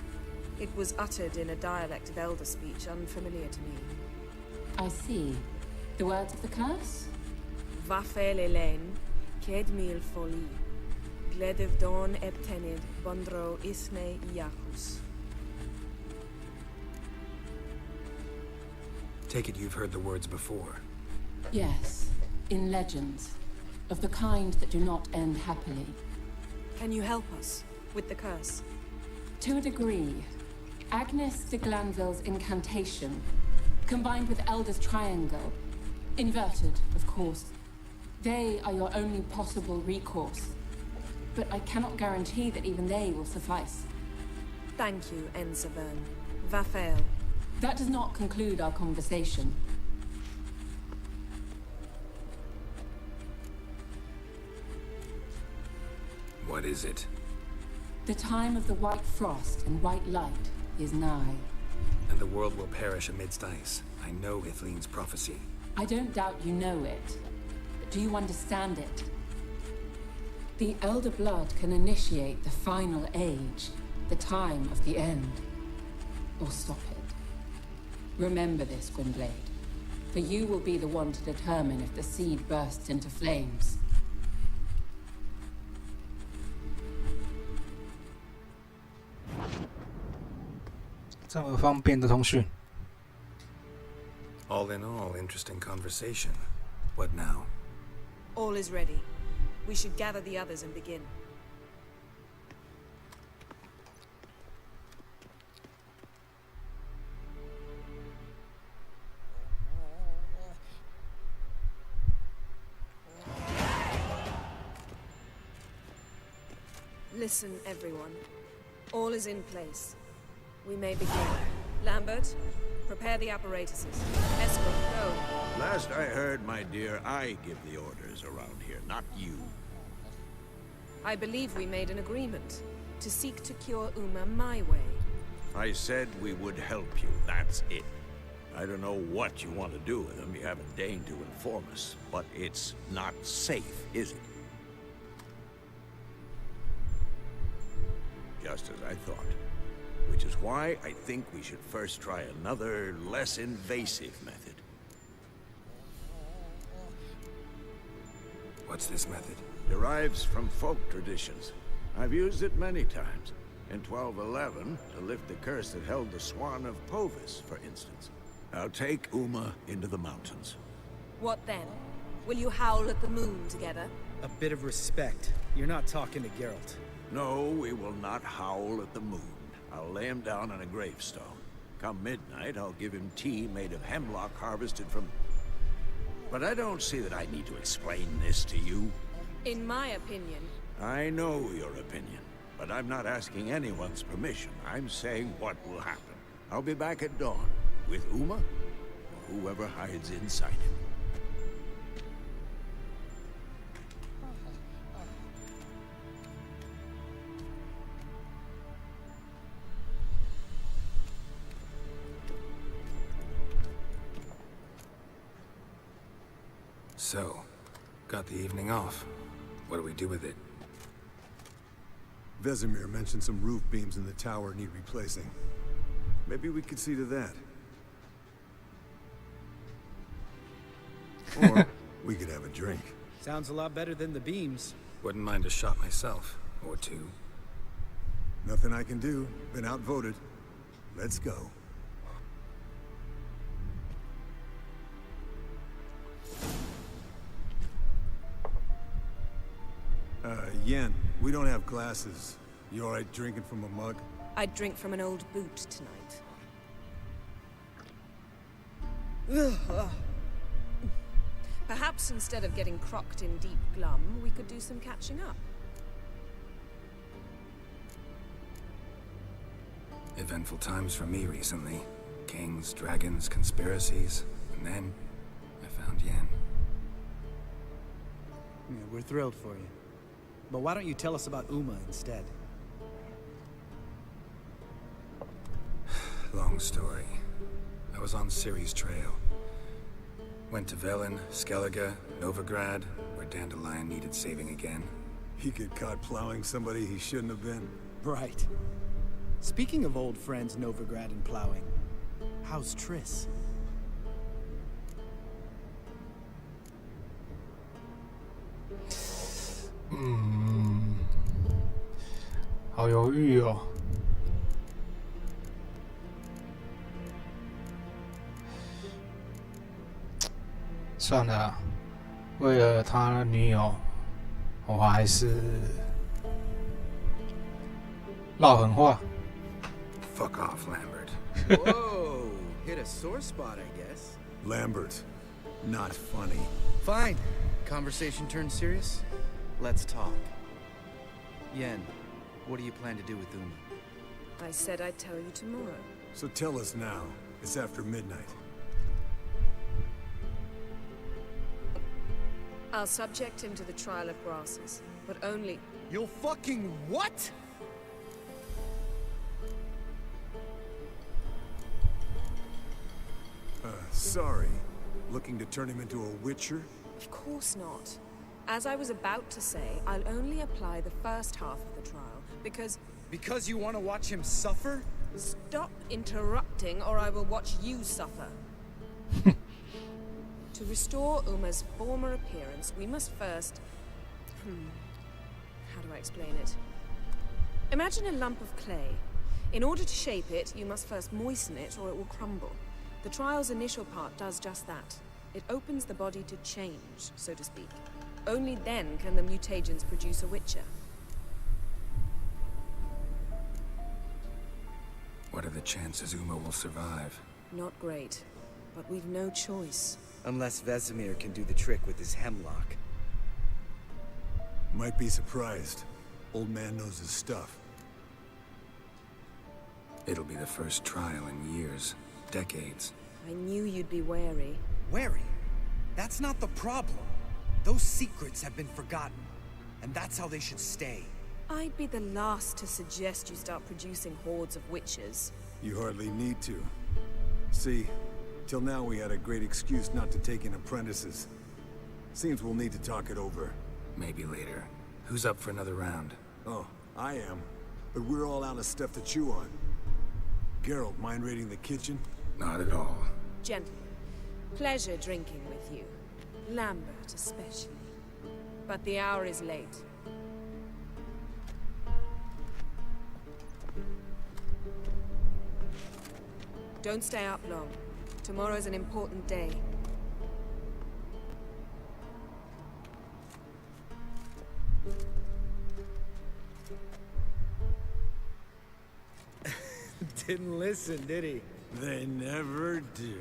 It was uttered in a dialect of Elder speech unfamiliar to me. I see. The words of the curse? Vafel Elen, Kedmil Foli, Gledev Don Eptenid, Bondro Isne Iacus. Take it you've heard the words before. Yes, in legends. Of the kind that do not end happily. Can you help us with the curse? To a degree. Agnes de Glanville's incantation, combined with Elder's triangle, inverted, of course. They are your only possible recourse. But I cannot guarantee that even they will suffice. Thank you, Ensevern. Vafel. That does not conclude our conversation. What is it? The time of the white frost and white light is nigh. And the world will perish amidst ice. I know Ithleen's prophecy. I don't doubt you know it. But do you understand it? The Elder Blood can initiate the final age, the time of the end. Or stop it. Remember this, Gwynblade. For you will be the one to determine if the seed bursts into flames.这么方便的通讯。 All in all, interesting conversation. What now? All is ready. We should gather the others and begin. Listen, everyone. All is in place. We may begin. Lambert, prepare the apparatuses. Escort, go. Last I heard, my dear, I give the orders around here, not you. I believe we made an agreement to seek to cure Uma my way. I said we would help you, that's it. I don't know what you want to do with them, you haven't deigned to inform us, but it's not safe, is it? Just as I thought. Which is why I think we should first try another, less invasive method. What's this method? Derives from folk traditions. I've used it many times. In 1211, to lift the curse that held the Swan of Povis, for instance. I'll take Uma into the mountains. What then? Will you howl at the moon together? A bit of respect. You're not talking to Geralt. No, we will not howl at the moon. I'll lay him down on a gravestone. Come midnight, I'll give him tea made of hemlock harvested from... But I don't see that I need to explain this to you. In my opinion... I know your opinion, but I'm not asking anyone's permission. I'm saying what will happen. I'll be back at dawn, with Uma, or whoever hides inside him. So, got the evening off. What do we do with it? Vesemir mentioned some roof beams in the tower need replacing. Maybe we could see to that. Or we could have a drink. Sounds a lot better than the beams. Wouldn't mind a shot myself, or two. Nothing I can do. Been outvoted. Let's go. Yen, we don't have glasses. You alright drinking from a mug? I'd drink from an old boot tonight. Perhaps instead of getting crocked in deep glum, we could do some catching up. Eventful times for me recently. Kings, dragons, conspiracies, and then I found Yen. Yeah, we're thrilled for you. But why don't you tell us about Uma instead? Long story. I was on Ciri's trail. Went to Velen, Skellige, Novigrad, where Dandelion needed saving again. He get caught plowing somebody he shouldn't have been. Right. Speaking of old friends Novigrad and plowing, how's Triss? 好犹豫哦。算了，为了他女友，我还是撂狠话。Fuck off, Lambert. Whoa, hit a sore spot, I guess. Lambert, not funny. Fine. Conversation turned serious? Let's talk. Yen, what do you plan to do with Uma? I said I'd tell you tomorrow. So tell us now. It's after midnight. I'll subject him to the trial of grasses, but only... You'll fucking what? Sorry. Looking to turn him into a witcher? Of course not. As I was about to say, I'll only apply the first half of the trial, because... Because you want to watch him suffer? Stop interrupting, or I will watch you suffer. To restore Uma's former appearance, we must first... How do I explain it? Imagine a lump of clay. In order to shape it, you must first moisten it, or it will crumble. The trial's initial part does just that. It opens the body to change, so to speak. Only then can the mutagens produce a witcher. What are the chances Uma will survive? Not great, but we've no choice. Unless Vesemir can do the trick with his hemlock. Might be surprised. Old man knows his stuff. It'll be the first trial in years. Decades. I knew you'd be wary. Wary? That's not the problem. Those secrets have been forgotten. And that's how they should stay. I'd be the last to suggest you start producing hordes of witches. You hardly need to. See, till now we had a great excuse not to take in apprentices. Seems we'll need to talk it over. Maybe later. Who's up for another round? Oh, I am. But we're all out of stuff to chew on. Geralt, mind raiding the kitchen? Not at all. Gentlemen, pleasure drinking with you. Lambert especially. But the hour is late. Don't stay up long. Tomorrow's an important day. Didn't listen, did he? They never do.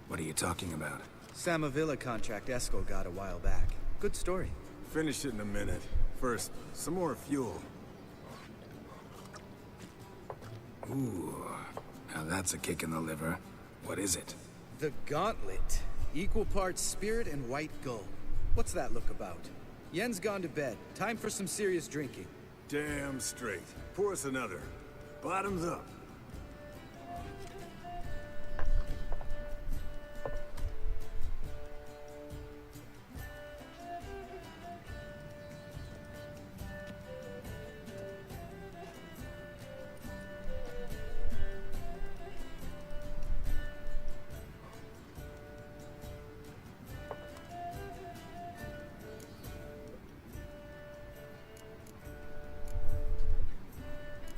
What are you talking about? Samavilla contract Eskel got a while back. Good story. Finish it in a minute. First, some more fuel. Ooh, now that's a kick in the liver. What is it? The Gauntlet. Equal parts spirit and white gold. What's that look about? Yen's gone to bed. Time for some serious drinking. Damn straight. Pour us another. Bottoms up.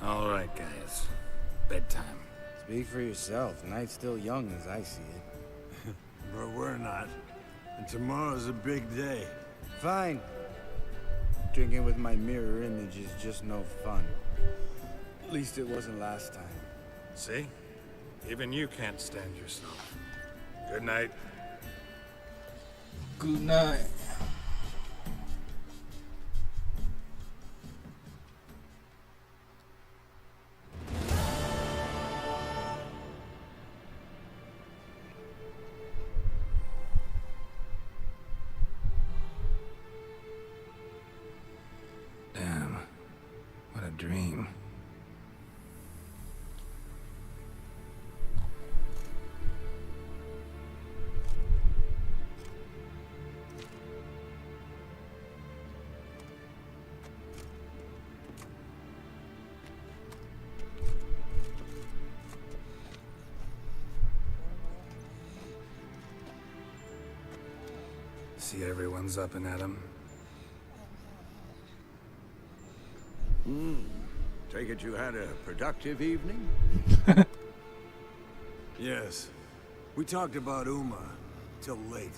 All right, guys. Bedtime. Speak for yourself. Night's still young as I see it. But we're not. And tomorrow's a big day. Fine. Drinking with my mirror image is just no fun. At least it wasn't last time. See? Even you can't stand yourself. Good night. Good night. Damn. What a dream. See everyone's up and at 'em. Take it you had a productive evening? Yes. We talked about Uma till late.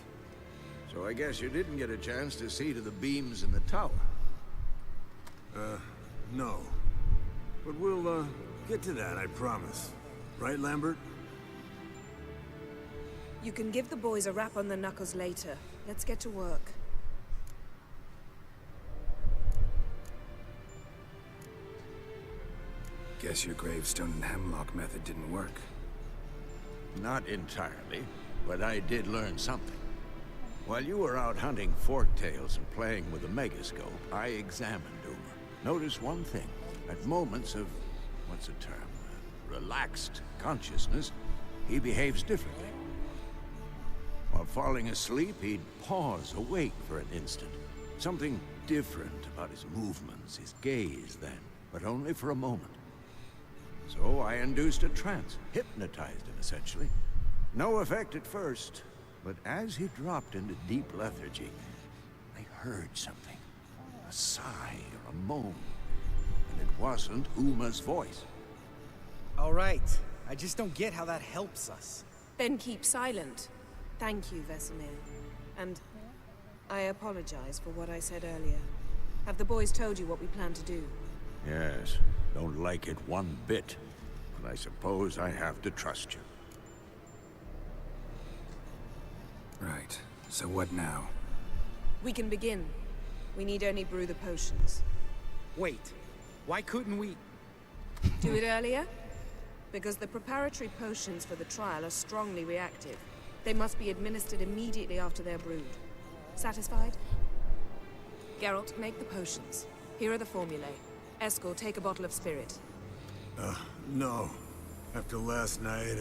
So I guess you didn't get a chance to see to the beams in the tower. No. But we'll, get to that, I promise. Right, Lambert? You can give the boys a rap on the knuckles later. Let's get to work. Guess your gravestone and hemlock method didn't work. Not entirely, but I did learn something. While you were out hunting forktails and playing with a megascope, I examined Uma. Noticed one thing. At moments of, what's the term, relaxed consciousness, he behaves differently. While falling asleep, he'd pause, awake for an instant. Something different about his movements, his gaze then, but only for a moment. So I induced a trance, hypnotized him essentially. No effect at first, but as he dropped into deep lethargy, I heard something. A sigh or a moan. And it wasn't Uma's voice. All right. I just don't get how that helps us. Then keep silent. Thank you, Vesemir. And I apologize for what I said earlier. Have the boys told you what we plan to do? Yes, don't like it one bit. But I suppose I have to trust you. Right. So what now? We can begin. We need only brew the potions. Wait, why couldn't we... Do it earlier? Because the preparatory potions for the trial are strongly reactive. They must be administered immediately after they're brewed. Satisfied? Geralt, make the potions. Here are the formulae. Eskel, take a bottle of spirit. No. After last night,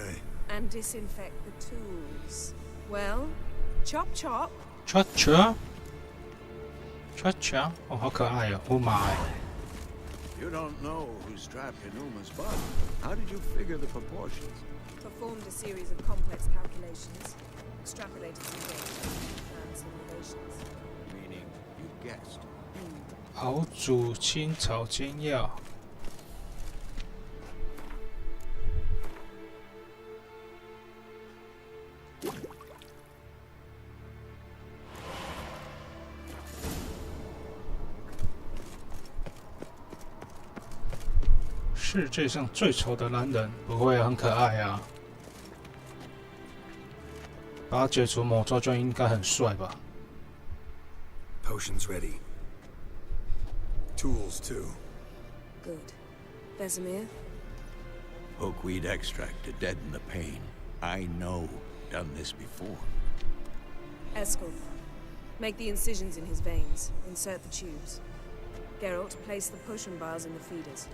And disinfect the tools. Well, chop chop. Cha-cha? Cha-cha? 哦，好可爱哦！Oh my！ You don't know who's trapped in Uma's body. How did you figure the proportions? Performed a series of complex calculations. Extrapolated some data. And simulations. Meaning, you guessed. 熬煮青草煎药。世界上最丑的男人，不会很可爱啊？把他解除魔咒就应该很帅吧？ Potions ready. tools too. Good. Vesemir? Oakweed extract to deaden the pain. I know. Done this before. Eskel, make the incisions in his veins. Insert the tubes. Geralt, place the potion vials in the feeders.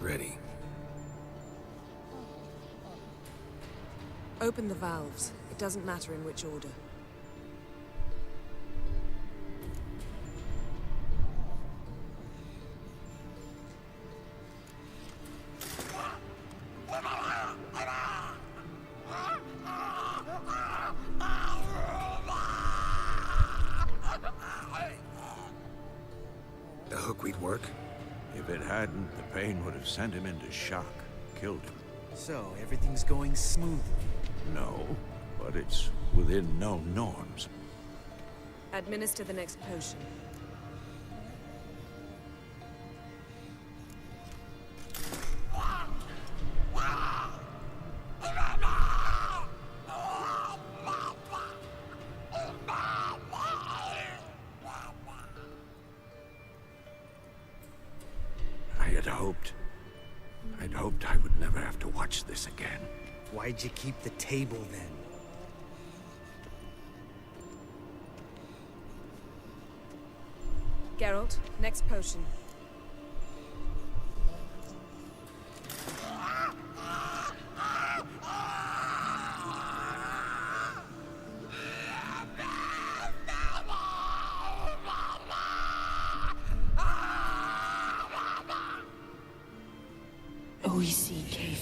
Ready. Open the valves. It doesn't matter in which order. The hookweed work? If it hadn't, the pain would have sent him into shock, killed him. So, everything's going smoothly? No, but it's within known norms. Administer the next potion. I'd hoped I would never have to watch this again. Why'd you keep the table then? Geralt, next potion.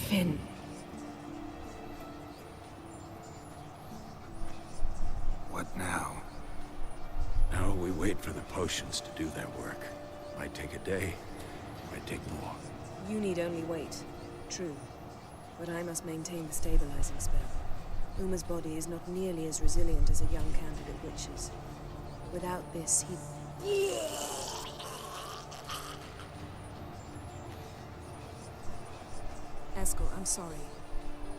Fin. What now? Now we wait for the potions to do their work. Might take a day, might take more. You need only wait. True. But I must maintain the stabilizing spell. Uma's body is not nearly as resilient as a young candidate witch's. Without this, he... Eskel, I'm sorry.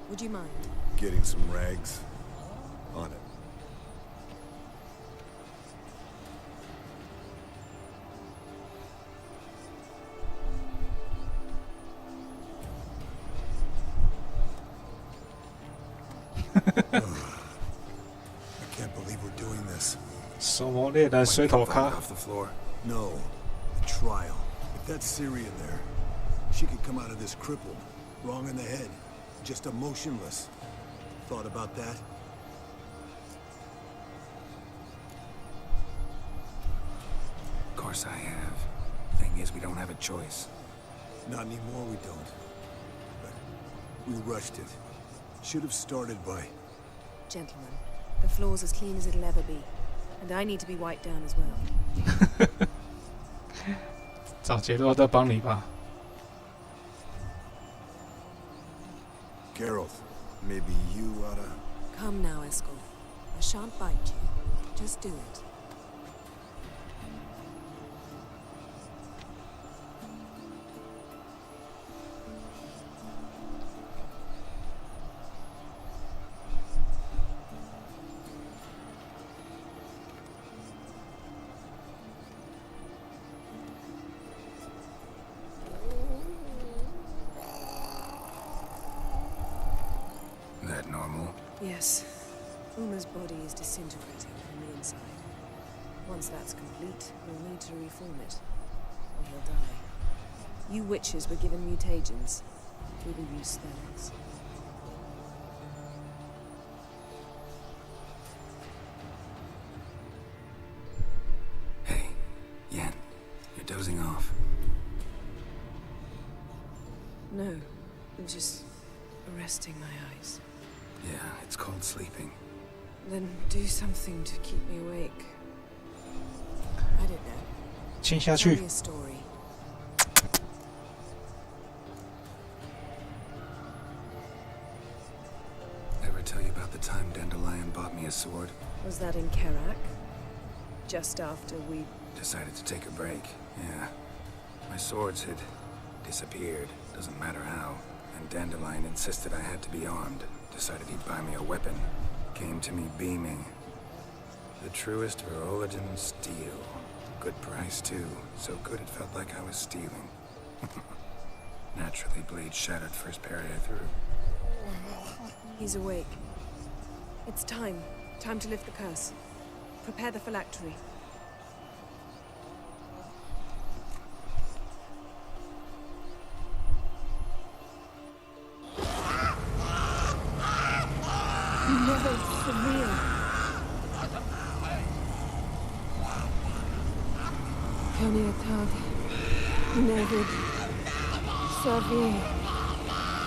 Would you mind? Getting some rags. On it. I can't believe we're doing this. 什么猎人水头咖 Off the floor. No. The trial. If that's Syrian there, she could come out of this crippled. Wrong in the head. Just emotionless. Thought about that? Of course I have. Thing is, we don't have a choice. Not anymore, we don't. But we rushed it. Should have started by... Gentlemen, the floor's as clean as it'll ever be. And I need to be wiped down as well. 找杰洛特帮你吧。 Geralt, maybe you oughta... Come now, Eskel. I shan't bite you. Just do it. Yes. Uma's body is disintegrating from the inside. Once that's complete, we'll need to reform it. Or he'll die. You witches were given mutagens. We will use those. Hey, Yen. You're dozing off. No, I'm just resting my eyes. Yeah, it's called sleeping. Then do something to keep me awake. I don't know. 亲下 Tell 去 me a story. Ever tell you about the time Dandelion bought me a sword? Was that in Kerak? Just after we... Decided to take a break, yeah. My swords had disappeared, doesn't matter how. And Dandelion insisted I had to be armed. Decided he'd buy me a weapon. Came to me beaming. The truest Veroligan steel. Good price, too. So good it felt like I was stealing. Naturally, blade shattered first parry I threw. He's awake. It's time. Time to lift the curse. Prepare the phylactery. Never severe. Kaniatag. Nevid. Savi.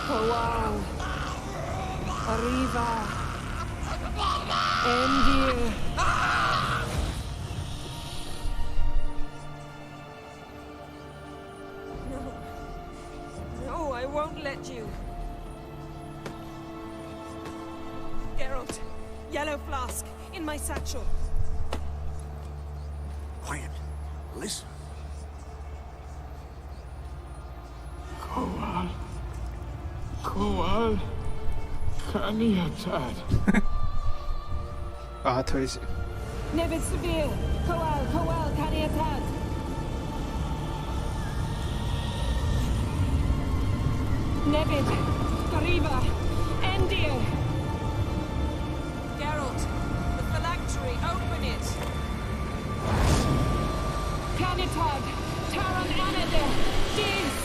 Kowal. Arriva. Endir. No. No, I won't let you. Geralt, yellow flask, in my satchel. Quiet. Listen. Kowal. Kowal. Kaniatad. 把他推醒。 Nevid severe. Kowal, Kowal, Kaniatad. Nevid. Arriva. Endir. Geralt, the phylactery, open it. Kanitag. Taran Anade. Dis.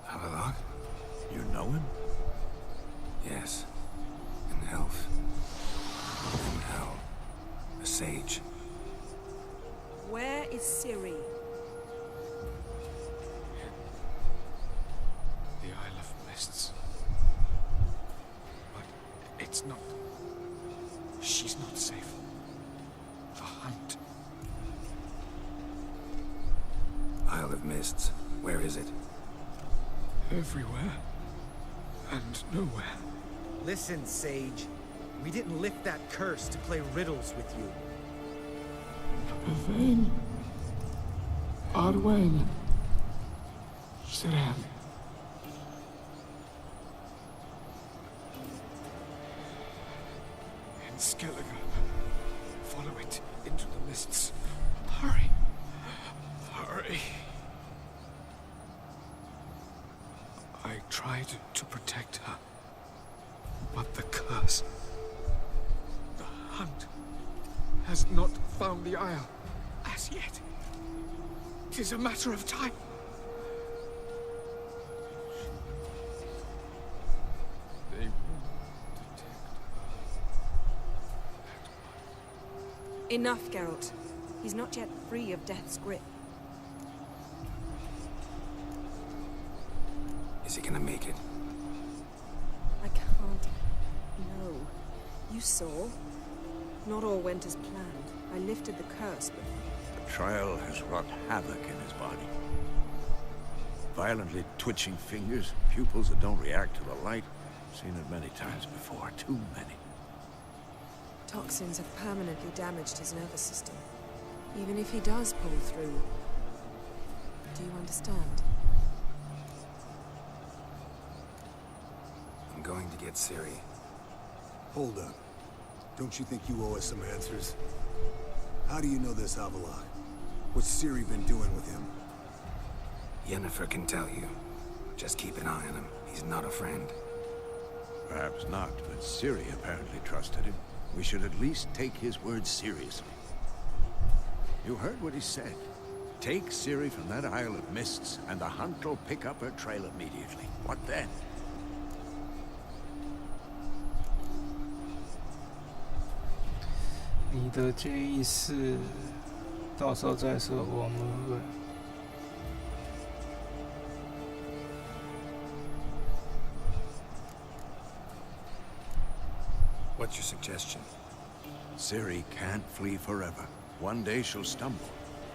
Avalok? You know him? Yes. An elf. In hell. A sage. Where is Ciri? The Isle of Mists. But it's not... She's not safe. The hunt. Isle of Mists. Where is it? Everywhere. And nowhere. Listen, Sage. We didn't lift that curse to play riddles with you. Yvain. Arwen. Siran. In Skellige. Follow it into the mists. Hurry. Hurry. I tried to protect her. But the curse... The hunt has not found the Isle as yet. 'Tis a matter of time. They won't detect her. Enough, Geralt. He's not yet free of death's grip. Is he gonna make it? I can't. No. You saw? Not all went as planned. I lifted the curse, but... The trial has wrought havoc in his body. Violently twitching fingers, pupils that don't react to the light. Seen it many times before, too many. Toxins have permanently damaged his nervous system. Even if he does pull through. Do you understand? going to get Ciri. Hold up. Don't you think you owe us some answers? How do you know this Avallac'h? What's Ciri been doing with him? Yennefer can tell you. Just keep an eye on him. He's not a friend. Perhaps not, but Ciri apparently trusted him. We should at least take his words seriously. You heard what he said. Take Ciri from that Isle of Mists, and the hunt will pick up her trail immediately. What then?你的建议是，到时候再说。我们会。What's your suggestion? Ciri can't flee forever. One day she'll stumble,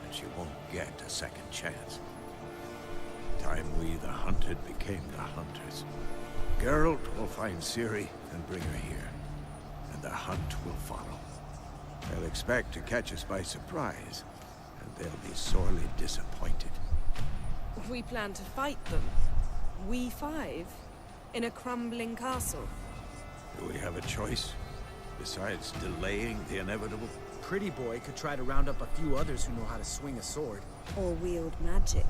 and she won't get a second chance. Time we, the hunted, became the hunters. Geralt will find Ciri and bring her here, and the hunt will follow. They'll expect to catch us by surprise, and they'll be sorely disappointed. We plan to fight them. We five? In a crumbling castle? Do we have a choice? Besides delaying the inevitable? Pretty boy could try to round up a few others who know how to swing a sword. Or wield magic.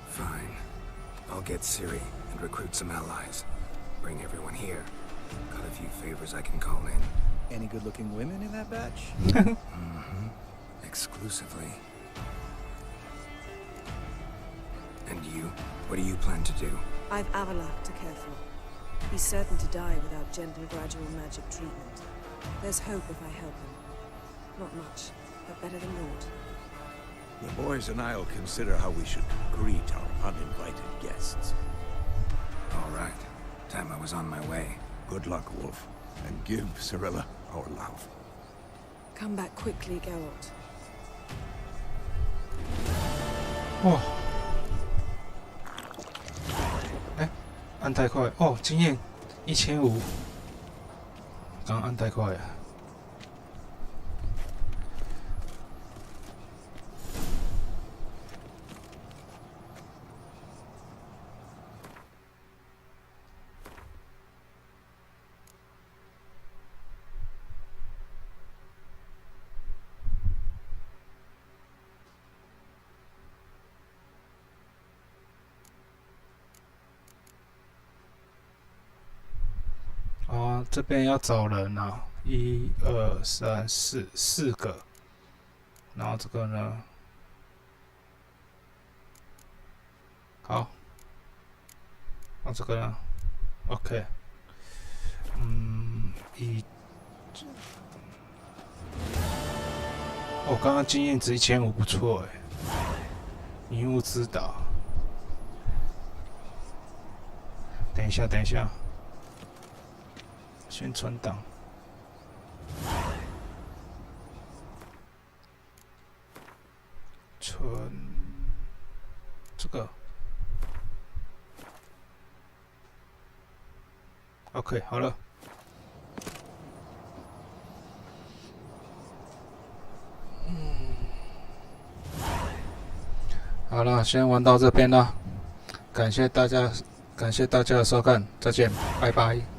Fine. I'll get Ciri and recruit some allies. Bring everyone here. Got a few favors I can call in. Any good-looking women in that batch? Mm-hmm. Exclusively. And you? What do you plan to do? I've Avallac'h to care for. He's certain to die without gentle, gradual magic treatment. There's hope if I help him. Not much, but better than naught. The boys and I'll consider how we should greet our uninvited guests. All right. Time I was on my way. Good luck, Wolf. And give Cirilla our love. Come back quickly, Geralt. 哇！哎，按太快哦！经验1500，刚按太快了。哦，这边要找人啊，1、2、3、4个，然后这个呢，好，那这个呢 ，OK， 哦，刚刚经验值1500，不错哎，迷雾之岛，等一下，等一下。先存档，存这个 ，OK， 好了。好了，先玩到这边了，感谢大家的收看，再见，拜拜。